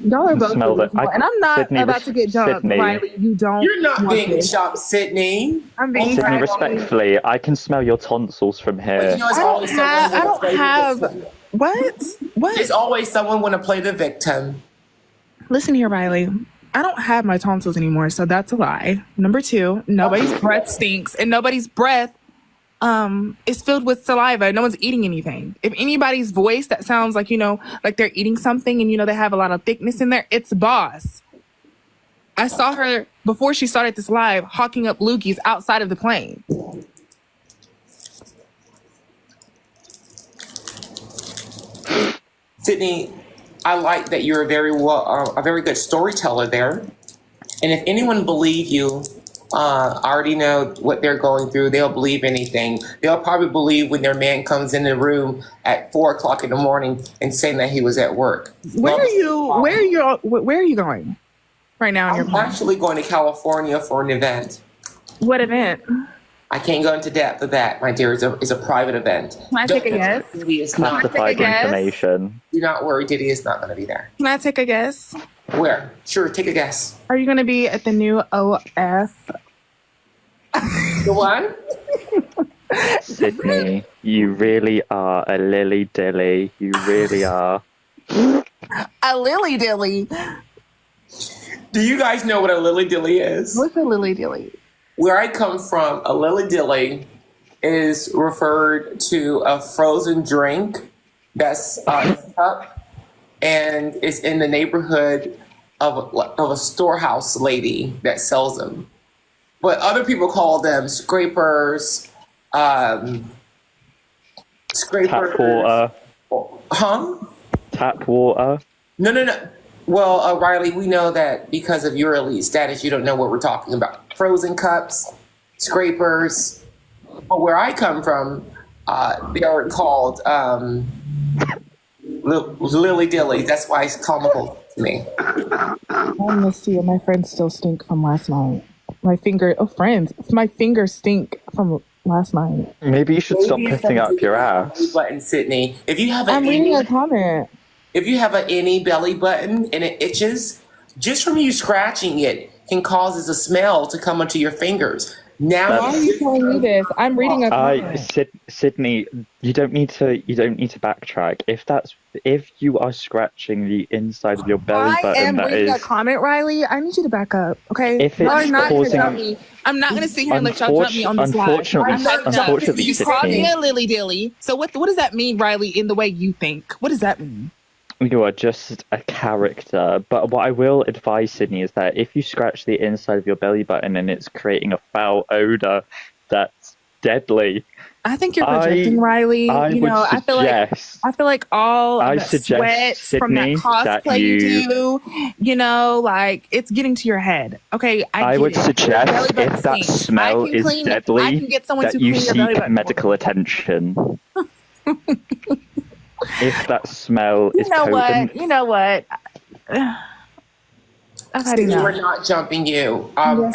Y'all are both Smell that. delusional, and I'm not Sydney, about to get jumped, Sydney. Riley. You don't. You're not want being this. jumped, Sydney. I'm being Sydney, jumped. respectfully, I can smell your tonsils from here. I don't have. What? What? There's always someone want to play the victim. Listen here, Riley. I don't have my tonsils anymore, so that's a lie. Number two, nobody's breath stinks, and nobody's breath is filled with saliva. No one's eating anything. If anybody's voice that sounds like, like they're eating something and, they have a lot of thickness in there, it's Boss. I saw her before she started this live hawking up loogies outside of the plane. Sydney, I like that you're a very good storyteller there. And if anyone believe you, I already know what they're going through. They'll believe anything. They'll probably believe when their man comes in the room at 4:00 in the morning and saying that he was at work. Where are you going right now? I'm actually going to California for an event. What event? I can't go into depth of that, my dear. It's a private event. Can I take a guess? Classified information. Do not worry, Diddy is not going to be there. Can I take a guess? Where? Sure, take a guess. Are you going to be at the new OF? The what? Sydney, you really are a lily dilly. You really are. A lily dilly. Do you guys know what a lily dilly is? What's a lily dilly? Where I come from, a lily dilly is referred to a frozen drink that's in a cup, and it's in the neighborhood of a storehouse lady that sells them. But other people call them scrapers, Tap water. Huh? Tap water. No. Well, Riley, we know that because of your elite status, you don't know what we're talking about. Frozen cups, scrapers. But where I come from, they are called lily dillies. That's why it's comical to me. I miss you. My friends still stink from last night. My fingers stink from last night. Maybe you should stop putting up your ass. Button, Sydney. If you have I'm reading a comment. If you have any belly button and it itches, just from you scratching it can cause a smell to come onto your fingers. Now, why are you telling me this? I'm reading a comment. Sydney, you don't need to backtrack. If you are scratching the inside of your belly button, I am reading a comment, Riley. I need you to back up, okay? If it's I'm not going to causing- jump me. I'm not going to sit here and let y'all jump me on this live. Unfortunately, You called me Sydney, a lily dilly. So what does that mean, Riley? In the way you think, what does that mean? you are just a character. But what I will advise, Sydney, is that if you scratch the inside of your belly button and it's creating a foul odor that's deadly, I think you're projecting, Riley. I feel like all of the sweat from that cosplay you do, like it's getting to your head. Okay, I would suggest if that smell is deadly, that you seek medical attention. If that smell is potent. You know what? We're not jumping you. I'm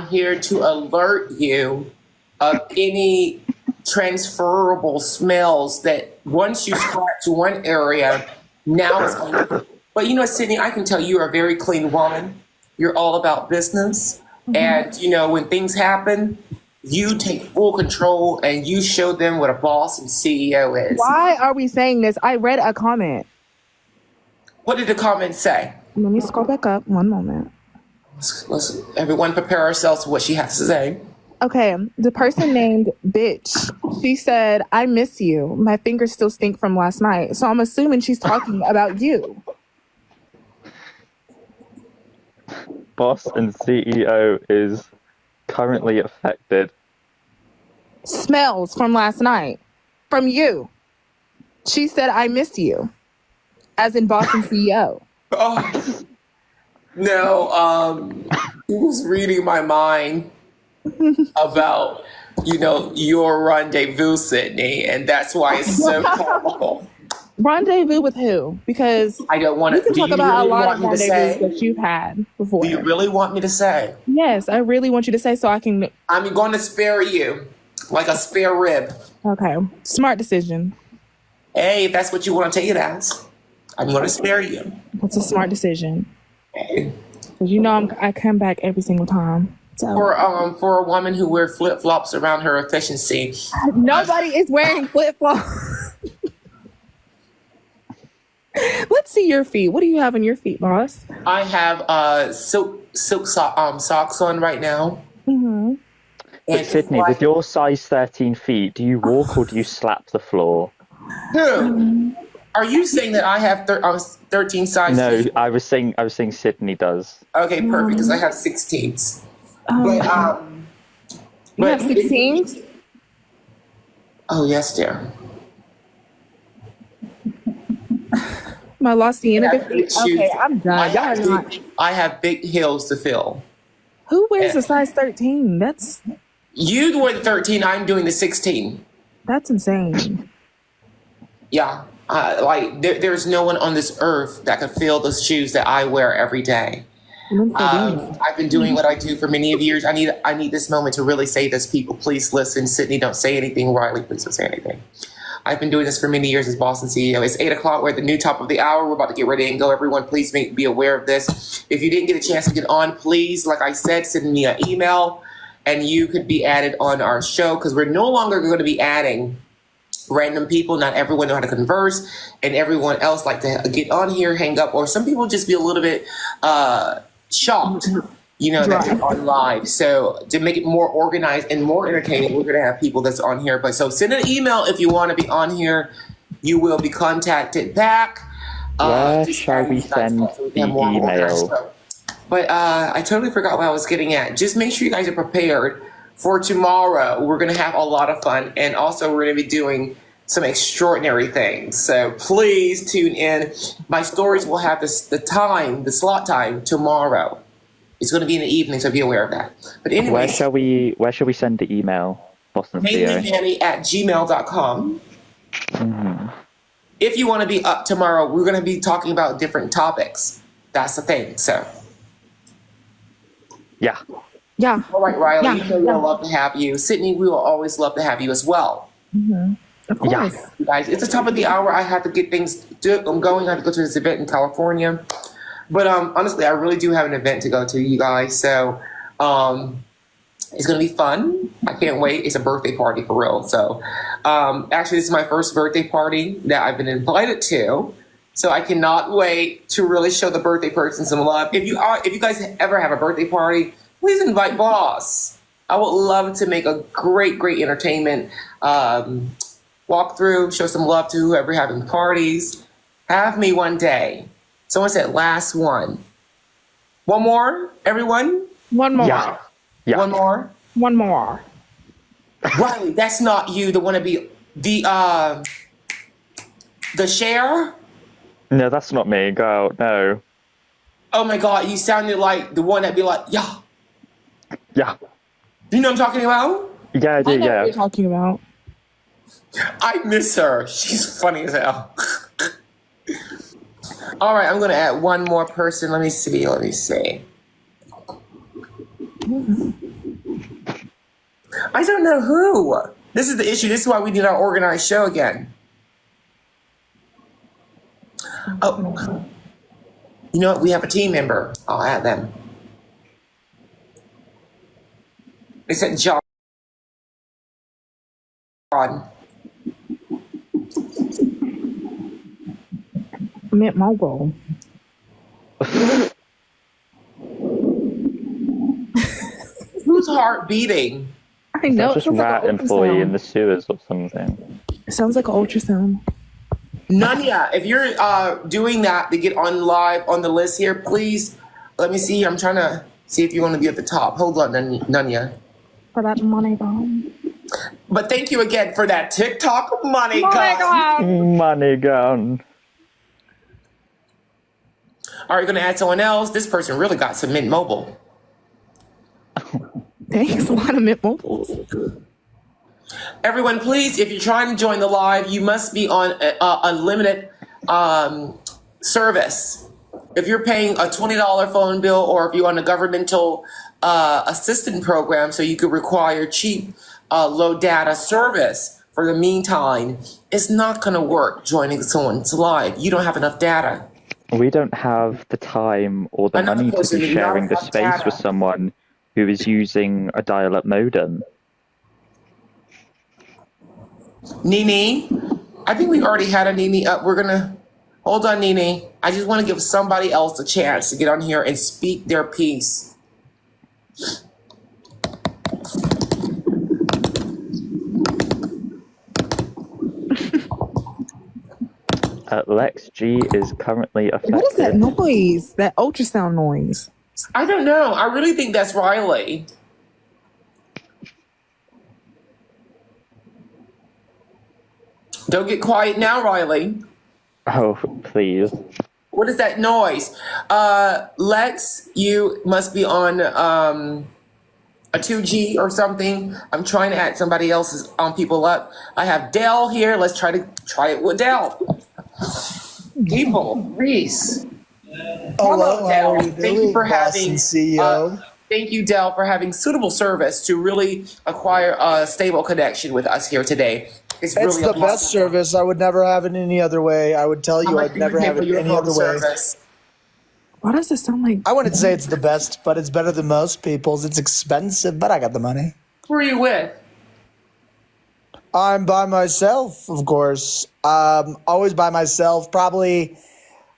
here to alert you of any transferable smells that once you scratch one area, now it's going to. But Sydney, I can tell you're a very clean woman. You're all about business. Mm-hmm. And, when things happen, you take full control and you show them what a boss and CEO is. Why are we saying this? I read a comment. What did the comment say? Let me scroll back up. One moment. Let's everyone prepare ourselves for what she has to say. Okay, the person named Bitch, she said, I miss you. My fingers still stink from last night. So I'm assuming she's talking about you. Boss and CEO is currently affected. Smells from last night. From you. She said, I miss you. As in boss and CEO. Oh, no, he was reading my mind about, your rendezvous, Sydney, and that's why it's so comical. Rendezvous with who? Because I don't want to. We can talk about a lot of rendezvous that you've had before. Do you really want me to say? Yes, I really want you to say so I can. I'm going to spare you, like a spare rib. Okay, smart decision. Hey, if that's what you want to take it as, I'm going to spare you. It's a smart decision. Because I come back every single time. So. For a woman who wears flip flops around her efficiency, nobody is wearing flip flops. Let's see your feet. What do you have on your feet, boss? I have silk socks on right now. Mm-hmm. But Sydney, with your size 13 feet, do you walk or do you slap the floor? Who? Are you saying that I have 13 sizes? No, I was saying Sydney does. Okay, perfect, because I have 16s. You have 16s? Oh, yes, dear. My lost the end of it. Okay, I'm done. I have big heels to fill. Who wears a size 13? You wear the 13. I'm doing the 16. That's insane. Yeah, there's no one on this earth that could fill the shoes that I wear every day. I've been doing what I do for many of years. I need this moment to really say this. People, please listen. Sydney, don't say anything. Riley, please don't say anything. I've been doing this for many years as boss and CEO. It's 8:00. We're at the new top of the hour. We're about to get ready and go. Everyone, please be aware of this. If you didn't get a chance to get on, please, like I said, send me an email and you could be added on our show, because we're no longer going to be adding random people. Not everyone know how to converse, and everyone else like to get on here, hang up, or some people just be a little bit shocked, that they're on live. So to make it more organized and more entertaining, we're going to have people that's on here. But so send an email if you want to be on here. You will be contacted back. Where shall we send the email? But I totally forgot what I was getting at. Just make sure you guys are prepared for tomorrow. We're going to have a lot of fun, and also we're going to be doing some extraordinary things. So please tune in. My stories will have the slot time tomorrow. It's going to be in the evening, so be aware of that. But anyway, where shall we send the email, Boston Theo? mainlymanny@gmail.com. Mm-hmm. If you want to be up tomorrow, we're going to be talking about different topics. That's the thing. So yeah. All right, Riley. Yeah. We'll love to have you. Sydney, we will always love to have you as well. Mm-hmm. Of course. Yeah. You guys, it's the top of the hour. I have to get things. I'm going. I have to go to this event in California. But honestly, I really do have an event to go to, you guys. So it's going to be fun. I can't wait. It's a birthday party for real. So actually, this is my first birthday party that I've been invited to. So I cannot wait to really show the birthday person some love. If you guys ever have a birthday party, please invite Boss. I would love to make a great entertainment walkthrough, show some love to whoever having parties. Have me one day. Someone said last one. One more, everyone? One more. Yeah. One more? One more. Riley, that's not you, the one to be the share? No, that's not me. Go out. No. Oh my God, you sounded like the one that'd be like, yeah. Yeah. You know what I'm talking about? Yeah, I do, I know yeah. what you're talking about. I miss her. She's funny as hell. All right, I'm going to add one more person. Let me see. I don't know who. This is the issue. This is why we need our organized show again. Oh, you know what? We have a team member. I'll add them. They said John. Mint Mobile. Whose heart beating? I know. Is that just rat employee in the sewers or something? It sounds like an ultrasound. Nanya, if you're doing that to get on live on the list here, please let me see. I'm trying to see if you want to be at the top. Hold on, Nanya. For that money gone. But thank you again for that TikTok money gone. Money gone. Are you going to add someone else? This person really got some Mint Mobile. Thanks, a lot of Mint Mobiles. Everyone, please, if you're trying to join the live, you must be on unlimited service. If you're paying a $20 phone bill, or if you're on a governmental assistance program, so you could require cheap, low data service for the meantime, it's not going to work joining someone's live. You don't have enough data. We don't have the time or the money to be sharing the space with someone who is using a dial-up modem. Nini, I think we already had a Nini up. We're going to... Hold on, Nini. I just want to give somebody else a chance to get on here and speak their piece. Lex G is currently affected. What is that noise? That ultrasound noise? I don't know. I really think that's Riley. Don't get quiet now, Riley. Oh, please. What is that noise? Lex, you must be on a 2G or something. I'm trying to add somebody else's people up. I have Dell here. Let's try it with Dell. People, Reese. Hello, Dell. how are you Thank you doing, for boss having and CEO? Thank you, Dell, for having suitable service to really acquire a stable connection with us here today. It's really the best service. I would never have it any other way. I would tell you I'd never have it any other way. Why does it sound like? I wouldn't say it's the best, but it's better than most people's. It's expensive, but I got the money. Who are you with? I'm by myself, of course. Always by myself. Probably,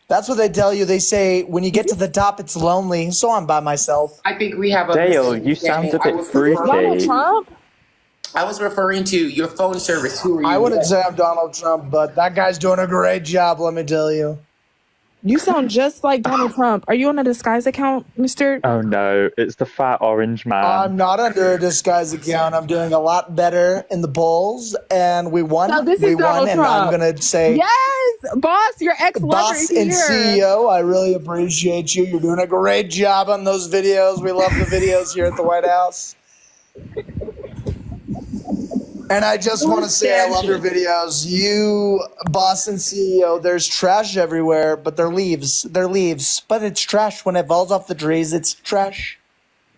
that's what they tell you. They say when you get to the top, it's lonely. So I'm by myself. I think we have a Dale, you sound a bit freaky. I was referring to your phone service. Who are you? I wouldn't with? say I'm Donald Trump, but that guy's doing a great job, let me tell you. You sound just like Donald Trump. Are you on a disguise account, Mr.? Oh no, it's the fat orange man. I'm not under a disguise account. I'm doing a lot better in the polls, and we won. No, this is we Donald won, and Trump. I'm gonna say, Yes, boss, your ex-lover boss is and here. CEO, I really appreciate you. You're doing a great job on those videos. We love the videos here at the White House. And I just want to say I love your videos. You, boss and CEO, there's trash everywhere, but they're leaves. They're leaves. But it's trash. When it falls off the trees, it's trash.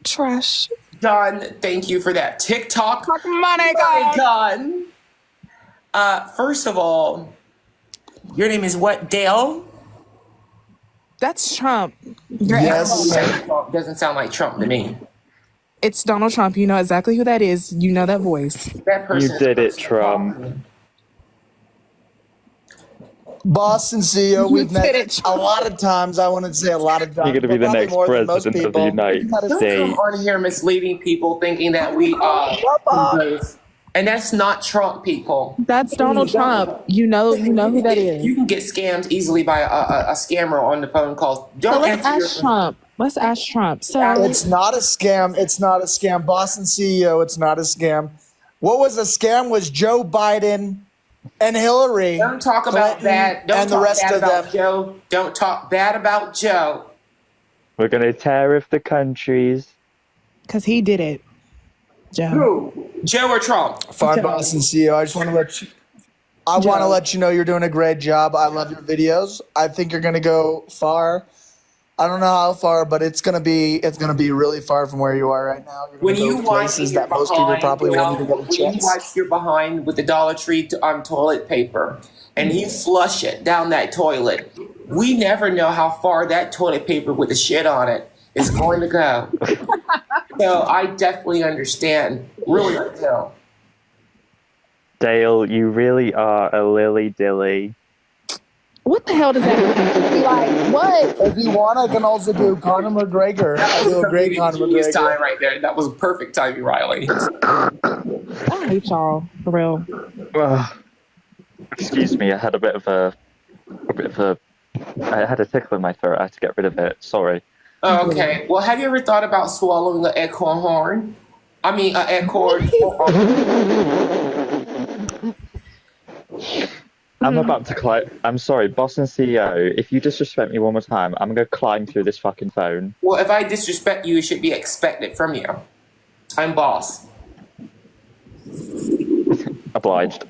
Trash. Don, thank you for that. TikTok. Money gone. First of all, your name is what, Dale? That's Trump. Yes. Doesn't sound like Trump to me. It's Donald Trump. You know exactly who that is. You know that voice. That person You did it, Trump. Boss and CEO, we've met a lot of times. I want to say a lot of times. You're going to be the next president of the United Don't come States. on here misleading people thinking that we and that's not Trump, people. That's Donald Trump. You know who that is. You can get scammed easily by a scammer on the phone calls. So Don't let's answer ask Trump. Let's ask Trump. So It's not a scam. It's not a scam. Boss and CEO, it's not a scam. What was a scam was Joe Biden and Hillary. Don't talk about that. Don't and the talk rest bad of about them. Joe. Don't talk bad about Joe. We're going to tariff the countries. because he did it. Joe. Who? Joe or Trump? Fine, boss and CEO. I just want to let you. I want to let you know you're doing a great job. I love your videos. I think you're going to go far. I don't know how far, but it's gonna be really far from where you are right now. You're When gonna you go places wipe that most people probably won't even get a when you chance. wipe your behind with the Dollar Tree toilet paper and you flush it down that toilet, we never know how far that toilet paper with the shit on it is going to go. So I definitely understand. Really, I do. Dale, you really are a lily dilly. What the hell does that mean? Like, what? If you want, I can also do Conor McGregor. I do a great Conor Genius time McGregor. right there. That was perfect timing, Riley. I hate y'all, for real. Excuse me, I had I had a tickle in my throat. I had to get rid of it. Sorry. Okay. Well, have you ever thought about swallowing an acorn horn? I mean, an acorn. I'm about to climb. I'm sorry, boss and CEO. If you disrespect me one more time, I'm going to climb through this fucking phone. Well, if I disrespect you, it should be expected from you. I'm boss. Obliged.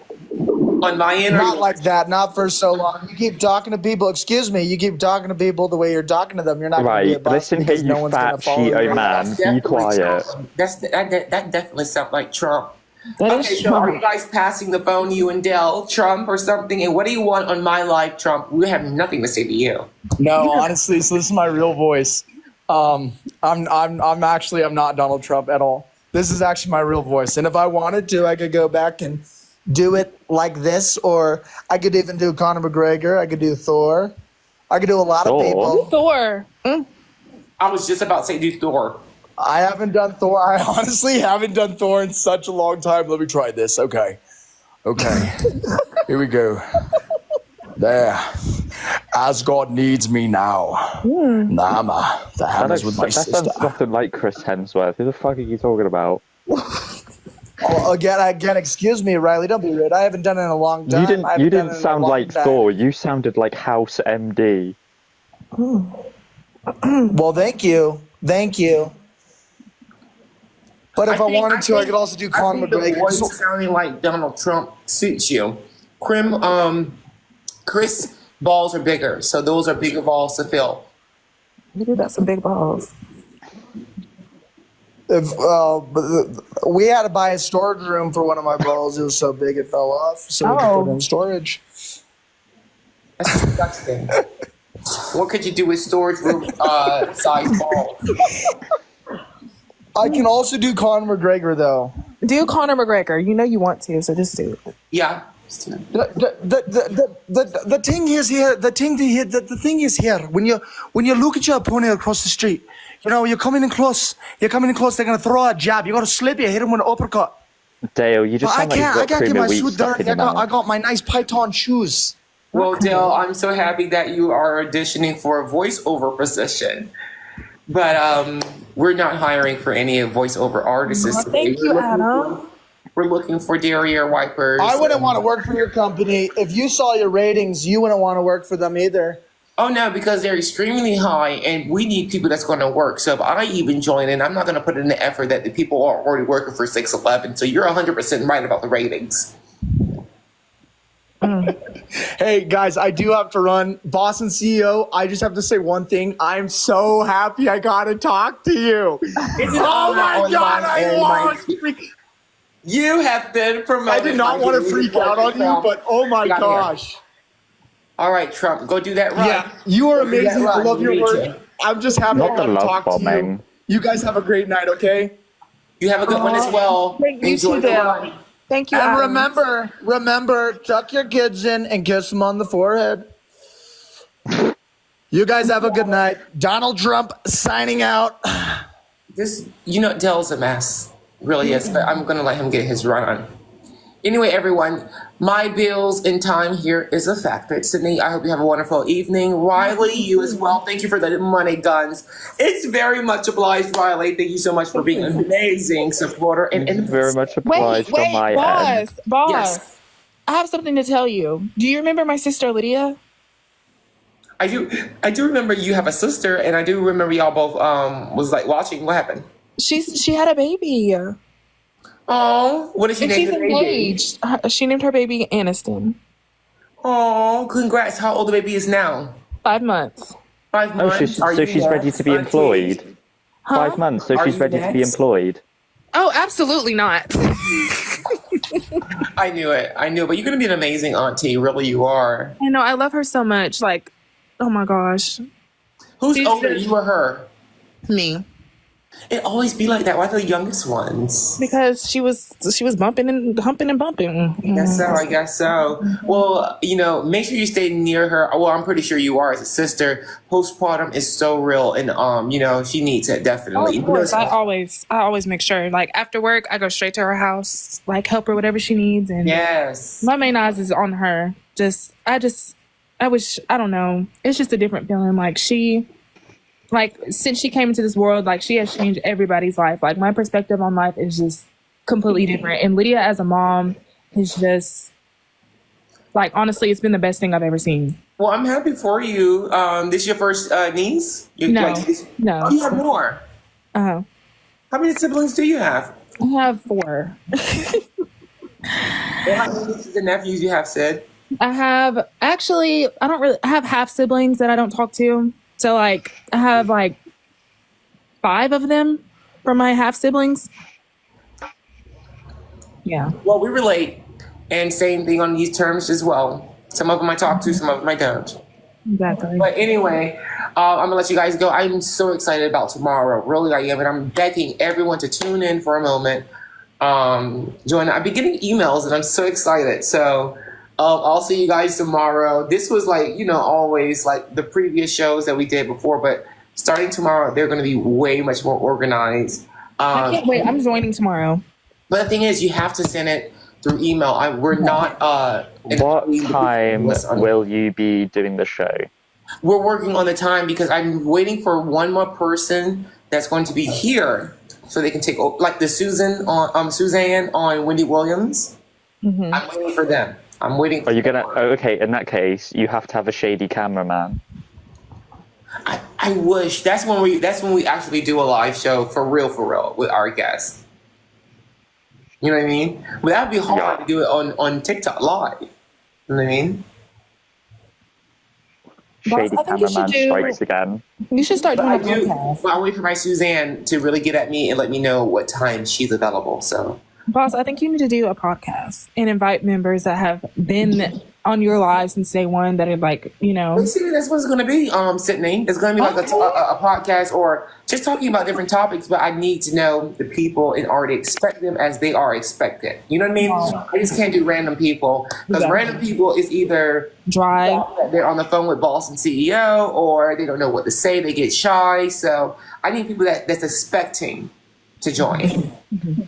On my end, Not like that. Not for so long. You keep talking to people. Excuse me. You keep talking to people the way you're talking to them. You're not going to be a Right, boss listen here, because you no one's going fat to follow you. Cheeto man. Be quiet. That definitely sounds like Trump. That Okay, is so are Trump. you guys passing the phone, you and Dell, Trump or something? And what do you want on my live, Trump? We have nothing to say to you. No, honestly, so this is my real voice. I'm not Donald Trump at all. This is actually my real voice. And if I wanted to, I could go back and do it like this, or I could even do Conor McGregor. I could do Thor. I could do a lot of people. Thor. I was just about to say do Thor. I haven't done Thor. I honestly haven't done Thor in such a long time. Let me try this. Okay. Here we go. There. Asgard needs me now. Nama. The hammers with my That sister. sounds nothing like Chris Hemsworth. Who the fuck are you talking about? Oh, again, excuse me, Riley. Don't be rude. I haven't done it in a long time. You didn't sound like Thor. You sounded like House MD. Well, thank you. But if I wanted to, I could also do Conor The McGregor. voice sounding like Donald Trump suits you. Chris balls are bigger, so those are bigger balls to fill. Maybe that's some big balls. We had to buy a storage room for one of my balls. It was so big it fell off, so we could put it in storage. That's disgusting. What could you do with storage room size balls? I can also do Conor McGregor though. Do Conor McGregor. You know you want to, so just do it. Yeah. The thing is here. The thing is here. When you look at your opponent across the street, you know you're coming in close. They're gonna throw a jab. You gotta slip it, hit him with an uppercut. Dale, you just sound like you've got I can't cream get of my wheat suit stuck in dirty. your mouth. I got my nice Python shoes. Well, Dale, I'm so happy that you are auditioning for a voiceover position. But we're not hiring for any voiceover artists. Thank you, Adam. We're looking for derriere wipers. I wouldn't want to work for your company. If you saw your ratings, you wouldn't want to work for them either. Oh, no, because they're extremely high, and we need people that's going to work. So if I even join in, I'm not going to put in the effort that the people are already working for 611. So you're 100% right about the ratings. Hey, guys, I do have to run. Boss and CEO, I just have to say one thing. I'm so happy I got to talk to you. Oh, my God, I want to. You have been promoted. I did not want to freak out on you, but oh, my gosh. All right, Trump, go do that run. Yeah, you are amazing. I love your work. I'm just happy I got to talk to you. You guys have a great night, okay? You have a good one as well. Enjoy the run. Thank you. And remember, tuck your kids in and kiss them on the forehead. You guys have a good night. Donald Trump signing out. Dale's a mess. Really is, but I'm going to let him get his run on. Anyway, everyone, my bills and time here is a factor. Sydney, I hope you have a wonderful evening. Riley, you as well. Thank you for the money guns. It's very much obliged, Riley. Thank you so much for being an amazing supporter. And very much obliged on my end. Boss. Yes. I have something to tell you. Do you remember my sister Lydia? I do remember you have a sister, and I do remember y'all both was like watching. What happened? She had a baby. Oh, what did she name she's the baby? engaged. She named her baby Aniston. Oh, congrats. How old the baby is now? 5 months. 5 months? So she's ready to be employed? Huh? 5 months, so she's ready to be employed? Oh, absolutely not. I knew it, but you're going to be an amazing auntie. Really, you are. I know. I love her so much. Like, oh my gosh. Who's older, you or her? Me. It always be like that. Why the youngest ones? Because she was bumping and humping and bumping. I guess so. Well, make sure you stay near her. Well, I'm pretty sure you are as a sister. Postpartum is so real, and she needs it definitely. Oh, of course, I always make sure. Like after work, I go straight to her house, like help her whatever she needs. And yes, my main eyes is on her. I don't know. It's just a different feeling. Like since she came into this world, like she has changed everybody's life. Like my perspective on life is just completely different. And Lydia as a mom is just like, honestly, it's been the best thing I've ever seen. Well, I'm happy for you. This your first niece? No. Oh, you have more. Uh-huh. How many siblings do you have? I have 4. How many nieces and nephews you have, Sid? I have I have half siblings that I don't talk to. So like I have like 5 of them from my half siblings. Yeah. Well, we relate, and same thing on these terms as well. Some of them I talk to, some of them I don't. Exactly. But anyway, I'm gonna let you guys go. I'm so excited about tomorrow. Really, I am, and I'm begging everyone to tune in for a moment. Join. I've been getting emails, and I'm so excited. So. I'll see you guys tomorrow. This was always like the previous shows that we did before, but starting tomorrow, they're going to be way much more organized. I can't wait. I'm joining tomorrow. But the thing is, you have to send it through email. We're not. What time will you be doing the show? We're working on the time because I'm waiting for one more person that's going to be here, so they can take like the Suzanne on Wendy Williams. Mm-hmm. I'm waiting for them. I'm waiting. Are you gonna? Okay, in that case, you have to have a shady cameraman. I wish that's when we actually do a live show for real with our guests. You know what I mean? But that'd be hard to do it on TikTok live. You know what I mean? Shady cameraman strikes again. You should start doing a podcast. Well, I wait for my Suzanne to really get at me and let me know what time she's available. So. Boss, I think you need to do a podcast and invite members that have been on your live since day one that are like, you know. See, that's what it's going to be, Sydney. It's going to be like a podcast or just talking about different topics, but I need to know the people and already expect them as they are expected. You know what I mean? I just can't do random people because random people is either dry, they're on the phone with boss and CEO, or they don't know what to say, they get shy. So I need people that's expecting to join.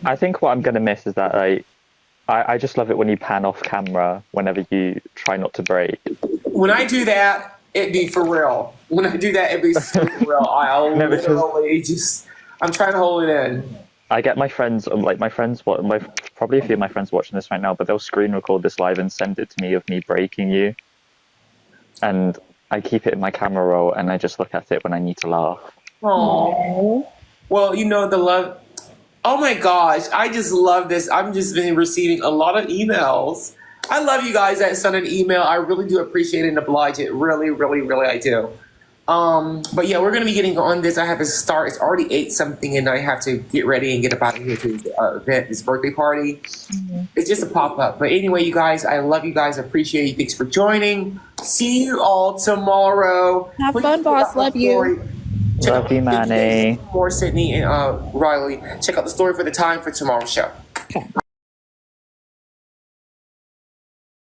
I think what I'm going to miss is that I just love it when you pan off camera whenever you try not to break. When I do that, it'd be for real. When I do that, it'd be super real. I'll literally I'm trying to hold it in. I get my friends, probably a few of my friends watching this right now, but they'll screen record this live and send it to me of me breaking you. And I keep it in my camera roll and I just look at it when I need to laugh. Oh. Well, you know, the love. Oh my gosh, I just love this. I'm just been receiving a lot of emails. I love you guys that sent an email. I really do appreciate it and oblige it. Really, really, really, I do. But yeah, we're going to be getting on this. I have to start. It's already 8-something and I have to get ready and get up out of here to the event, this birthday party. Mm-hmm. It's just a pop-up. But anyway, you guys, I love you guys. I appreciate you. Thanks for joining. See you all tomorrow. Have fun, boss. Love you. Love you, Manny. More Sydney and Riley. Check out the story for the time for tomorrow's show. Okay.